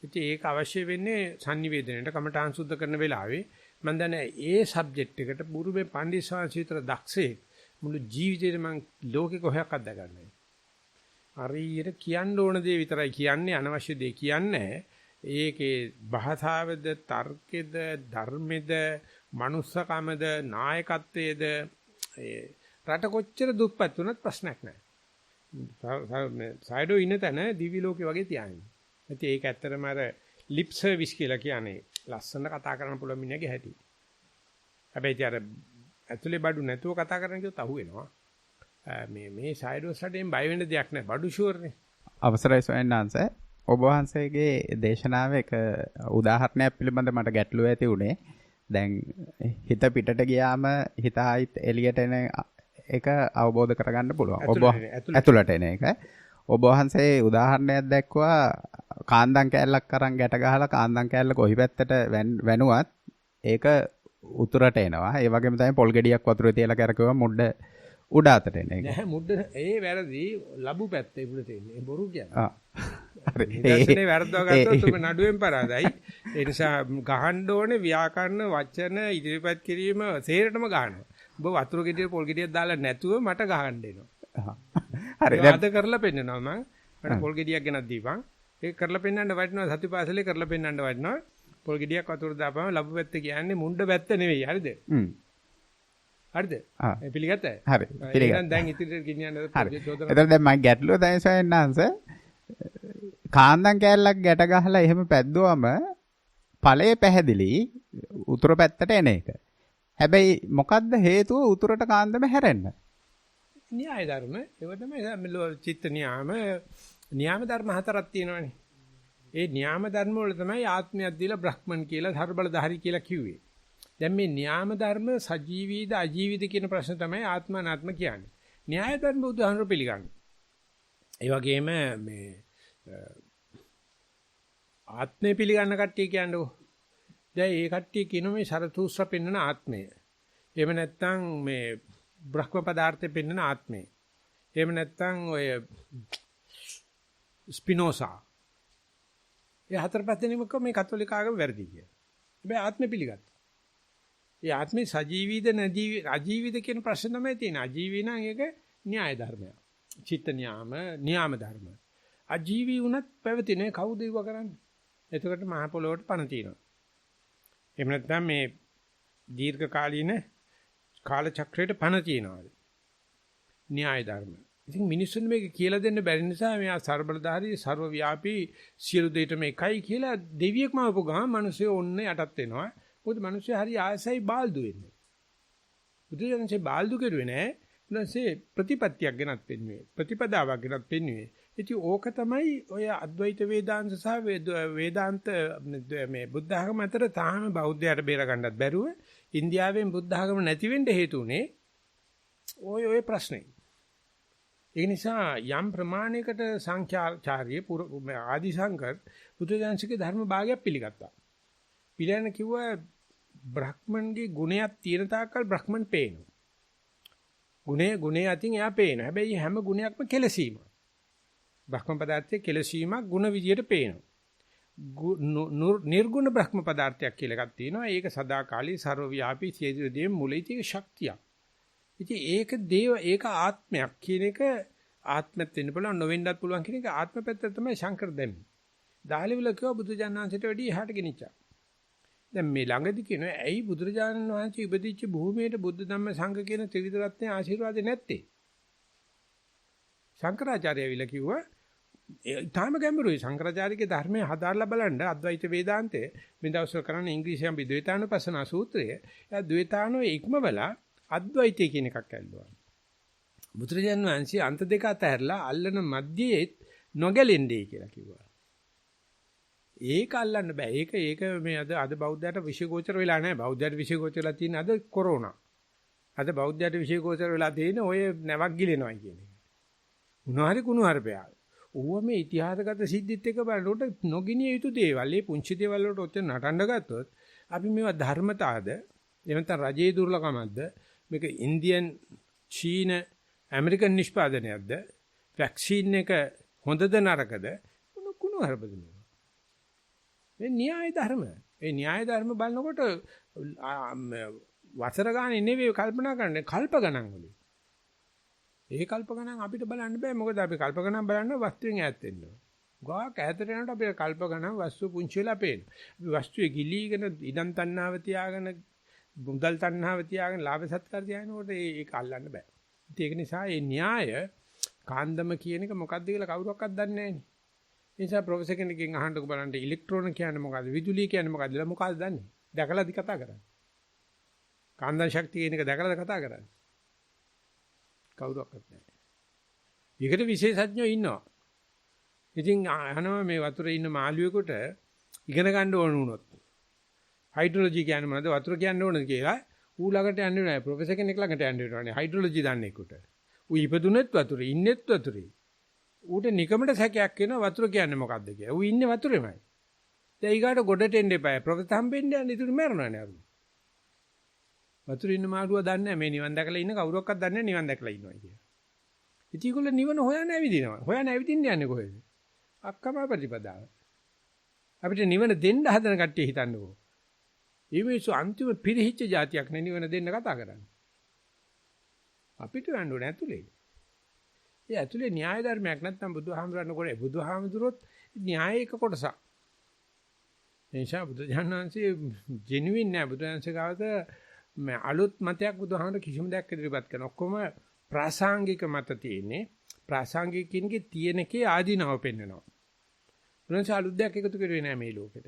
ඉතින් ඒක අවශ්‍ය වෙන්නේ sannivedanයට කමඨාන් සුද්ධ කරන වෙලාවේ මම දන්නේ ඒ සබ්ජෙක්ට් එකට බුරුමේ පඬිස්සාංශීතර දක්ෂේ මුළු ජීවිතේට මම ලෝකෙ කොහයක් අත්දගන්නේ. හරියට කියන්න ඕන දේ විතරයි කියන්නේ අනවශ්‍ය දේ කියන්නේ. ඒකේ භාෂාවේද තර්කෙද ධර්මෙද මනුස්සකමද නායකත්වයේද රට කොච්චර දුප්පත් වුණත් ප්‍රශ්නයක් නැහැ. සයිඩෝ ඉන්න තැන දිවි ලෝකේ වගේ තියාගෙන. ඉතින් ඒක ඇත්තටම අර ලිප් සර්විස් කියලා කියන්නේ ලස්සන කතා කරන්න පුළුවන් මිනිහගේ හැටි. හැබැයි අර ඇතුලේ බඩු නැතුව කතා කරන්න කිව්වොත් අහුවෙනවා. මේ සයිඩෝ සඩෙන් බය වෙන්න දෙයක් නැහැ. බඩු ෂුවර්නේ. අවසරයි සොයන්නාංශ. ඔබ වහන්සේගේ දේශනාවේ එක උදාහරණයක් පිළිබඳ මට ගැටලුව ඇති වුණේ. දැන් හිත පිටට ගියාම හිත ආයිත් එළියට එන එක අවබෝධ කරගන්න පුළුවන්. ඔබ ඇතුළට එන එක. ඔබ වහන්සේ උදාහරණයක් දැක්වුවා කාන්දම් කෑල්ලක් අරන් ගැට ගහලා කාන්දම් කෑල්ල කොහි පැත්තට වැනුවත් ඒක උතුරට එනවා. ඒ වගේම තමයි පොල් ගෙඩියක් වතුරේ තියලා කරකවුවා මුඩ උඩ අතට එන එක. නෑ මුඩ ඒ වැරදි ලැබු පැත්තේ උඩ තියෙන්නේ. බොරු කියන්නේ. හරි. ඒකනේ වැරද්දව ගත්තොත් ඔබ නඩුවෙන් පරාදයි. ඒ නිසා ගහන්න ඕනේ ව්‍යාකරණ වචන ඉදිරිපත් කිරීම සේරටම ගහනවා. ඔබ වතුර ගෙඩිය පොල් ගෙඩියක් දාලා නැතුව මට ගහන්න එනවා. හරි. දැන් අද කරලා පෙන්නනවා මම. මට පොල් ගෙඩියක් ගෙනත් දීපන්. ඒක කරලා පෙන්නන්න වටිනවා සතිපාසලේ කරලා පෙන්නන්න වටිනවා. පොල් ගෙඩියක් වතුර දාපම ලැබු පැත්ත කියන්නේ මුණ්ඩ පැත්ත නෙවෙයි. හරිද? හරිද? පිළිගත්තද? හරි. පිළිගත්තා. දැන් ඉතින් ගෙනියන්න හරි. එතකොට දැන් මම ගැටලුව තමයි සොයන්නාංශ. කාන්දම් කෑල්ලක් ගැට ගහලා එහෙම පැද්දුවම ඵලය පැහැදිලි උතුර පැත්තට එන එක. හැබැයි මොකද්ද හේතුව උතුරට කාන්දම හැරෙන්න? න්‍යාය ධර්ම. ඒක තමයි චිත්ත න්‍යාම ධර්ම හතරක් තියෙනවානේ. ඒ න්‍යාම ධර්ම වල තමයි ආත්මයක් දීලා බ්‍රහ්මන් කියලා ධර්බලධාරි කියලා කිව්වේ. දැන් මේ න්‍යාම ධර්ම සජීවීද අජීවීද කියන ප්‍රශ්න තමයි ආත්ම අනාත්ම කියන්නේ. න්‍යාය ධර්ම බුදුහාමුදුරුවෝ පිළිගන්නේ. ඒ වගේම මේ ආත්මය පිළිගන්න කට්ටිය කියන්නකෝ. දැන් ඒ කට්ටිය කියන මේ සරතුස්ත්‍ර පෙන්වන ආත්මය. එහෙම නැත්නම් මේ බ්‍රහ්ම පදාර්ථය පෙන්වන ආත්මය. එහෙම නැත්නම් ඔය ස්පිනෝසා. ඒ හතර පැත්තෙනිම මේ කතෝලික ආගම වැරදි කියලා. හැබැයි ආත්මය පිළිගත්තා. ඒ ආත්මේ සජීවීද අජීවීද කියන ප්‍රශ්න තමයි තියෙන්නේ. අජීවී නම් ඒක න්‍යාය ධර්මයක්. චිත්ත න්‍යාම ධර්ම. අජීවී වුණත් පැවතිනේ කවුද ඒව කරන්නේ? එතකොට මහ පොළොවට පණ තියෙනවා. එහෙම නැත්නම් මේ දීර්ඝ කාලීන කාල චක්‍රයට පණ තියනවා. න්‍යාය ධර්ම. ඉතින් මිනිස්සුන් මේක කියලා දෙන්න බැරි නිසා මෙයා ਸਰබලධාරී ਸਰවව්‍යාපී සියලු දෙයටම එකයි කියලා දෙවියෙක්ම අපු ගමන් මිනිස්සු ඔන්නේ යටත් වෙනවා. මොකද මිනිස්සු හරි ආසයි බාල්දු වෙන්නේ. බුදුරජාණන්සේ බාල්දු කරුවේ නෑ. උන්වහන්සේ ප්‍රතිපත්තියක් ගෙනත් පෙන්වුවේ. ප්‍රතිපදාවක් ගෙනත් පෙන්වුවේ. ඉතින් ඕක තමයි ඔය අද්වෛත වේදාන්ත සහ වේදාන්ත මේ බුද්ධ ආගම අතර තාම බෞද්ධයාට බේර ගන්නත් බැරුව ඉන්දියාවෙන් බුද්ධ ආගම නැති වෙන්න හේතු උනේ ඔය ප්‍රශ්නේ. ඒ නිසා යම් ප්‍රමාණයකට සංඛ්‍යාචාර්ය ආදි සංකර බුදුදහමේ ධර්ම භාගයක් පිළිගත්තා. පිළිගන්න කිව්වා බ්‍රහ්මන්ගේ ගුණයක් තියෙන තාක්කල් බ්‍රහ්මන් පේනවා. ගුණේ අතින් එයා පේනවා. හැබැයි හැම ගුණයක්ම කෙලසීමක්. බ්‍රහ්ම පදාර්ථයේ කෙලසීමක් ගුණ විදියට පේනවා. නිර්ගුණ බ්‍රහ්ම පදාර්ථයක් කියලා එකක් තියෙනවා. ඒක සදාකාලී ਸਰවව්‍යාපී සියලු දේ මුලයි තියෙන ශක්තියක්. ඉතින් ඒක ආත්මයක් කියන එක ආත්මෙත් වෙන්න පුළුවන් නොවෙන්නත් පුළුවන් කියන එක ආත්ම පැත්ත තමයි ශංකර දෙන්නේ. දාලිවිල කිව්ව බුදුජානනාංශයට වැඩි එහාට ගෙනිච්චා. දැන් මේ ළඟදි කියනවා ඇයි බුදුරජාණන් වහන්සේ ඉපදිච්ච භූමියට බුද්ධ ධම්ම සංඝ කියන ත්‍රිවිධ රත්නයේ ආශිර්වාද නැත්තේ? ශංකරාචාර්යවිල කිව්වා ඊටාම ගැඹුරුයි. ශංකරාචාර්යගේ ධර්මයේ හදාarලා බලන්න අද්වෛත වේදාන්තයේ මේ දවස්වල කරන්නේ ඉංග්‍රීසියෙන් ද්වේතානුපස්සනා සූත්‍රය. එයා ද්වේතානෝ ඉක්මවලා අද්වෛතය කියන එකක් ඇල්ලුවා. බුදුරජාණන් වහන්සේ අන්ත දෙක අතහැරලා අල්ලන මැදයේ නොගැලෙන්නේ කියලා කිව්වා. ඒක අල්ලන්න බෑ. ඒක මේ අද බෞද්ධයට විශේෂෝචර වෙලා නැහැ. බෞද්ධයට විශේෂෝචර වෙලා තියෙන අද කොරෝනා. අද බෞද්ධයට විශේෂෝචර වෙලා තියෙන ඔය නැවක් ගිලෙනවා කියන එක. උනාරි කුණුහරුපයා. ඌව මේ ඉතිහාසගත සිද්ධිත් එක්ක බලනකොට නොගිනිය යුතු දේවල්. මේ පුංචි දේවල් වලට ඔච්චර නටන්න ගත්තොත් අපි මේවා ධර්මතාවද එහෙම නැත්නම් රජයේ දුර්ලභමක්ද මේක ඉන්දියන් චීන ඇමරිකන් නිෂ්පාදනයක්ද වැක්සින් එක හොඳද නරකද කුණුහරුපද මේ න්‍යාය ධර්ම. ඒ න්‍යාය ධර්ම බලනකොට වසර ගානේ නෙවෙයි කල්පනා කරන්නේ කල්ප ගණන් වලින්. ඒ කල්ප ගණන් අපිට බලන්න බෑ මොකද අපි කල්ප ගණන් බලන්න වස්තුවෙන් ඈත් වෙන්න ඕන. ගාක් ඈතට යනකොට අපිට කල්ප ගණන් වස්තු පුංචි වෙලා පේනවා. අපි වස්තුවේ ගිලීගෙන ඉදන් තණ්හාව තියාගෙන මුදල් තණ්හාව තියාගෙන ලාභ සත්කාර තියාගෙනකොට ඒක අල්ලන්න බෑ. ඒක නිසා මේ න්‍යාය කාන්දම කියන එක මොකක්ද කියලා කවුරක්වත් දන්නේ නැහැ නේ. ඒ නිසා ප්‍රොෆෙසර් කෙනෙක්ගෙන් අහන්නකෝ බලන්න ඉලෙක්ට්‍රෝන කියන්නේ මොකද්ද? විදුලිය කියන්නේ මොකද්ද? කියලා මොකක්ද දන්නේ? දැකලාද කතා කරන්නේ? කාන්දම් ශක්තිය කියන එක දැකලාද කතා කරන්නේ? කවුරක්වත් නැහැ. ඒකට විශේෂඥයෝ ඉන්නවා. ඉතින් අහනවා මේ වතුරේ ඉන්න මාළුවෙකුට ඉගෙන ගන්න ඕන වුණොත් හයිඩ්‍රොලොජි කියන්නේ මොනවද? වතුර කියන්නේ ඕනද කියලා ඌ ළඟට යන්නේ නැහැ. ප්‍රොෆෙසර් කෙනෙක් ළඟට යන්න වෙනවානේ. හයිඩ්‍රොලොජි දන්නේ එකට. ඌ ඉපදුනෙත් වතුරේ, ඉන්නෙත් වතුරේ. ඌට නිකමට සැකයක් එනවා වතුර කියන්නේ මොකද්ද කියලා. ඌ ඉන්නේ වතුරේමයි. දැන් ඊගාට ගොඩට එන්න එපා. ප්‍රොෆෙසර් හම්බෙන්න යන්නේ ඉතුරු මැරෙනවානේ අර. වතුරේ ඉන්න මාළුවා දන්නේ නැහැ මේ නිවන් දැකලා ඉන්න කවුරක්වත් දන්නේ නැහැ නිවන් දැකලා ඉන්නවා කියලා. ඉතින් ඒගොල්ලෝ නිවන හොයන්න ඇවිදිනවා. හොයන්න ඇවිදින්න යන්නේ කොහෙද? අක්කම ප්‍රතිපදාව. අපිට නිවන දෙන්න හදන කට්ටිය හිතන්නකෝ. මේ මිනිස්සු අන්තිම පිරිහිච්ච જાතියක් නේ නිවන දෙන්න කතා කරන්නේ. අපිට යන්න ඕනේ ඇතුලේ. ඒ ඇතුලේ න්‍යාය ධර්මයක් නැත්නම් බුදුහාමුදුරන් කොටේ බුදුහාමුදුරොත් න්‍යායයක කොටසක්. එනිසා බුදුජානනාංශයේ ජෙනුයින් නෑ බුදුන්සේ ගාවත මේ අලුත් මතයක් බුදුහාමුදුර කිසිම දෙයක් ඉදිරිපත් කරන ඔක්කොම ප්‍රාසංගික මත තියෙන්නේ. ප්‍රාසංගික කින්ගේ තියෙනකේ ආදීනව පෙන්නනවා. බුදුන්සේ අලුත් දෙයක් එකතු කරුවේ නෑ මේ ලෝකෙට.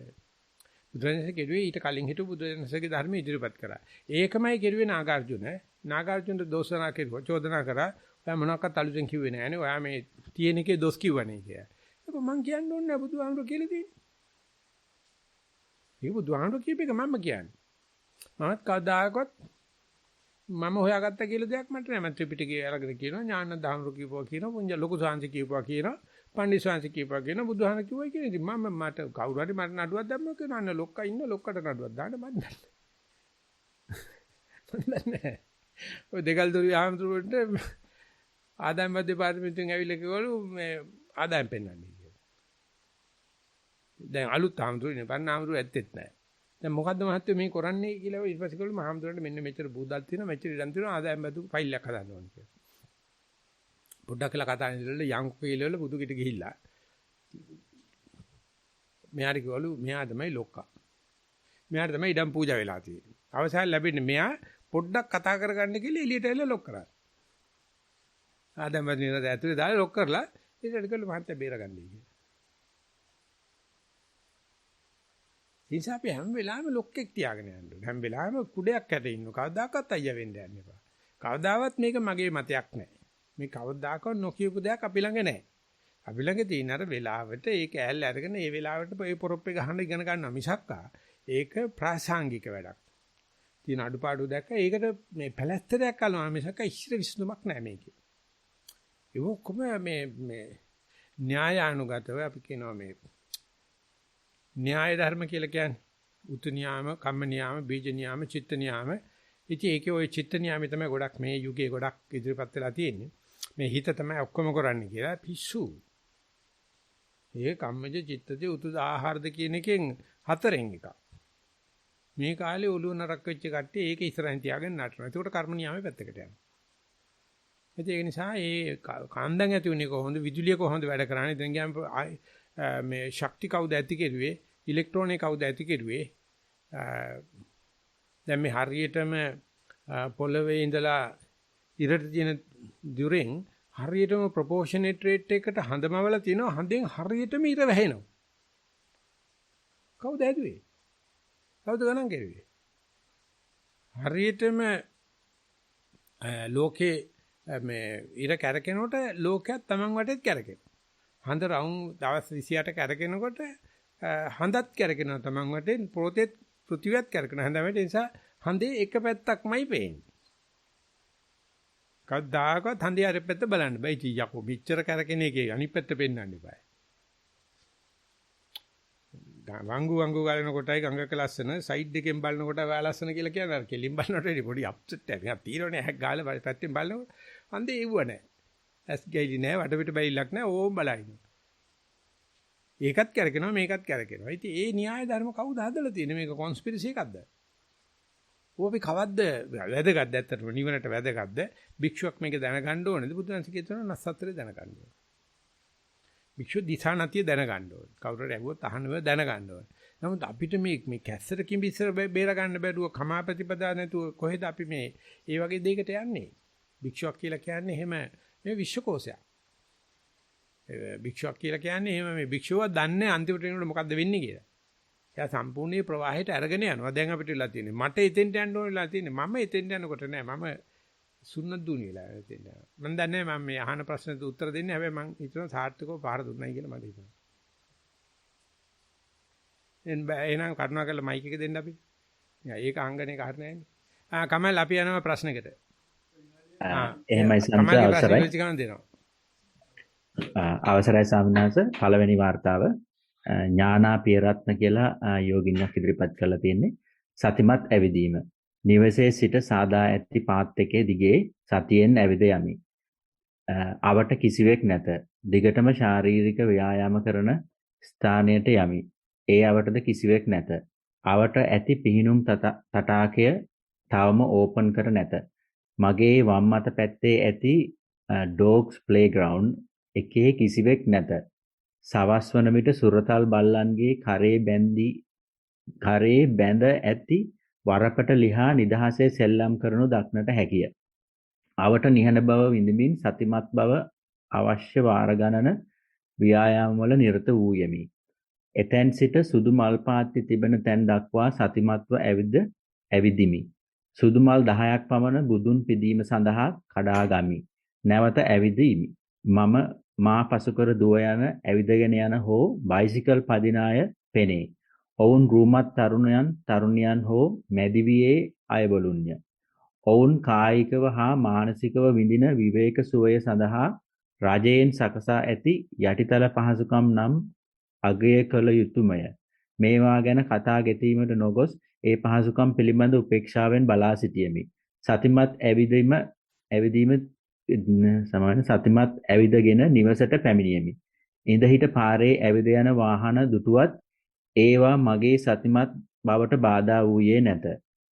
බුදුන්සේ කෙරුවේ ඊට කලින් හිටු බුදුන්සේගේ ධර්ම ඉදිරිපත් කරා. ඒකමයි කෙරුවේ නාගාර්ජුන. නාගාර්ජුනට දෝෂනා කෙරුවා. චෝදනා කරා. ඔයා මොනවාක්වත් අලුතෙන් කිව්වේ නෑනේ. ඔයා මේ තියෙනකේ දොස් කිව්වනේ කියලා. ඒක මං කියන්න ඕනේ නෑ බුදුහාමුදුර කියලා තියෙන්නේ. ඒක බුදුහාමුදුර කියප එක මම කියන්නේ. මමත් කවදාකවත් මම හොයාගත්ත කියලා දෙයක් මට නෑ. මම ත්‍රිපිටකය අරගෙන කියනවා ඥානන්ද හාමුදුර කියපුවා කියනවා පුංජ ලොකු සාංශි කියපුවා කියනවා පණ්ඩිත සාංශි කියපුවා කියනවා බුදුහාම කිව්වයි කියන ඉතින් මම මට කවුරු හරි මට නඩුවක් දැම්මම කියනවා අන්න ලොක්කා ඉන්න ලොක්කට නඩුවක් දාන්න මන් දන්නේ. ඔය දෙකල් දොරි හාමුදුරුවන්ට ආදායම් මැද දෙපාර්තමේන්තුවෙන් ඇවිල්ලා කිව්වලු මේ ආදායම් පෙන්වන්නේ කියලා. දැන් අලුත් හාමුදුරුවනේ පරණ හාමුදුරුවෝ ඇත්තෙත් නෑ. දැන් මොකද්ද මහත්තයෝ මේ කරන්නේ කියලා ඊට පස්සේ කිව්වලු මහාමුදුරන්ට මෙන්න මෙච්චර බුදල් තියෙනවා මෙච්චර ඉඩම් තියෙනවා ආදායම් බදු ෆයිල් එකක් හදන්න ඕනේ කියලා. පොඩ්ඩක් කියලා කතා කරලා යංකු කියලා බුදු කිට ගිහිල්ලා මෙයාට කිව්වලු මෙයා තමයි ලොක්කා. මෙයාට තමයි ඉඩම් පූජා වෙලා තියෙන්නේ. අවසාන ලැබෙන්නේ මෙයා පොඩ්ඩක් කතා කරගන්න කියලා එළියට ඇවිල්ලා ලොක් කරා. ආදායම් බදු නිරද ඇතුලේ දාලා ලොක් කරලා ඊට කිව්වලු මහත්තයා බේරගන්නයි කියලා. ඉතින් අපි හැම වෙලාවෙම ලොක්ෙක් තියාගෙන යන්න ඕනේ. හැම වෙලාවෙම කුඩයක් යට ඉන්න. කවදාකවත් අයියා වෙන්න යන්න එපා. කවදාවත් මේක මගේ මතයක් නෑ. මේ කවදාකවත් නොකියපු දෙයක් අපි ළඟ නෑ. අපි ළඟ තියෙන අර වෙලාවට ඒක ඇල්ල අරගෙන ඒ වෙලාවට ඒ පොරොප්පේ ගහන්න ඉගෙන ගන්නවා මිසක්කා. ඒක ප්‍රාසංගික වැඩක්. තියෙන අඩුපාඩු දැක්ක ඒකට මේ පැලැස්තරයක් අල්ලනවා මිසක්කා ඉස්සර විසඳුමක් නෑ මේකේ. ඒක කොහොම මේ න්‍යායානුගතව අපි කියනවා මේ න්‍යාය ධර්ම කියලා කියන්නේ උතු න්‍යාම, කම්ම න්‍යාම, බීජ න්‍යාම, චිත්ත න්‍යාම. ඉතින් ඒකේ ওই චිත්ත න්‍යාමය තමයි ගොඩක් මේ යුගයේ ගොඩක් ඉදිරිපත් වෙලා තියෙන්නේ. මේ හිත තමයි ඔක්කොම කරන්නේ කියලා පිස්සු. ඒ කම්මජ චිත්තජ උතු ආහාරද කියන එකෙන් හතරෙන් එකක්. මේ කාලේ ඔළුව නරක් වෙච්ච කට්ටිය ඒක ඉස්සරහින් තියාගෙන නටනවා. ඒකට කර්ම න්‍යාමයේ පැත්තකට යනවා. ඒක නිසා ඒ කාන්දන් ඇති උනේ කොහොමද? විදුලිය කොහොමද වැඩ කරන්නේ? දැන් ගියාම මේ ශක්ති කවුද ඇති කෙරුවේ? ඉලෙක්ට්‍රෝනේ කවුද ඇති කෙරුවේ? දැන් මේ හරියටම පොළවේ ඉඳලා ඉරට තියෙන දුරෙන් හරියටම ප්‍රොපෝෂනේට් රේට් එකකට හඳමවලා තියෙනවා. හඳෙන් හරියටම ඉර වැහෙනවා. කවුද ඇදුවේ? කවුද ගණන් කෙරුවේ? හරියටම ලෝකේ මේ ඉර කැරකෙනකොට ලෝකයක් Taman වටේත් කැරකෙනවා. හඳ රවුම් දවස් 28 කැරකෙනකොට හඳත් කැරකෙනවා තමන් වටේ පොතේත් පෘථිවියත් කැරකෙනවා හඳ වැටේ නිසා හඳේ එක පැත්තක්මයි පේන්නේ. කවදාකවත් හඳේ අර පැත්ත බලන්න බෑ. ඉතින් යකෝ මෙච්චර කැරකෙන එකේ අනිත් පැත්ත පෙන්වන්න එපා. වංගු ගලන කොටයි ගඟක ලස්සන සයිඩ් එකෙන් බලන කොට වැය ලස්සන කියලා කියන්නේ අර කෙලින් බලනකොට වැඩි පොඩි අප්සෙට් එකක්. මෙයා තීරණේ හැක් ගාලා පැත්තෙන් බලනකොට හඳේ එව්ව නැහැ. ඇස් ගෑලි නැහැ වටපිට බැලිලක් නැහැ ඕම් බලයින්. ඒකත් කැරකෙනවා මේකත් කැරකෙනවා. ඉතින් ඒ න්‍යාය ධර්ම කවුද හදලා තියෙන්නේ? මේක කොන්ස්පිරසි එකක්ද? ඕපි කවද්ද වැදගත්ද ඇත්තටම නිවනට වැදගත්ද? භික්ෂුවක් මේක දැනගන්න ඕනේද? බුදුන්සේ කියනවා නස්සත්තරේ දැනගන්න ඕනේ. භික්ෂු දිසානතිය දැනගන්න ඕනේ. කවුරුහරි ඇහුවොත් අහනව දැනගන්න ඕනේ. නමුත් අපිට මේ කැස්සට කිඹිස්සර බේර ගන්න බැරුව කමා ප්‍රතිපදා නැතුව කොහෙද අපි මේ ඒ වගේ දෙයකට යන්නේ? භික්ෂුවක් කියලා කියන්නේ එහෙම මේ විශ්වකෝෂයක්. භික්ෂුවක් කියලා කියන්නේ එහෙම මේ භික්ෂුව දන්නේ අන්තිමට එනකොට මොකද්ද වෙන්නේ කියලා. එයා සම්පූර්ණ ප්‍රවාහයට අරගෙන යනවා. දැන් අපිට වෙලා තියෙන්නේ මට එතෙන්ට යන්න ඕනෙලා තියෙන්නේ. මම එතෙන්ට යනකොට නෑ මම සුන්නත් දුනියලා එතෙන්ට යනවා. මම දන්නේ මම මේ අහන ප්‍රශ්නෙට උත්තර දෙන්නේ හැබැයි මම හිතනවා සාර්ථකව පාර දුන්නයි කියලා මට හිතෙනවා. එහෙනම් කරුණාකරලා මයික් එක දෙන්න අපි. ඒක අංගනේ කාරණා නෑනේ. කමල් අපි යනවා ප්‍රශ්නෙකට. එහෙමයි සංසාර අවසරයි ස්වාමීන් වහන්සේ පළවෙනි වார்த்தාව ඥානා පියරත්න කියලා යෝගිනියක් ඉදිරිපත් කරලා තියෙන්නේ සතිමත් ඇවිදීම නිවසේ සිට සාදා ඇති පාත් එකේ දිගේ සතියෙන් ඇවිද යමි. අවට කිසිවෙක් නැත. දිගටම ශාරීරික ව්‍යායාම කරන ස්ථානයට යමි. ඒ අවටද කිසිවෙක් නැත. අවට ඇති පිහිනුම් තටාකය තවම ඕපන් කර නැත. මගේ වම් අත පැත්තේ ඇති ඩොග්ස් ප්ලේග්‍රවුන්ඩ් එකේ කිසිවෙක් නැත. සවස් වන විට සුරතල් බල්ලන්ගේ කරේ බැඳ ඇති වරකට ලිහා නිදහසේ සෙල්ලම් කරනු දක්නට හැකිය. අවට නිහඬ බව විඳමින් සතිමත් බව අවශ්‍ය වාර ගණන ව්‍යායාම වල නිරත වූ යෙමි. එතෙන් සිට සුදු මල් පාත්ති තිබෙන තැන් දක්වා සතිමත්ව ඇවිදිමි. සුදු මල් 10ක් පමණ බුදුන් පිදීම සඳහා කඩා ගමි. නැවත ඇවිදිමි. මම මා පසුකර දුව යන ඇවිදගෙන යන හෝ බයිසිකල් පදින අය පෙනේ. ඔවුන් රූමත් තරුණියන් හෝ මැදිවියේ අයබලුන්ය. ඔවුන් කායිකව හා මානසිකව විඳින විවේක සුවය සඳහා රජයෙන් සකසා ඇති යටිතල පහසුකම් නම් අගය කළ යුතුයමය. මේවා ගැන කතා ගැටීමට නොගොස් ඒ පහසුකම් පිළිබඳ උපේක්ෂාවෙන් බලා සිටියෙමි. සතිමත් සතිමත් ඇවිදගෙන නිවසට පැමිණියෙමි. ඉඳහිට පාරේ ඇවිද යන වාහන දුටුවත් ඒවා මගේ සතිමත් බවට බාධා වූයේ නැත.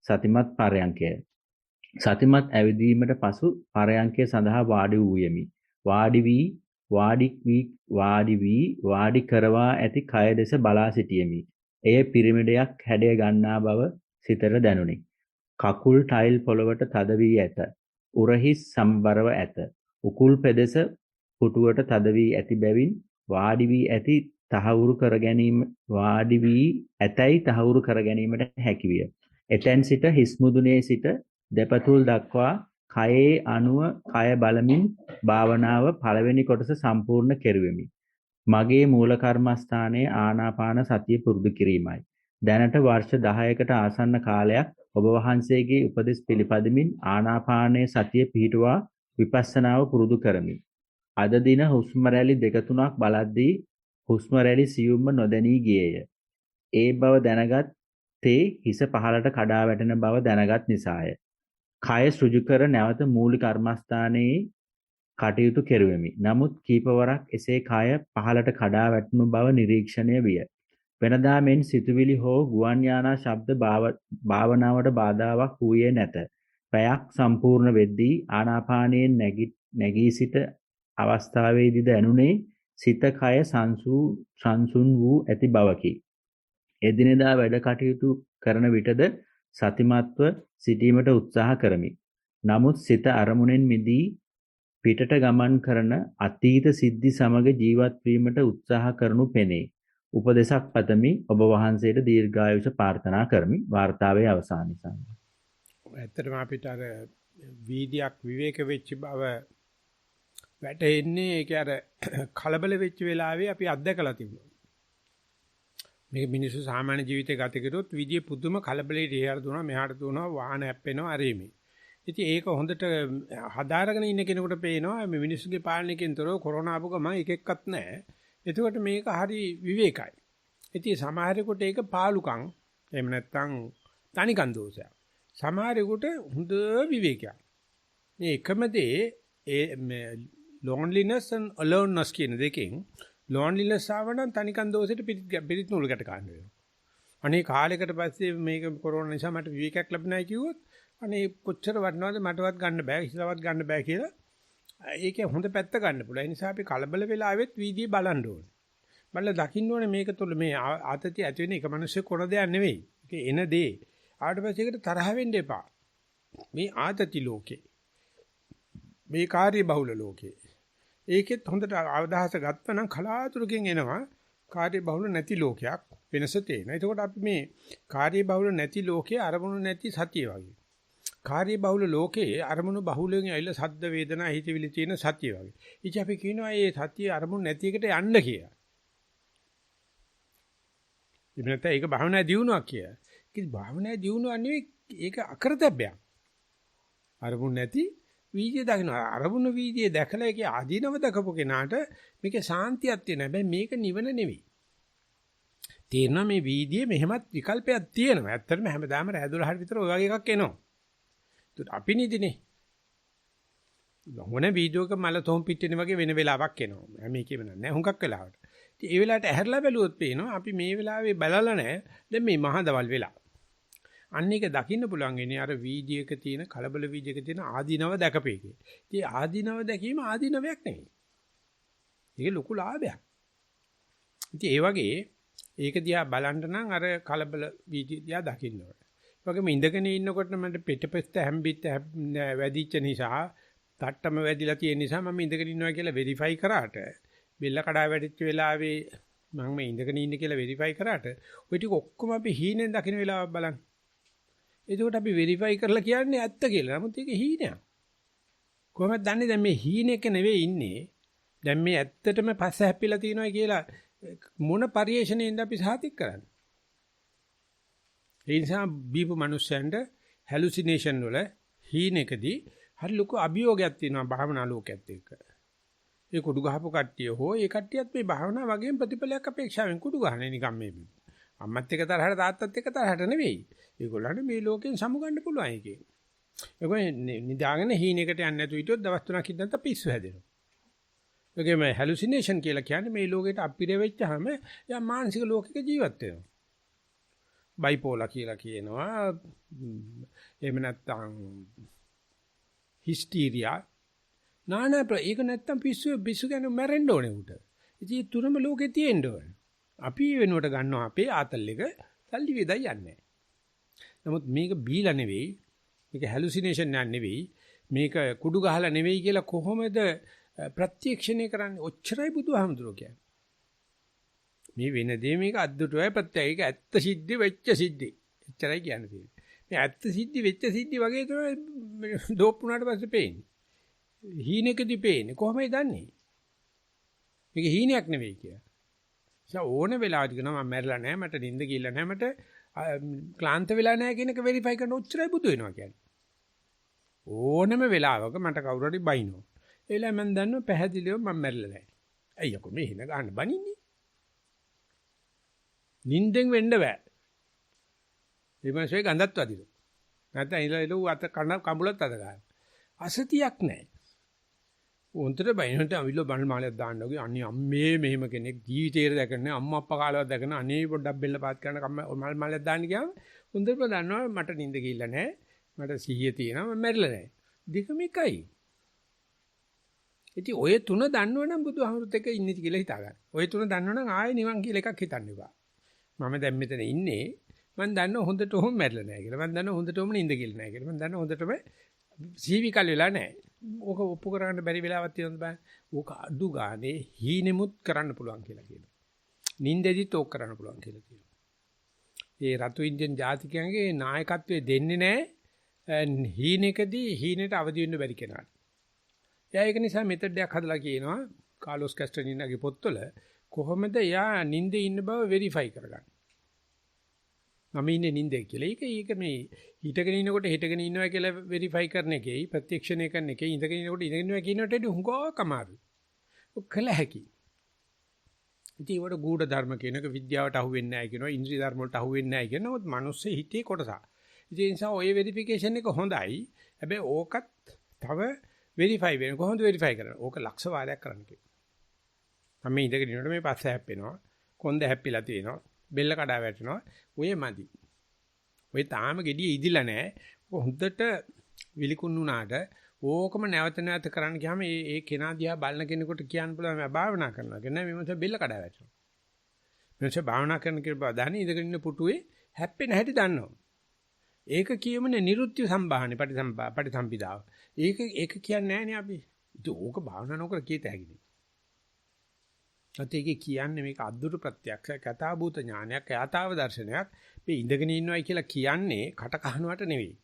සතිමත් පරයන්කය. සතිමත් ඇවිදීමට පසු පරයන්කය සඳහා වාඩි වූයෙමි. වාඩි කරවා ඇති කය දෙස බලා සිටියෙමි. එය පිරමිඩයක් හැඩය ගන්නා බව සිතට දැනුනි. කකුල් ටයිල් පොළවට තද වී ඇත. උරහිස් සම්බරව ඇත. උකුල් පෙදෙස පුටුවට තද වී ඇති බැවින් වාඩි වී ඇතැයි තහවුරු කර ගැනීමට හැකිවිය. එතෙන් සිට හිස් මුදුනේ සිට දෙපතුල් දක්වා කයේ අණුව කය බලමින් භාවනාව පළවෙනි කොටස සම්පූර්ණ කෙරුවෙමි. මගේ මූල කර්මස්ථානයේ ආනාපාන සතිය පුරුදු කිරීමයි. දැනට වර්ෂ 10කට ආසන්න කාලයක් ඔබ වහන්සේගේ උපදෙස් පිළිපදමින් ආනාපානයේ සතිය පිහිටුවා විපස්සනාව පුරුදු කරමි. අද දින හුස්ම රැලි 2-3ක් බලද්දී හුස්ම රැලි සියුම්ම නොදැනී ගියේය. ඒ බව දැනගත්තේ හිස පහළට කඩා වැටෙන බව දැනගත් නිසාය. කය සෘජු කර නැවත මූලික කර්මස්ථානයේ කටයුතු කෙරුවෙමි. නමුත් කීපවරක් එසේ කය පහළට කඩා වැටුණු බව නිරීක්ෂණය විය. වෙනදා මෙන් සිතුවිලි හෝ ගුවන් යානා ශබ්ද භාවනාවට බාධාවක් වූයේ නැත. පැයක් සම්පූර්ණ වෙද්දී ආනාපානයෙන් නැගී සිට අවස්ථාවේදී දැනුනේ සිත කය සංසුන් වූ ඇති බවකි. එදිනෙදා වැඩ කටයුතු කරන විටද සතිමත්ව සිටීමට උත්සාහ කරමි. නමුත් සිත අරමුණෙන් මිදී පිටට ගමන් කරන අතීත සිද්ධි සමග ජීවත් වීමට උත්සාහ කරනු පෙනේ. උපදේශක් පතමි. ඔබ වහන්සේට දීර්ඝායුෂ ප්‍රාර්ථනා කරමි. වාර්තාවේ අවසානය. ඇත්තටම අපිට අර වීදියක් විවේක වෙච්ච බව වැටෙන්නේ ඒක අර කලබල වෙච්ච වෙලාවේ අපි අත්දකලා තිබුණා. මේ මිනිස්සු සාමාන්‍ය ජීවිතය ගත කරොත් විදියේ පුදුම කලබලෙට එහාට දුවනවා මෙහාට දුවනවා වාහන හැප්පෙනවා අරෙමේ. ඉතින් ඒක හොඳට හදාරගෙන ඉන්න කෙනෙකුට පේනවා මේ මිනිස්සුගේ පාලනයකින් තොරව කොරෝනා ආපු ගමන් එක එක්කත් නැහැ. එතකොට මේක හරි විවේකයි. ඉතින් සමහරෙකුට ඒක පාලුකම් එහෙම නැත්නම් තනිකන් දෝෂයක්. සමහරෙකුට හොඳ විවේකයක්. මේ එකම දේ loneliness and aloneness කියන දෙකෙන් loneliness ආවනම් තනිකන් දෝෂෙට පිරිත් නූල් ගැට ගන්න වෙනවා. අනේ කාලයකට පස්සේ මේක කොරෝනා නිසා මට විවේකයක් ලැබුණායි කිව්වොත් අනේ කොච්චර වටිනවද මටවත් ගන්න බෑ හිතවත් ගන්න බෑ කියලා ඒකේ හොඳ පැත්ත ගන්න පුළුවන්. ඒ නිසා අපි කලබල වෙලා ආවෙත් වීදියේ බලන්න ඕනේ. බලලා දකින්න ඕනේ මේක තුළ මේ ආතතිය ඇති වෙන එක මිනිස්සු කොන දෙයක් නෙවෙයි. ඒක එන දේ. ආවට පස්සේ ඒකට තරහ වෙන්න එපා. මේ ආතති ලෝකේ. මේ කාර්ය බහුල ලෝකේ. ඒකෙත් හොඳට අවදාහස ගත්තා නම් කලාතුරකින් එනවා කාර්ය බහුල නැති ලෝකයක් වෙනස තේනවා. එතකොට අපි මේ කාර්ය බහුල නැති ලෝකයේ අරමුණු නැති සතිය වගේ. කාර්ය බහුල ලෝකයේ අරමුණු බහුලයෙන් ඇවිල්ලා සද්ද වේදනා හිතවිලි තියෙන සතිය වගේ. ඉතින් අපි කියනවා මේ සතිය අරමුණු නැති එකට යන්න කියලා. ඉබ්නත ඒක භාවනා දියුණුවක් කියලා. ඒක භාවනා දියුණුවක් නෙවෙයි ඒක අකරතැබ්බයක්. අරමුණු නැති වීදියේ දකින්න අරමුණු වීදියේ දැකලා ඒකේ ආදීනව දකපු කෙනාට මේකේ සාන්තියක් තියෙන හැබැයි මේක නිවන නෙවෙයි. තේරෙනවා මේ වීදියේ මෙහෙමත් විකල්පයක් තියෙනවා. ඇත්තටම හැමදාම රෑ 12ට විතර ඔය වගේ එකක් එනවා. ඒත් අපි නිදිනේ. මොන වීඩියෝක මල තොම් පිටිනේ වගේ වෙන වෙලාවක් එනවා. මේකේම නෑ හුඟක් වෙලාවට. ඉතින් ඒ වෙලාවට ඇහැරලා බැලුවොත් පේනවා අපි මේ වෙලාවේ බලලා නැහැ. දැන් මේ මහදවල් වෙලා. අන්න එක දකින්න පුළුවන් ඉන්නේ අර වීඩියෝක තියෙන කලබල වීඩියෝක තියෙන ආදීනව දැකපේකේ. ඉතින් ආදීනව දැකීම ආදීනවයක් නෙවෙයි. ඒක ලොකු ලාභයක්. ඉතින් ඒ වගේ ඒක දිහා බලන්න නම් අර කලබල වීඩියෝ දිහා දකින්න ඕනේ. ඒ වගේම ඉඳගෙන ඉන්නකොට මට පිටපෙස්ත හැම්බිට වැඩිච්ච නිසා, තට්ටම වැඩිලා තියෙන නිසා මම ඉඳගෙන ඉන්නවා කියලා වෙරිෆයි කරාට, බෙල්ල කඩා වැටිච්ච වෙලාවේ මම මේ ඉඳගෙන ඉන්නේ කියලා වෙරිෆයි කරාට, ওই ටික ඔක්කොම අපි හීනෙන් දකින්න වෙලාවක් බලන්න. එතකොට අපි වෙරිෆයි කරලා කියන්නේ ඇත්ත කියලා. නමුත් ඒක හීනයක්. කොහොමද දන්නේ දැන් මේ හීනෙක නෙවෙයි ඉන්නේ. දැන් මේ ඇත්තටම පස්ස හැපිලා තියෙනවා කියලා මොන පරිේශණයෙන්ද අපි සාතික කරන්නේ? ඒ නිසා බීපු මිනිස්සුන්ට හැලුසිනේෂන් වල හීනෙකදී හරි ලොකු අභියෝගයක් තියෙනවා භාවනා ලෝකයේත් එක්ක. ඒ කුඩු ගහපු කට්ටිය හෝ ඒ කට්ටියත් මේ භාවනා වගේම ප්‍රතිඵලයක් අපේක්ෂාවෙන් කුඩු ගහන්නේ නිකන් මේ අම්මත් එක්ක තරහට තාත්තත් එක්ක තරහට නෙවෙයි. ඒගොල්ලන්ට මේ ලෝකෙන් සමුගන්න පුළුවන් එකේ. ඒගොල්ලෝ නිදාගෙන හීනෙකට යන්නේ නැතුව හිටියොත් දවස් 3ක් ඉඳන් පිස්සු හැදෙනවා. ඒකෙම හැලුසිනේෂන් කියලා කියන්නේ මේ ලෝකෙට අපිර වෙච්චාම යා මානසික ලෝකයක ජීවත් වෙනවා. බයිපෝලා කියලා කියනවා. එහෙම නැත්නම් හිස්ටීරියා. ඒක නැත්නම් පිස්සු කියන්නේ මැරෙන්න ඕනේ උට. ඉතින් තුනම ලෝකේ තියෙන්න ඕනේ. අපි වෙනුවට ගන්නවා අපේ ආතල් එක සල්ලි වේදයි යන්නේ. නමුත් මේක බීලා නෙවෙයි, මේක හැලුසිනේෂන් නෑ නෙවෙයි, මේක කුඩු ගහලා නෙවෙයි කියලා කොහොමද ප්‍රත්‍යක්ෂණය කරන්නේ? ඔච්චරයි බුදුහාමුදුරුවෝ කියන්නේ. මේ වෙන දේ මේක අද්දුටුවයි ප්‍රත්‍යය. ඒක ඇත්ත සිද්ධි වෙච්ච සිද්ධි. එච්චරයි කියන්නේ. මේ ඇත්ත සිද්ධි වෙච්ච සිද්ධි වගේ තමයි දෝප්පුණාට පස්සේ පේන්නේ. හීනෙකදී පේන්නේ. කොහොමද දන්නේ? මේක හීනයක් නෙවෙයි කියලා. ඕන වෙලාවදී කියනවා මම මැරිලා නැහැ, මට නිින්ද ගිහිල්ලා නැහැ, මට ක්ලාන්ත වෙලා නැහැ කියන එක වෙරිෆයි කරන උච්චරයි බුදු වෙනවා කියන්නේ. ඕනම වෙලාවක මට කවුරු හරි බයිනෝ. ඒ වෙලාව මම දන්නවා පැහැදිලිව මම මැරිලා නැහැ. අයියෝ මේ හින ගන්න බනින්නේ. නිින්දෙන් වෙන්න බෑ. මේ මාසේ ගඳත් වදිනවා. නැත්නම් ඉලු අත කන කඹුලත් අත ගන්න. අසතියක් නැහැ. උන්ටට බයිනට අවිල්ල බණල් මාලයක් දාන්න වගේ අනේ අම්මේ මෙහෙම කෙනෙක් ජීවිතේට දැකන්නේ අම්මා අප්පා කාලවත් දැකන අනේ පොඩ්ඩක් බෙල්ල පාත් කරන මල් මාලයක් දාන්න ගියාම හොඳටම දන්නවා මට නිින්ද ගිහිල්ලා නැහැ මට සිහිය තියෙනවා මම මැරිලා නැහැ දෙකම එකයි ඉතින් ඔය තුන දන්නවනම් බුදුහාමුදුරුත් එක්ක ඉන්නේ කියලා හිතා ගන්න. ඔය තුන දන්නවනම් ආයෙ නිවන් කියලා එකක් හිතන්න එපා. මම දැන් මෙතන ඉන්නේ මම දන්නවා හොඳටම මැරිලා නැහැ කියලා. මම දන්නවා හොඳටම නිින්ද ගිහිල්ලා නැහැ කියලා. මම දන්නවා හොඳටම ජීවිකල් වෙලා නැහැ. ඕක ඔප්පු කරගන්න බැරි වෙලාවක් තියෙනවද බලන්න. ඕක අඩු ගානේ හීනෙමුත් කරන්න පුළුවන් කියලා කියනවා. නින්දෙදිත් ඕක කරන්න පුළුවන් කියලා කියනවා. ඒ රතු ඉන්දියන් ජාතිකයන්ගේ නායකත්වයේ දෙන්නේ නැහැ හීනෙකදී හීනෙට අවදි වෙන්න බැරි කෙනාට. එයා ඒක නිසා මෙතඩ් එකක් හදලා කියනවා කාලොස් කැස්ට්‍රනිනාගේ පොත්වල කොහොමද එයා නින්දේ ඉන්න බව වෙරිෆයි කරගන්නේ. මම ඉන්නේ නිින්දේ කියලා. ඒක මේ හිටගෙන ඉන්නකොට හිටගෙන ඉන්නවා කියලා වෙරිෆයි කරන එකේයි ප්‍රත්‍යක්ෂණය කරන එකේ ඉඳගෙන ඉන්නකොට ඉඳගෙන ඉන්නවා කියනට වඩා හුඟක් අමාරුයි. ඔක් කළ හැකි. ඉතින් ඒවට ගුඪ ධර්ම කියනක විද්‍යාවට අහු වෙන්නේ නැහැ කියනවා. ඉන්ද්‍රිය ධර්ම වලට අහු වෙන්නේ නැහැ කියනවා. මොකද මිනිස්සේ හිතේ කොටසක්. ඉතින් ඒ නිසා ඔය වෙරිෆිකේෂන් එක හොඳයි. හැබැයි ඕකත් තව වෙරිෆයි වෙන කොහොමද වෙරිෆයි කරන්නේ? ඕක ලක්ෂ වාරයක් කරන්න කියනවා. මම මේ ඉඳගෙන ඉන්නකොට මේ පස්ස හැප්පෙනවා. කොන්ද හැප්පිලා තියෙනවා. බෙල්ල කඩා වැටෙනවා. ඔය මදි. ඔය තාම gediye ඉදිලා නැහැ. හොඳට විලිකුණු වුණාට ඕකම නැවත නැවත කරන්න ගියාම ඒ කෙනා දිහා බලන කෙනෙකුට කියන්න පුළුවන් මම භාවනා කරනවා. කියන්නේ මේ මොකද බෙල්ල කඩා වැටෙනවා. මෙන්න භාවනා කරන කියලා බදාන ඉඳගෙන ඉන්න පුටුවේ හැප්පෙන හැටි දන්නවා. ඒක කියමුනේ නිරුත්ති සම්භාහනේ පටිසම්පිදාව. ඒක කියන්නේ නැහැ නේ අපි. ඒක ඕක භාවනා නොකර කීත හැකියි. අතේක කියන්නේ මේක අද්දුරු ප්‍රත්‍යක්ෂයක් යථාභූත ඥානයක් යථාව දර්ශනයක් මේ ඉඳගෙන ඉන්නවයි කියලා කියන්නේ කට කහනවට නෙවෙයි.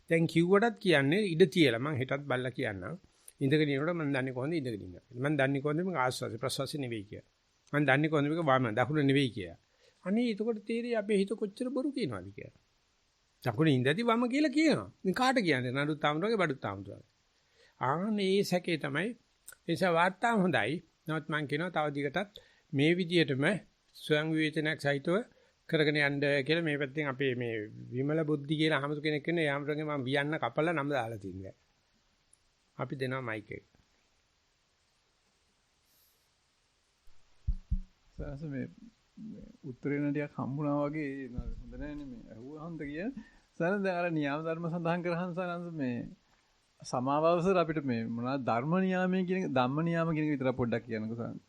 දැන් කිව්වටත් කියන්නේ ඉඩ තියලා මම හෙටත් බල්ලා කියන්නම්. ඉඳගෙන ඉන්නකොට මම දන්නේ කොහොමද ඉඳගෙන ඉන්නේ. මම දන්නේ කොහොමද මේක ආස්වාද ප්‍රසවාස නෙවෙයි කියලා. මම දන්නේ කොහොමද මේක වම දකුණ නෙවෙයි කියලා. අනේ එතකොට තේරෙයි අපේ හිත කොච්චර බොරු කියනවාද කියලා. දකුණ ඉඳදී වම කියලා කියනවා. ඉතින් කාට කියන්නේ? නඩුත් තාමුරගේ බඩුත් තාමුරගේ. ආනේ ඒ සැකේ තමයි ඒස වාර්තා හොඳයි. නමුත් මම කියනවා තව දිගටත් මේ විදියටම ස්වයං විවේචනයක් සහිතව කරගෙන යන්න කියලා මේ පැත්තෙන් අපේ මේ විමල බුද්ධි කියලා අහමුතු කෙනෙක් ඉන්නේ. ඒ අහමුතුගේ මම වියන්න කපලා නම දාලා තින්නේ. අපි දෙනවා මයික් එක. සාස මේ උත්තරේ නටියක් හම්බුණා වගේ හොඳ නැහැනේ මේ අහුවහන්ද කිය. සරණ දැන් අර නියම ධර්ම සඳහන් කරහන් සානන්ද මේ සමාවවසර අපිට මේ මොනවද ධර්ම නියාමයේ කියන ධම්ම නියාම කියන එක විතර පොඩ්ඩක් කියන්නකෝ සාන.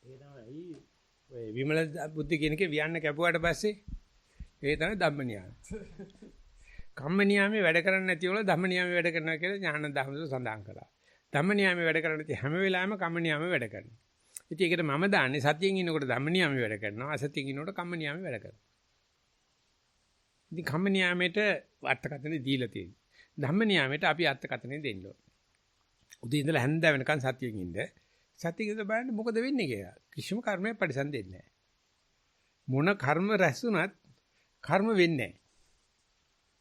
ඒ තමයි ඔය විමල බුද්ධි කියන එකේ වියන්න කැපුවාට පස්සේ ඒ තමයි ධම්ම නියාම. කම්ම නියාමයේ වැඩ කරන්නේ නැති වල ධම්ම නියාමයේ වැඩ කරනවා කියලා ඥාන දහමස සඳහන් කරා. ධම්ම නියාමයේ වැඩ කරන්නේ නැති හැම වෙලාවෙම කම්ම නියාමයේ වැඩ කරනවා. ඉතින් ඒකට මම දාන්නේ සතියෙන් ඉන්නකොට ධම්ම නියාමයේ වැඩ කරනවා. අසතියෙන් ඉන්නකොට කම්ම නියාමයේ වැඩ කරනවා. ඉතින් කම්ම නියාමයට අර්ථකථන දීලා තියෙනවා. ධම්ම නියාමයට අපි අර්ථකථනය දෙන්න ඕනේ. උදේ ඉඳලා හැන්ද වෙනකන් සතියෙන් ඉන්න. සතියේද බලන්න මොකද වෙන්නේ කියලා. කිසිම කර්මයක් පරිසම් දෙන්නේ නැහැ. මොන කර්ම රැස්ුණත් කර්ම වෙන්නේ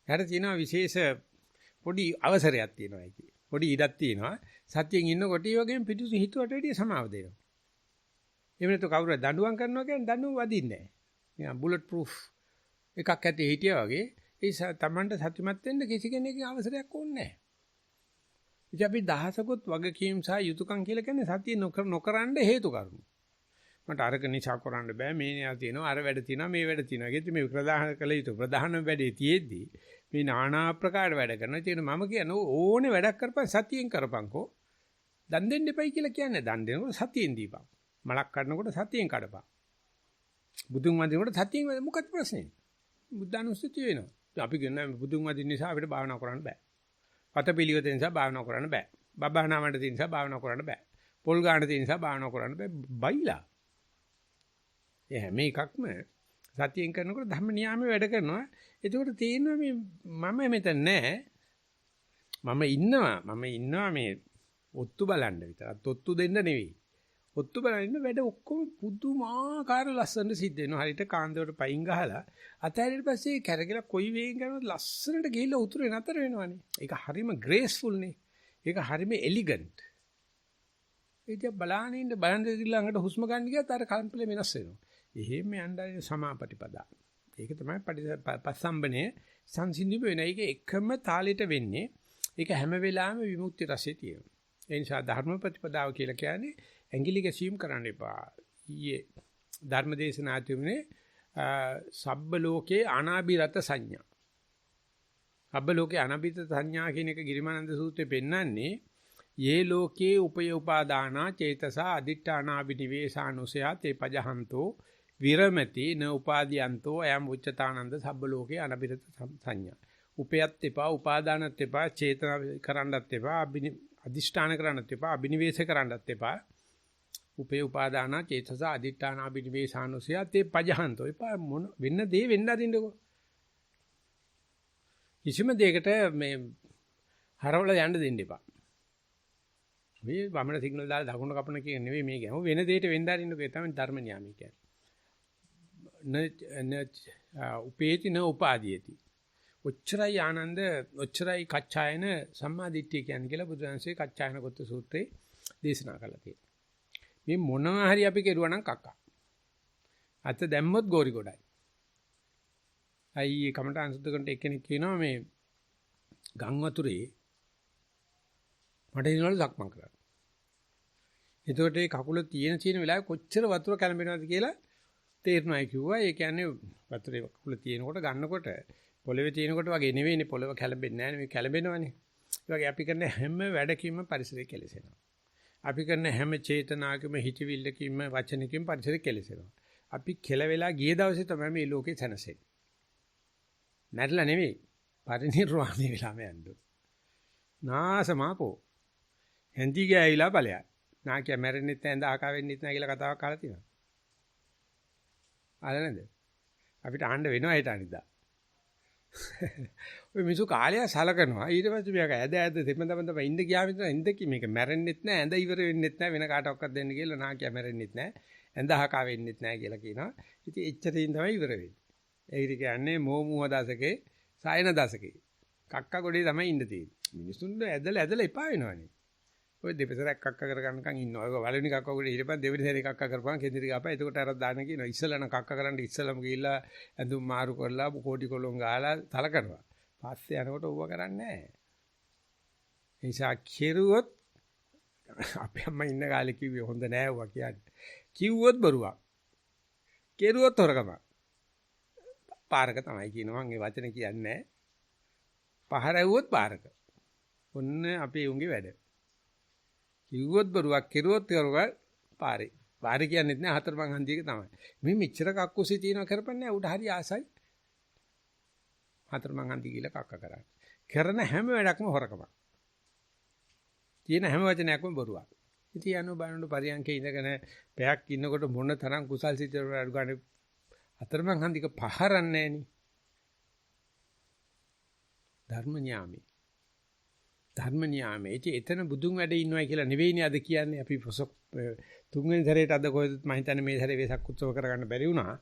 නැහැ. යට තියෙනවා විශේෂ පොඩි අවසරයක් තියෙනවා ඒකේ. පොඩි ඉඩක් තියෙනවා. සතියෙන් ඉන්නකොට ඒ වගේම පිටුසු හිතුවට වැඩිය සමාව දෙනවා. එහෙම නැත්නම් කවුරු දඬුවම් කරනවා කියන්නේ දඬුවම් වදින්නේ නැහැ. නිකන් බුලට් ප්‍රූෆ් එකක් ඇතේ හිටියා වගේ ඒ තමන්ට සතුටුමත් වෙන්න කිසි කෙනෙකුගේ අවසරයක් ඕනේ නැහැ. ඉතින් අපි දහසකුත් වගකීම් සහ යුතුයකම් කියලා කියන්නේ සතිය නොකරන්න හේතු කරුණු. මට අරක නිසා කරන්න බෑ මේ න්යා තියෙනවා අර වැඩ තියෙනවා මේ වැඩ තියෙනවා. ඒකෙත් මේ ප්‍රධාන කළ යුතු ප්‍රධාන වැඩේ තියෙද්දි මේ নানা ආකාර වැඩ කරනවා. ඒ මම කියන්නේ ඕනේ වැඩක් කරපන් සතියෙන් කරපන්කෝ. දන් දෙන්න එපයි කියලා කියන්නේ දන් දෙනකොට සතියෙන් දීපන්. මලක් කඩනකොට සතියෙන් කඩපන්. බුදුන් වදිනකොට සතියෙන් මොකක්ද ප්‍රශ්නේ? බුද්ධානුස්සතිය වෙනවා. අපි කියන්නේ බුදුන් වදින නිසා අපිට භාවනා කරන්න බෑ. පතපිලියොත නිසා භාවනා කරන්න බෑ. බබහනාවට තියෙන නිසා භාවනා කරන්න බෑ. පොල් ගාන තියෙන නිසා භාවනා කරන්න බෑ. බයිලා. ඒ හැම එකක්ම සතියෙන් කරනකොට ධම්ම නියාමයේ වැඩ කරනවා. ඒකෝට තේිනවා මේ මම මෙතන නෑ. මම ඉන්නවා මේ ඔත්තු බලන්න විතරක්. ඔත්තු දෙන්න නෙවෙයි. ඔත්තු බලන්න වැඩ ඔක්කොම පුදුමාකාර ලස්සනට සිද්ධ වෙනවා. හරියට කාන්දරට පයින් ගහලා අතහැරියට පස්සේ කැරකිලා කොයි වේගෙන් කරනවද ලස්සනට ගිහිල්ලා උතුරේ නතර වෙනවනේ. ඒක හරිම ග්‍රේස්ෆුල් නේ. ඒක හරිම එලිගන්ට්. ඒක බලන්න ළඟට හුස්ම ගන්න ගියත් අර කම්පලෙ වෙනස් වෙනවා. එහෙම යන්නේ සමාපටිපදා. ඒක තමයි පස්සම්බනේ සංසිඳිම වෙන. ඒක එකම තාලෙට වෙන්නේ. ඒක හැම වෙලාවෙම විමුක්ති රසය තියෙනවා. ඒ නිසා ධර්ම ප්‍රතිපදාව කියලා කියන්නේ ඇඟිලි ගැසීම් කරන්න එපා. ඊයේ ධර්මදේශනා තුනේ සබ්බ ලෝකේ අනාභිරත සංඥා. සබ්බ ලෝකේ අනාභිරත සංඥා කියන එක ගිරිමානන්ද සූත්‍රයේ පෙන්නන්නේ යේ ලෝකේ උපය උපාදානා චේතසා අදිඨානාබිනිවේසානුසයා තේ පජහන්තෝ විරමති න උපාදීයන්තෝ අයම් උච්චතානන්ද සබ්බ ලෝකේ අනාභිරත සංඥා. උපයත් එපා උපාදානත් එපා චේතනා කරන්නත් එපා අදිෂ්ඨාන කරන්නත් එපා අබිනිවේෂ කරන්නත් එපා. උපේ උපාදානා චේතස අදිඨානා බිනිවේසානුසය තේ පජහන්තෝ එපා මොන වෙන්න දේ වෙන්න අරින්නකෝ. කිසිම දෙයකට මේ හරවල යන්න දෙන්න එපා. මේ වමන සිග්නල් දාලා දකුණ කපන කියන නෙවෙයි මේ ගැහුව වෙන දෙයකට වෙන්න අරින්නකෝ. ඒ තමයි ධර්ම නියාමය කියන්නේ. උපේති න උපාදීයති. ඔච්චරයි ආනන්ද ඔච්චරයි කච්චායන සම්මාදිට්ඨිය කියන්නේ කියලා බුදුරජාණන්සේ කච්චායන කොත්ත සූත්‍රයේ දේශනා කළා තියෙනවා. මේ මොනවා හරි අපි කෙරුවා නම් කක්කා. අත දැම්මොත් ගෝරි ගොඩයි. අයි කමට අංශුද්ධ කරන එක්කෙනෙක් කියනවා මේ ගම් වතුරේ මට ඉන්නවලු සක්මන් කරා. එතකොට ඒ කකුල තියෙන වෙලාවේ කොච්චර වතුර කැළඹෙනවද කියලා තේරෙනවා කිව්වා. ඒ කියන්නේ වතුරේ කකුල තියෙනකොට ගන්නකොට පොළවේ තියෙනකොට වගේ නෙවෙයිනේ පොළව කැළඹෙන්නේ නැහැ නේ මේ කැළඹෙනවනේ. ඒ වගේ අපි කරන හැම වැඩකින්ම පරිසරය කෙලෙසෙනවා. අපි කරන හැම චේතනාවකම හිතවිල්ලකින්ම වචනකින්ම පරිසරය කෙලෙසෙනවා. අපි කෙලවෙලා ගිය දවසේ තමයි මේ ලෝකේ සැනසෙන්නේ. මැරිලා නෙවෙයි පරිණිරවාණය වෙලාම යන්න. නාසමාපෝ හන්දි ගෑවිලා ඵලයක්. නාකිය මැරෙන්නෙත් නැහැ දාහක වෙන්නෙත් නැහැ කියලා කතාවක් අහලා තියෙනවා. අහලා නැද්ද? අපිට අහන්න වෙනවා හිට අනිද්දා. ඔය මිසු කාලය සලකනවා. ඊට පස්සේ මේක ඇද දෙමඳ ඉඳ ගියාම ඉඳ මේක මැරෙන්නෙත් නැහැ ඇඳ ඉවර වෙන්නෙත් නැහැ වෙන කාටවත් දෙන්න කියලා නාකිය මැරෙන්නෙත් නැහැ ඇඳ අහක වෙන්නෙත් නැහැ කියලා කියනවා. ඉතින් එච්චරින් තමයි ඉවර වෙන්නේ. ඒකට කියන්නේ මෝමුව දශකේ සායන දශකේ. කක්ක ගොඩේ තමයි ඉන්න තියෙන්නේ. මිනිසුන්ට ඇදලා එපා වෙනවනේ. ඔය දෙපසරක් කක්ක කරගන්නකම් ඉන්නවා. ඔය වලුනි කක්ක ගොඩේ හිටපන් දෙවෙනි සැරේ කක්ක කරපන් කෙන්දිරි ගාපන්. එතකොට අර දාන්න කියනවා. ඉස්සලන කක්ක කරන්න ඉස්සලම ගිහිල්ලා ඇඳුම් මාරු කරලා කෝටි කොලොන් ගාලා තල කරනවා. පස්සේ යනකොට ඌව කරන්නේ නැහැ. ඒ නිසා කෙරුවොත් අපේ අම්මා ඉන්න කාලේ කිව්වේ හොඳ නෑ ඌවා කියන්නේ. කිව්වොත් බරුවක්. කෙරුවොත් හොරකම. පාරක තමයි කියනවා මම ඒ වචන කියන්නේ පහර ඇව්වොත් පාරක. ඔන්න අපේ උන්ගේ වැඩ. කිව්වොත් බරුවක් කෙරුවොත් කරුවා පාරේ. පාරේ කියන්නේත් නෑ හතරමං හන්දියක තමයි. මේ මෙච්චර කක්කුසේ තියනවා කරපන්නේ උඩ හරි ආසයි. හතරමං හන්දිය කියලා කක්ක කරන්නේ. කරන හැම වැඩක්ම හොරකමක්. තියෙන හැම වචනයක්ම බරුවක්. ඉතින් යනු බලනු පරියන්කේ ඉඳගෙන පැයක් ඉන්නකොට මොන තරම් කුසල් සිත අඩු ගන්න අතරමං හන්දික පහරන්නේ නෑනේ. ධර්ම න්යාමේ. ධර්ම න්යාමේ. එතන බුදුන් වැඩේ ඉන්නවයි කියලා නෙවෙයිනේ අද කියන්නේ. අපි තුන්වෙනි සැරේට අද කොහෙද මම හිතන්නේ මේ සැරේ වෙසක් උත්සව කරගන්න බැරි වුණා.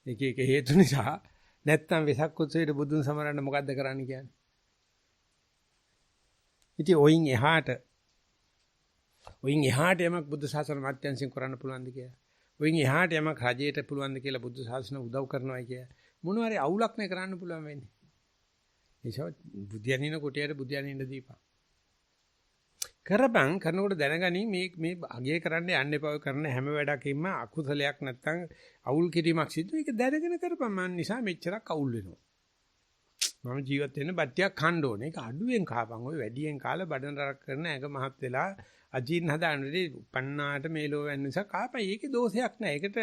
එක හේතු නිසා නැත්තම් වෙසක් උත්සවයට බුදුන් සමරන්න මොකද්ද කරන්න කියන්නේ? ඉතින් ඔයින් එහාට යමක් බුද්ධ ශාසන මාත්‍යංශයෙන් කරන්න පුළුවන්ද කියලා. ඔයින් එහාට යමක් රජයට පුළුවන්ද කියලා බුද්ධ ශාසන උදව් කරනවා කිය. මොනවාරි අවුලක් නේ කරන්න පුළුවන් වෙන්නේ. ඒසො බුද්ධයන්ින කොටියට බුද්ධයන්ින් දීපන්. කරපන් කරනකොට දැනගනි මේ අගය කරන්න යන්න එපා කරන හැම වැඩකින්ම අකුසලයක් නැත්තම් අවුල් කිරීමක් සිදු ඒක දැනගෙන කරපන් මන් නිසා මෙච්චරක් අවුල් වෙනවා. මම ජීවත් වෙන්න බට්ටියක් කන්න ඕනේ. ඒක අඩුවෙන් කාපන්. ඔය වැඩියෙන් කාලා බඩන රක් කරන ඇඟ මහත් වෙලා අජීර්ණ හදාන්නේ පන්නාට මේ ලෝ වෙන නිසා කාපන්. ඒකේ දෝෂයක් නැහැ. ඒකට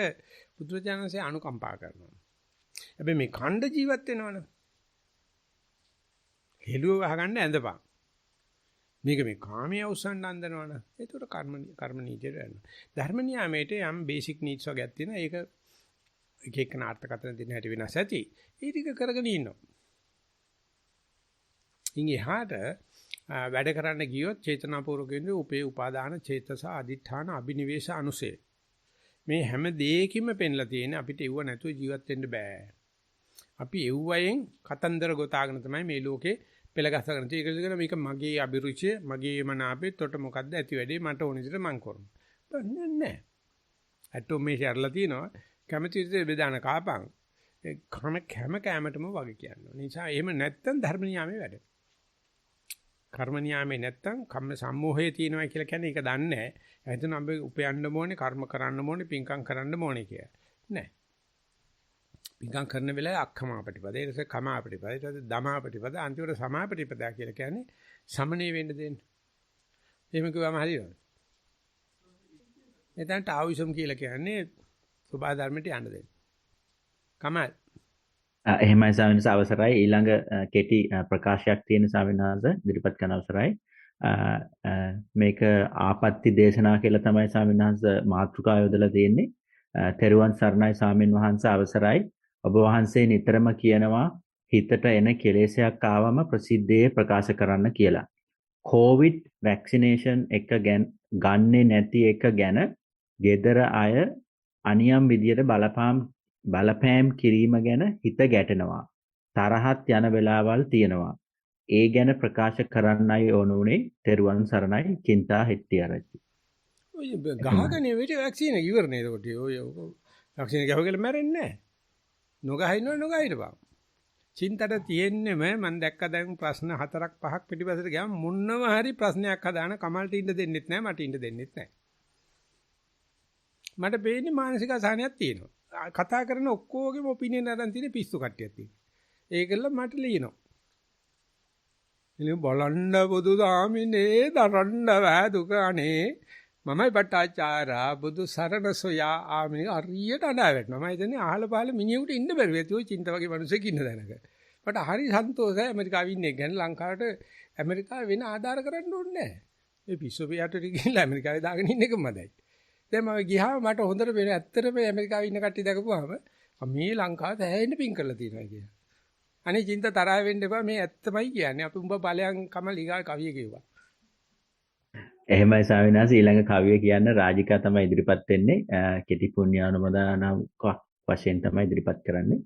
පුදුරජානන්සේ අනුකම්පා කරනවා. හැබැයි මේ ඛණ්ඩ ජීවත් වෙනවනේ. හෙළුව වහගන්න ඇඳපන්. මේක මේ කාමයේ අවසන් නන්දනවනේ. ඒකට කර්ම නීතියට යනවා. ධර්ම නියාමයේ යම් බේසික් නීඩ්ස් වගේක් තියෙනවා. ඒක එක එක නාටකතන දෙන්න හැටි වෙනස් ඇති. ඒ ටික කරගෙන ඉන්නවා. ඉන් එහාට වැඩ කරන්න ගියොත් චේතනාපූර්වකෙන්ද උපේ උපාදාන චේතස අදිඨාන අබිනිවේෂ අනුසේ මේ හැම දෙයකින්ම පෙන්ලා තියෙන අපිට එව්ව නැතුව ජීවත් වෙන්න බෑ. අපි එව්වයෙන් කතන්දර ගොතාගෙන තමයි මේ ලෝකේ පෙළගස්සගෙන තියෙන්නේ. මේක මගේ අභිරුචිය, මගේ මනාපෙත් උට මොකද්ද ඇති වැඩේ මට ඕන විදිහට මං කරනවා. නෑ. ඇටෝ මේ ශර්ලා තියෙනවා. කැමති විදිහට බෙදාන කාපන්. ඒ හැම කැමටම වගේ කියනවා. නිසා එහෙම නැත්තම් ධර්ම නියාමයේ වැඩ. කර්ම නියාමයේ නැත්තම් කම්ම සම්මෝහයේ තියෙනවා කියලා කියන්නේ ඒක දන්නේ නැහැ. එතන අපි උපයන්න ඕනේ, කර්ම කරන්න ඕනේ, පින්කම් කරන්න ඕනේ කියලා. නෑ. පින්කම් කරන වෙලාවේ අක්ඛමා ප්‍රතිපද, ඊට පස්සේ කමා ප්‍රතිපද, ඊට පස්සේ දමා ප්‍රතිපද, අන්තිමට සමා ප්‍රතිපදා කියලා කියන්නේ සමනේ වෙන්න දෙන්න. එහෙම කිව්වම හරියද? එතනට ආවිසම් කියලා කියන්නේ සබා ධර්මයට යන්න දෙන්න. කමල් එහෙමයි ස්වාමීන් වහන්සේ අවසරයි ඊළඟ කෙටි ප්‍රකාශයක් තියෙන ස්වාමීන් වහන්සේ ඉදිරිපත් කරන අවසරයි මේක ආපත්‍ති දේශනා කියලා තමයි ස්වාමීන් වහන්සේ මාතෘකාව යොදලා තියෙන්නේ තෙරුවන් සරණයි ස්වාමීන් වහන්සේ අවසරයි ඔබ වහන්සේ නිතරම කියනවා හිතට එන කෙලෙසයක් ආවම ප්‍රසිද්ධියේ ප්‍රකාශ කරන්න කියලා කොවිඩ් වැක්සිනේෂන් එක ගන්නේ නැති එක ගැන gedara අය අනියම් විදියට බලපෑම් බලපෑම් කිරීම ගැන හිත ගැටෙනවා. තරහත් යන වෙලාවල් තියෙනවා. ඒ ගැන ප්‍රකාශ කරන්නයි ඕන උනේ. තෙරුවන් සරණයි චින්තා හෙට්ටිආරච්චි. ඔය ගහගෙන විතර වැක්සින ඉවරනේ ඒකට. ඔය වැක්සින ගහගෙන මැරෙන්නේ නැහැ. නොගහිනව නොගහිරපන්. චින්තට තියෙන්නෙම මම දැක්ක දැන් ප්‍රශ්න 4ක් 5ක් පිටිපස්සට ගියාම මුන්නම හරි ප්‍රශ්නයක් හදාන කමල්ට ඉන්න දෙන්නෙත් නැහැ මට ඉන්න දෙන්නෙත් නැහැ. මට පේන්නේ මානසික අසහනයක් තියෙනවා. කතා කරන ඔක්කොගේම ඔපිනියන් අරන් තියෙන පිස්සු කට්ටියක් තියෙනවා. ඒකල මට ලියනවා. ඉතින් බලන්න බුදු දාමිනේ දරන්න බෑ දුක අනේ මමයි පටාචාරා බුදු සරණ සොයා ආමිනේ හරියට අඬා වැටෙනවා. මම හිතන්නේ අහල පහල මිනිහෙකුට ඉන්න බැරුව ඇති ඔය චින්ත වගේ මිනිස්සෙක් ඉන්න දැනක. මට හරි සන්තෝෂයි ඇමරිකාවේ ඉන්නේ ගැන ලංකාවට ඇමරිකාව වෙන ආධාර කරන්න ඕනේ නැහැ. මේ පිස්සු පියාට ගිහිල්ලා ඇමරිකාවේ දාගෙන ඉන්න එකම මදයි. දැන් මම ගියාම මට හොඳට වෙන ඇත්තටම ඇමරිකාවේ ඉන්න කට්ටිය දැකපුවාම මේ ලංකාවට හැෙන්න පින් කරලා තියෙනවා කියලා. අනේ චින්ත තරහ වෙන්න එපා මේ ඇත්තමයි කියන්නේ. අපි උඹ ඵලයන් කමල් ඊගා කවිය කිව්වා. එහෙමයි ස්වාමීන් වහන්සේ ඊළඟ කවිය කියන්න රාජිකා තමයි ඉදිරිපත් වෙන්නේ. කෙටි පුණ්‍යානුමෝදනාවක් වශයෙන් තමයි ඉදිරිපත් කරන්නේ.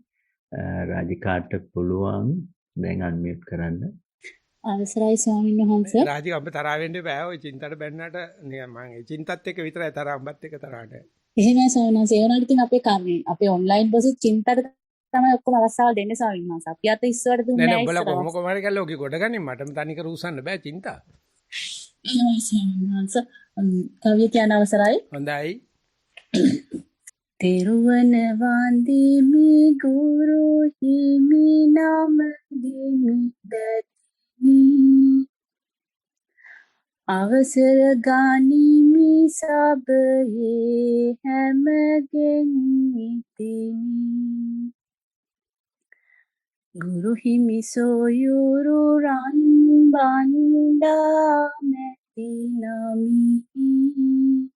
රාජිකාට පුළුවන් දැන් අන්මියුට් කරන්න. අවසරයි ස්වාමීන් වහන්සේ. රාජිකා ඔබ තරහ වෙන්න එපා. ඔය චින්තට බැන්නට මම ඒ චින්තත් එක්ක විතරයි තරහ උඹත් එක්ක තරහට. එහෙමයි ස්වාමීන් වහන්සේ. ඒ වුණාට ඉතින් අපේ ඔන්ලයින් බසුත් චින්තට තමයි ඔක්කොම අවස්ථාවල් දෙන්නේ ස්වාමීන් වහන්සේ. අපි අත ඉස්සුවට දුන්නේ නැහැ. නෑ නෑ ඔබලා කොහොම හරි කළා ඔගේ ගොඩගන්නේ මටම තනිකර උසන්න බෑ චින්තා. එහෙමයි ස්වාමීන් වහන්සේ. කවිය කියන අවසරයි. හොඳයි. තෙරුවන් වන්දිමි ගුරු හිමි නම දිමි දතිමි අවසර ගනිමි සබයේ හැමගෙන් ඉතිමි ගුරු හිමි සොයුරු රන් බණ්ඩා නැති නමි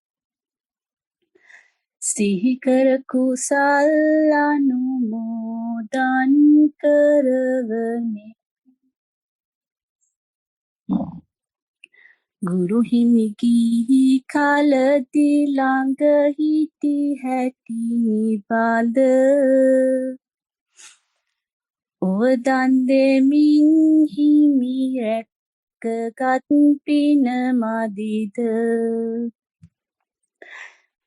සිහිකර කුසල් අනුමෝදන් කරවනේ ගුරු හිමි කී කලදී ළඟ හිටි හැටි නිබඳ ඔවදන් දෙමින් හිමි රැකගත් පින මදිද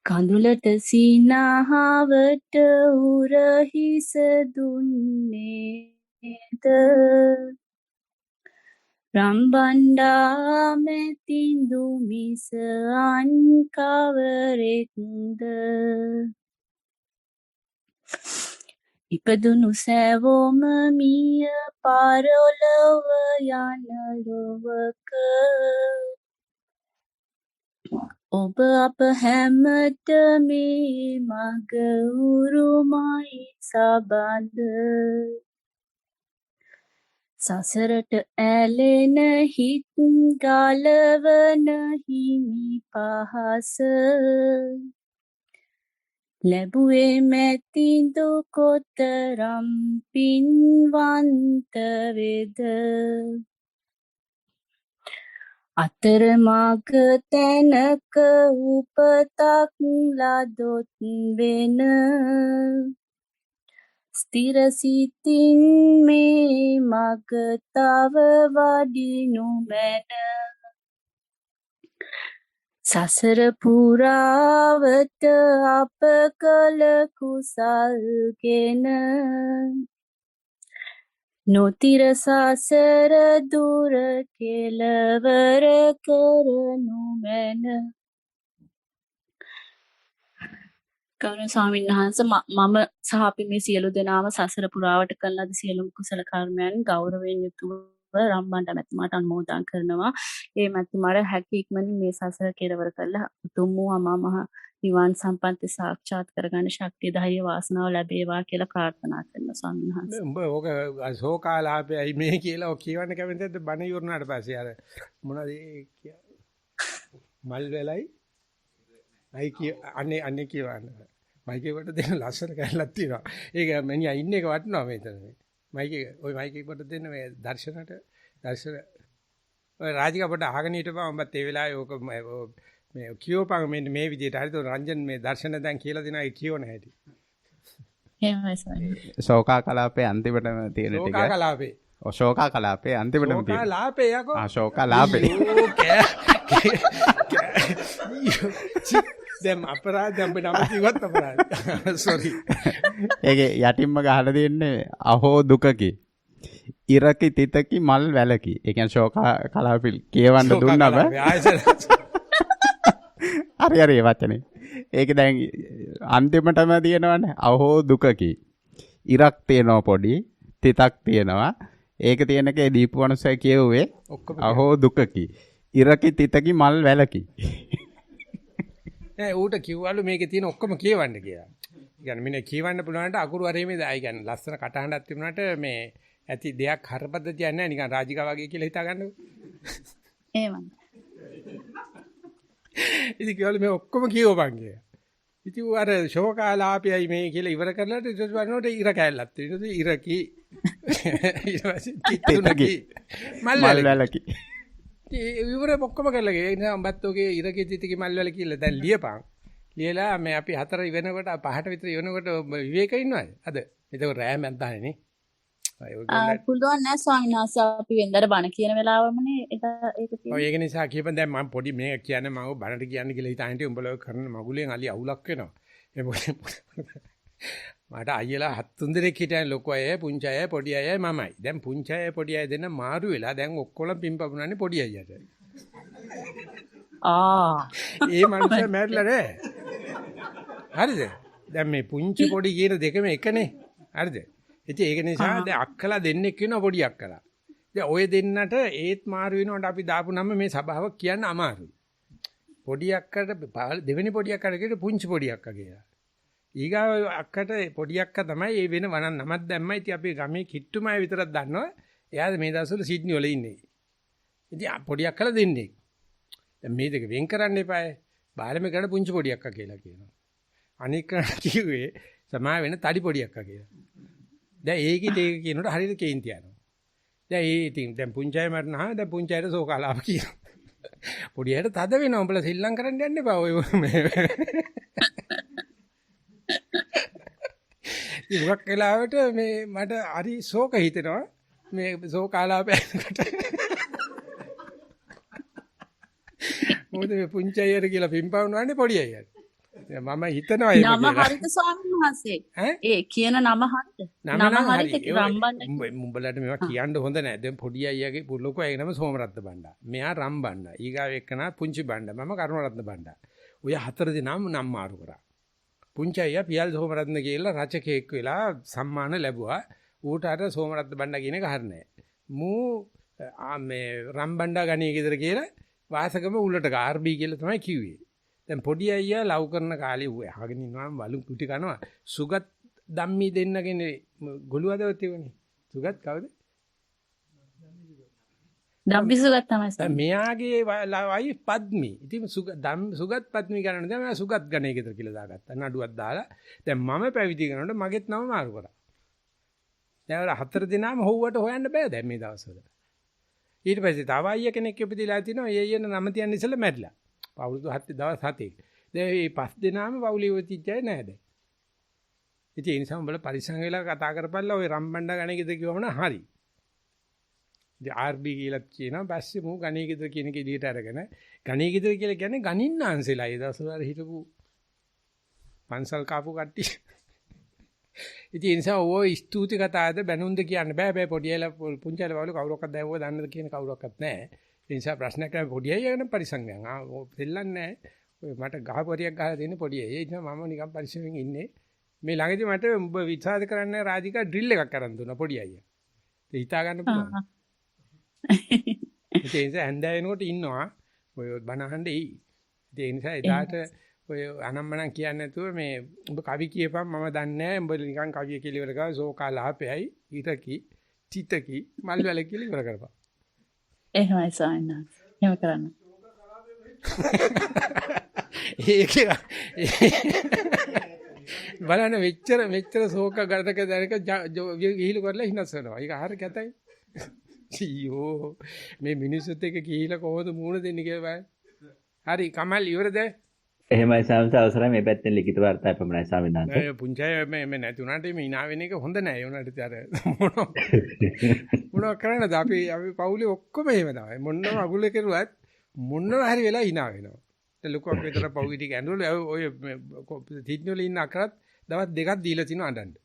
කඳුලට සීනාහවට උරහිස දුන්නේද රම්බණ්ඩා මෙතිඳු මිස අන් කවරෙක්ද ඉපදුණු සෑවොම මිය පරලොව යන ලොවක ඔබ අප හැමත මේ මග උරුමයි සබඳ සසරට ඇලෙන හිත් ගලවන හිමි පහස ලැබුවේ මැතිඳු කොතරම් පින්වන්ත වේද අතරමඟ තැනක උපතක් ලදොත් වෙන ස්ථිරසිතින් මේ මග තව වඩිනු මැන සසර පුරාවත අප කළ කුසල්ගෙන නොතිර සසර දුර කෙලවර කරනු මැන ගෞරවනීය ස්වාමීන් වහන්සේ මම සහ අපි මේ සියලු දෙනාම සසර පුරාවට කළ ලද සියලුම කුසල කර්මයන් ගෞරවයෙන් යුතුව රම්බණ්ඩ මැතිමාට අනුමෝදන් කරනවා. ඒ මැතිමාට හැකි ඉක්මනින් මේ සසර කෙලවර කරලා උතුම් වූ අමා මහ නිවන් සම්පන්ති සාක්ෂාත් කරගන්න ශක්තිය ධෛර්ය වාසනාව ලැබේවා කියලා ප්‍රාර්ථනා කරනවා ස්වාමීන් වහන්සේ. උඹ ඕක ශෝකාලාපයයි මේ කියලා ඔය කියවන්න කැමතිද බණ ඉවරනාට පස්සේ අර මොනවද මල් වෙලයි අයි කිය අනේ කියවන්න මයිකේකට දෙන ලස්සන කැලලක් තියෙනවා. ඒක මනියා ඉන්නේ එක වටනවා මෙතන මේ. ওই මයිකේකට දෙන්න මේ දර්ශන ඔය රාජිකා පොඩ අහගෙන හිටපන් උඹත් ඒ වෙලාවේ ඕක මේ කියෝපන් මේ විදිහට හරිද රංජන් මේ දර්ශන දැන් කියලා දෙනවා ඒ කියවන හැටි. එහෙමයි ස්වාමීන් ශෝකා කලාපේ අන්තිමටම තියෙන ටික. ශෝකා කලාපේ. ශෝකා කලාපේ අන්තිමටම තියෙන. ශෝකා ලාපේ යකෝ. ශෝකා ලාපේ. දැන් අපරාධ අපේ නම කිව්වත් අපරාධ. සෝරි. ඒකේ යටින්ම ගහලා දෙන්නේ අහෝ දුකකි. ඉරකි තිතකි මල් වැලකි. ඒ කියන්නේ ශෝකා කලාපේ කියවන්න දුන්නම හරි වචනේ. ඒක දැන් අන්තිමටම තියෙනවනේ අහෝ දුකකි. ඉරක් තියෙනවා පොඩි, තිතක් තියෙනවා. ඒක තියෙනකේ දීපු අනුසය කියුවේ අහෝ දුකකි. ඉරකි තිතකි මල් වැලකි. නෑ ඌට කිව්වලු මේකේ තියෙන ඔක්කොම කියවන්න කියලා. يعني මිනේ කියවන්න පුළුවන්ට අකුරු හරීමේ දැයි يعني ලස්සන කටහඬක් තිබුණාට මේ ඇති දෙයක් හරපද්ධතියක් නැහැ නිකන් රාජිකා වගේ කියලා හිතා ගන්නකො. එහෙමයි. ඉතින් කිව්වලු මේ ඔක්කොම කියවපන් කියලා. ඉතින් ඌ අර ශෝකාලාපයයි මේ කියලා ඉවර කරලා ඊට පස්සේ බලනකොට ඉර කැල්ලක් තියෙනවා. ඊට පස්සේ ඉරකි ඊට පස්සේ තිතුනකි මල් වැලකි. ඉවර ඔක්කොම කරලා ගියා. ඒ නිසා උඹත් ඔගේ ඉරකි තිතකි මල් වැල කියලා දැන් ලියපන්. ලියලා මේ අපි 4 වෙනකොට 5ට විතර වෙනකොට විවේක ඉන්නවද? අද. ඒක රෑ මැද්දානේ නේ. පුළුවන් නෑ ස්වාමීන් වහන්සේ අපි වෙන්දර බණ කියන වෙලාවමනේ ඒක තියෙන්නේ. ඔය ඒක නිසා කියපන් දැන් මම පොඩි මේ කියන්නේ මම බණට කියන්නේ කියලා හිතාන්නේ උඹලා කරන මගුලෙන් අලි අවුලක් වෙනවා. මට අයියලා 7 දෙනෙක් හිටියන් ලොකු අය, පුංචි අය, පොඩි අය මමයි. දැන් පුංචි අය පොඩි අය දෙන්න මාරු වෙලා දැන් ඔක්කොම පින්පමුණන්නේ පොඩි අයියට. ඒ මනුස්සයා මැරිලා නෑ. හරිද? දැන් මේ පුංචි පොඩි කියන දෙකම එකනේ. හරිද? ඉතින් ඒක නිසා දැන් අක්කලා දෙන්නෙක් වෙනවා පොඩි අක්කලා. දැන් ඔය දෙන්නට ඒත් මාරු වෙනකොට අපි දාපු නම මේ සභාව කියන්න අමාරුයි. පොඩි අක්කට දෙවෙනි පොඩි අක්කට කියන පුංචි පොඩි අක්කා කියලා. ඊගාව අක්කට පොඩි අක්කා තමයි ඒ වෙන වණන් නමක් දැම්මයි. ඉතින් අපි ගමේ කිට්ටුමයි විතරක් දන්නවා. එයාද මේ දවස්වල සිඩ්නි වල ඉන්නේ. ඉතින් පොඩි අක්කලා දෙන්නේ. දැන් මේ දෙක වෙන් කරන්න එපායි. බාලමේ කරන පුංචි පොඩි අක්කා කියලා කියනවා. අනික කිව්වේ සමා වෙන තඩි පොඩි අක්කා කියලා. දැන් ඒකිට ඒක කියනකොට හරියට කේන්ති යනවා. දැන් ඒ ඉතින් දැන් පුංචාය මරනවා දැන් පුංචායට සෝකාලාව කියනවා. පොඩි අයට තද වෙනවා. උඹලා සිල්ලම් කරන්න යන්න එපා. ඔය ඉවක් වෙලාවට මේ මට හරි ශෝක හිතෙනවා. මේ සෝකාලාපයකට. මොකද මේ පුංචායර කියලා පින්පවුනවන්නේ පොඩි අයියට. මම හිතනවා ඒක නම හරිද ස්වාමීන් වහන්සේ? ඒ කියන නම හරිද? නම හරිද? රම්බන්න. උඹලට මේවා කියන්න හොඳ නැහැ. දැන් පොඩි අයියාගේ ලොකු අයගේ නම සෝමරත්න බණ්ඩා. මෙයා රම්බණ්ඩා. ඊගාව එක්කනා පුංචි බණ්ඩා. මම කරුණරත්න බණ්ඩා. ඔය 4 දෙනාම නම් මාරු කරා. පුංචි අයියා පියල් සෝමරත්න කියලා රචකයෙක් වෙලා සම්මාන ලැබුවා. ඌට අර සෝමරත්න බණ්ඩා කියන එක හරිනේ. මූ මේ රම්බණ්ඩා ගණේ ගෙදර කියලා වාසකම උලට ආර්.බී කියලා තමයි කිව්වේ. දැන් පොඩි අයියා ලව් කරන කාලේ ඌ අහගෙන ඉන්නවා වලු කුටි කනවා. සුගත් ධම්මි දෙන්නගෙන ගොළුවදව තියුනේ. සුගත් කවුද? ධම්මි සුගත් තමයි. මෙයාගේ වයි පද්මි. ඉතින් සුගත් පද්මි කරන්නේ දැන් මම සුගත් ගණේ ගෙදර කියලා දාගත්තා. නඩුවක් දාලා. දැන් මම පැවිදි කරනකොට මගෙත් නම මාරු කරා. දැන් වල 4 දෙනාම හොව්වට හොයන්න බෑ දැන් මේ දවස්වල. ඊට පස්සේ තව අයියා කෙනෙක් ඉපදිලා තිනවා. ඒ අයියන නම තියන්න ඉස්සෙල්ලා මැරිලා. අවුරුදු 7 දවස් 7ක. දැන් මේ 5 දෙනාම පවුලේ වෙතිච්චය නෑ දැන්. ඉතින් ඒ නිසා උඹලා පරිස්සම් වෙලා කතා කරපල්ලා ওই රම්බණ්ඩා ගණේ ගෙදර කිව්වම හරි. ඉතින් ආර්.බී කියලා කියනවා. පස්සේ මූ ගණේ ගෙදර කියන එක එළියට අරගෙන ගණේ ගෙදර කියලා කියන්නේ ගණින්නාන්සෙලා. ඒ දවස්වල හිටපු පන්සල් කාපු කට්ටිය. ඉතින් ඒ නිසා ඔය ස්තුති කතාවද බැනුම්ද කියන්න බෑ. බෑ පොඩි අයලා පුංචි අයලා වල කවුරක්වත් දැවුව දන්නද කියන කවුරක්වත් නැහැ. ඒ නිසා ප්‍රශ්නයක් නැහැ පොඩි අය ගැන පරිසංගයන්. දෙල්ලන්නේ නැහැ. ඔය මට ගහපරියක් ගහලා දෙන්නේ පොඩි අය. ඒ නිසා මම නිකන් පරිස්සමෙන් ඉන්නේ. මේ ළඟදී මට උඹ විශ්වාස කරන්නේ රාජිකා ඩ්‍රිල් එකක් අරන් දුන්නා පොඩි අයියා. ඒක හිතා ගන්න පුළුවන්. ඒ නිසා ඇඳා වෙනකොට ඉන්නවා. ඔය බණ අහන්න එයි. ඒ නිසා එදාට ඔය අනම්මනම් කියන්නේ නැතුව මේ උඹ කවි කියපන් මම දන්නේ නැහැ. උඹ නිකන් කවිය කියලා ඉවර කරා සෝකාලාපයයි ඊටකි චිතකි මල්වැල කියලා ඉවර කරපන්. එහෙමයි සායන. එහෙම කරන්න. ඒක බලන්න මෙච්චර ශෝක ගතක දැනක ගිහිලු කරලා හිනස් වෙනවා. ඒක හරිය කැතයි. අයියෝ මේ මිනිස්සුත් එක්ක ගිහිලා කොහොමද මූණ දෙන්නේ කියලා බලන්න. හරි කමල් ඉවරද? එහෙමයි සාමිනාංශ අවසරයි මේ පැත්තෙන් ලිඛිත වාර්තා පමණයි සාමිනාංශ. නෑ පුංචි මේ නැති උනාට මේ hina වෙන එක හොඳ නෑ. ඒ උනාට අර මොනවා කරන්නද අපි පවුලේ ඔක්කොම එහෙම තමයි. මොනවා අගුල කෙරුවත් මොනවා හරි වෙලා hina වෙනවා. ඒ ලොකු අපේ විතර පවුලේ ටික ඇඬවල ඔය තිත්නි වල ඉන්න අකරත් දවස් දෙකක් දීලා තිනවා අඬන්න.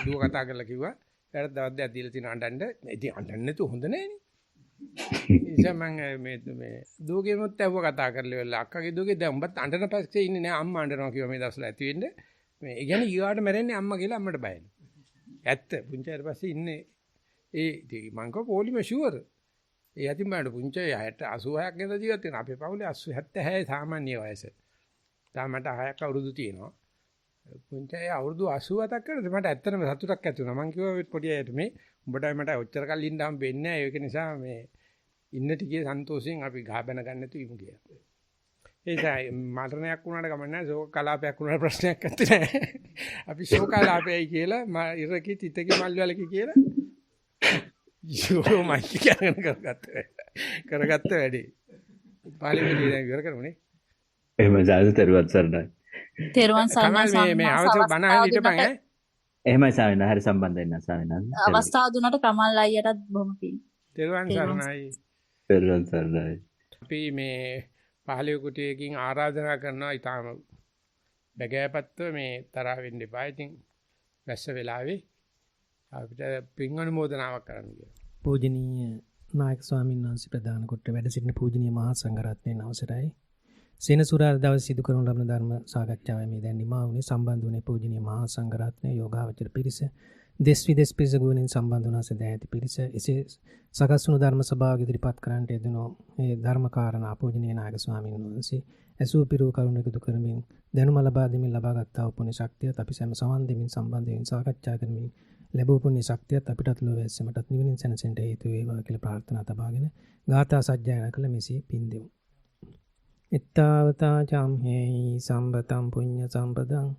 දුව කතා කරලා කිව්වා එයාට දවස් දෙකක් දීලා තිනවා අඬන්න. ඉතින් අඬන්න නැතුව හොඳ නෑනේ. ඉතින් මම මේ දුවගෙමුත් ඇහුව කතා කරලා ඉවරලා අක්කගේ දුවගේ දැන් උඹත් අඬන පස්සේ ඉන්නේ නෑ අම්මා අඬනවා කිව්වා මේ දවස්වල ඇති වෙන්නේ. මේ ඒ කියන්නේ ඊගාට මැරෙන්නේ අම්මා කියලා අම්මට බයයි. ඇත්ත පුංචියට පස්සේ ඉන්නේ ඒ මං කව පොලිම ෂුවර්. ඒ යතින් බලන්න පුංචි 86ක් නේද ජීවත් වෙන අපේ පවුලේ 76 සාමාන්‍ය වයස. තාමට 6ක් අවුරුදු තියෙනවා. පුංචි අවුරුදු 87ක් කරද මට ඇත්තටම සතුටක් ඇති වුණා. මං කිව්වා පොඩි අයට මේ උඹට මට ඔච්චර කල් ඉන්න හම් වෙන්නේ නැහැ. ඒක නිසා මේ ඉන්න ටිකේ සන්තෝෂයෙන් අපි ගහ බැන ගන්න නැතු ඉමු කියලා. ඒසයි මරණයක් වුණාට ගමන් නැහැ. ශෝක කලාපයක් වුණාට ප්‍රශ්නයක් නැත්තේ. අපි ශෝක කලාපයයි කියලා ඉරකි තිතකි මල්වලකි කියලා යෝ මයික් ගන්න කරගත්ත වැඩේ. පාලිමේන්තුවේ දැන් ඉවර කරමුනේ. එහෙම ජාතරුවත් සරණයි. තෙරුවන් සරණයි මේ අවශ්‍ය බණ අහන්න හිටපන් ඈ. එහෙමයි සාමිනාංශ හරි සම්බන්ධ වෙන්න සාමිනාංශ. අවස්ථාව දුන්නට කමල් අයියටත් බොහොම පිං. තෙරුවන් සරණයි. තෙරුවන් සරණයි. අපි මේ පහලිය කුටියකින් ආරාධනා කරනවා ඊටාම බගෑපත්ව මේ තරහ වෙන්න එපා. ඉතින් වැස්ස වෙලාවේ අපිට පින් අනුමෝදනාවක් කරන්න කියලා. පූජනීය නායක ස්වාමීන් වහන්සේ ප්‍රදාන කොට වැඩ සිටින පූජනීය මහා සංඝරත්නයන් අවසරයි. සෙනසුරාදා දවසේ සිදු කරන ලබන ධර්ම සාකච්ඡාවේ මේ දැන් නිමා වුණේ සම්බන්ධ වුණේ පූජනීය මහා සංඝරත්නය යෝගාවචර පිරිස දෙස් විදෙස් පිරිස ගුණෙන් සම්බන්ධ වුණා සදැහැති පිරිස එසේ සකස් වුණු ධර්ම සභාවක ඉදිරිපත් කරන්නට යෙදුණු මේ ධර්ම කාරණා පූජනීය නායක ස්වාමීන් වහන්සේ ඇසූ පිරූ කරුණ එකතු කරමින් දැනුම ලබා දෙමින් ලබාගත් පුණ්‍ය ශක්තියත් අපි සෑම සවන් දෙමින් සම්බන්ධ වෙමින් සාකච්ඡා කරමින් ලැබූ පුණ්‍ය ශක්තියත් අපිටත් ලෝවැස්සමටත් නිවනින් සැනසෙන්න හේතු වේවා කියලා ප්‍රාර්ථනා තබාගෙන ගාථා සජ්ජායනා කළ මෙසේ පින් දෙමු. ittavata camhehi sambatam punya sampadaṃ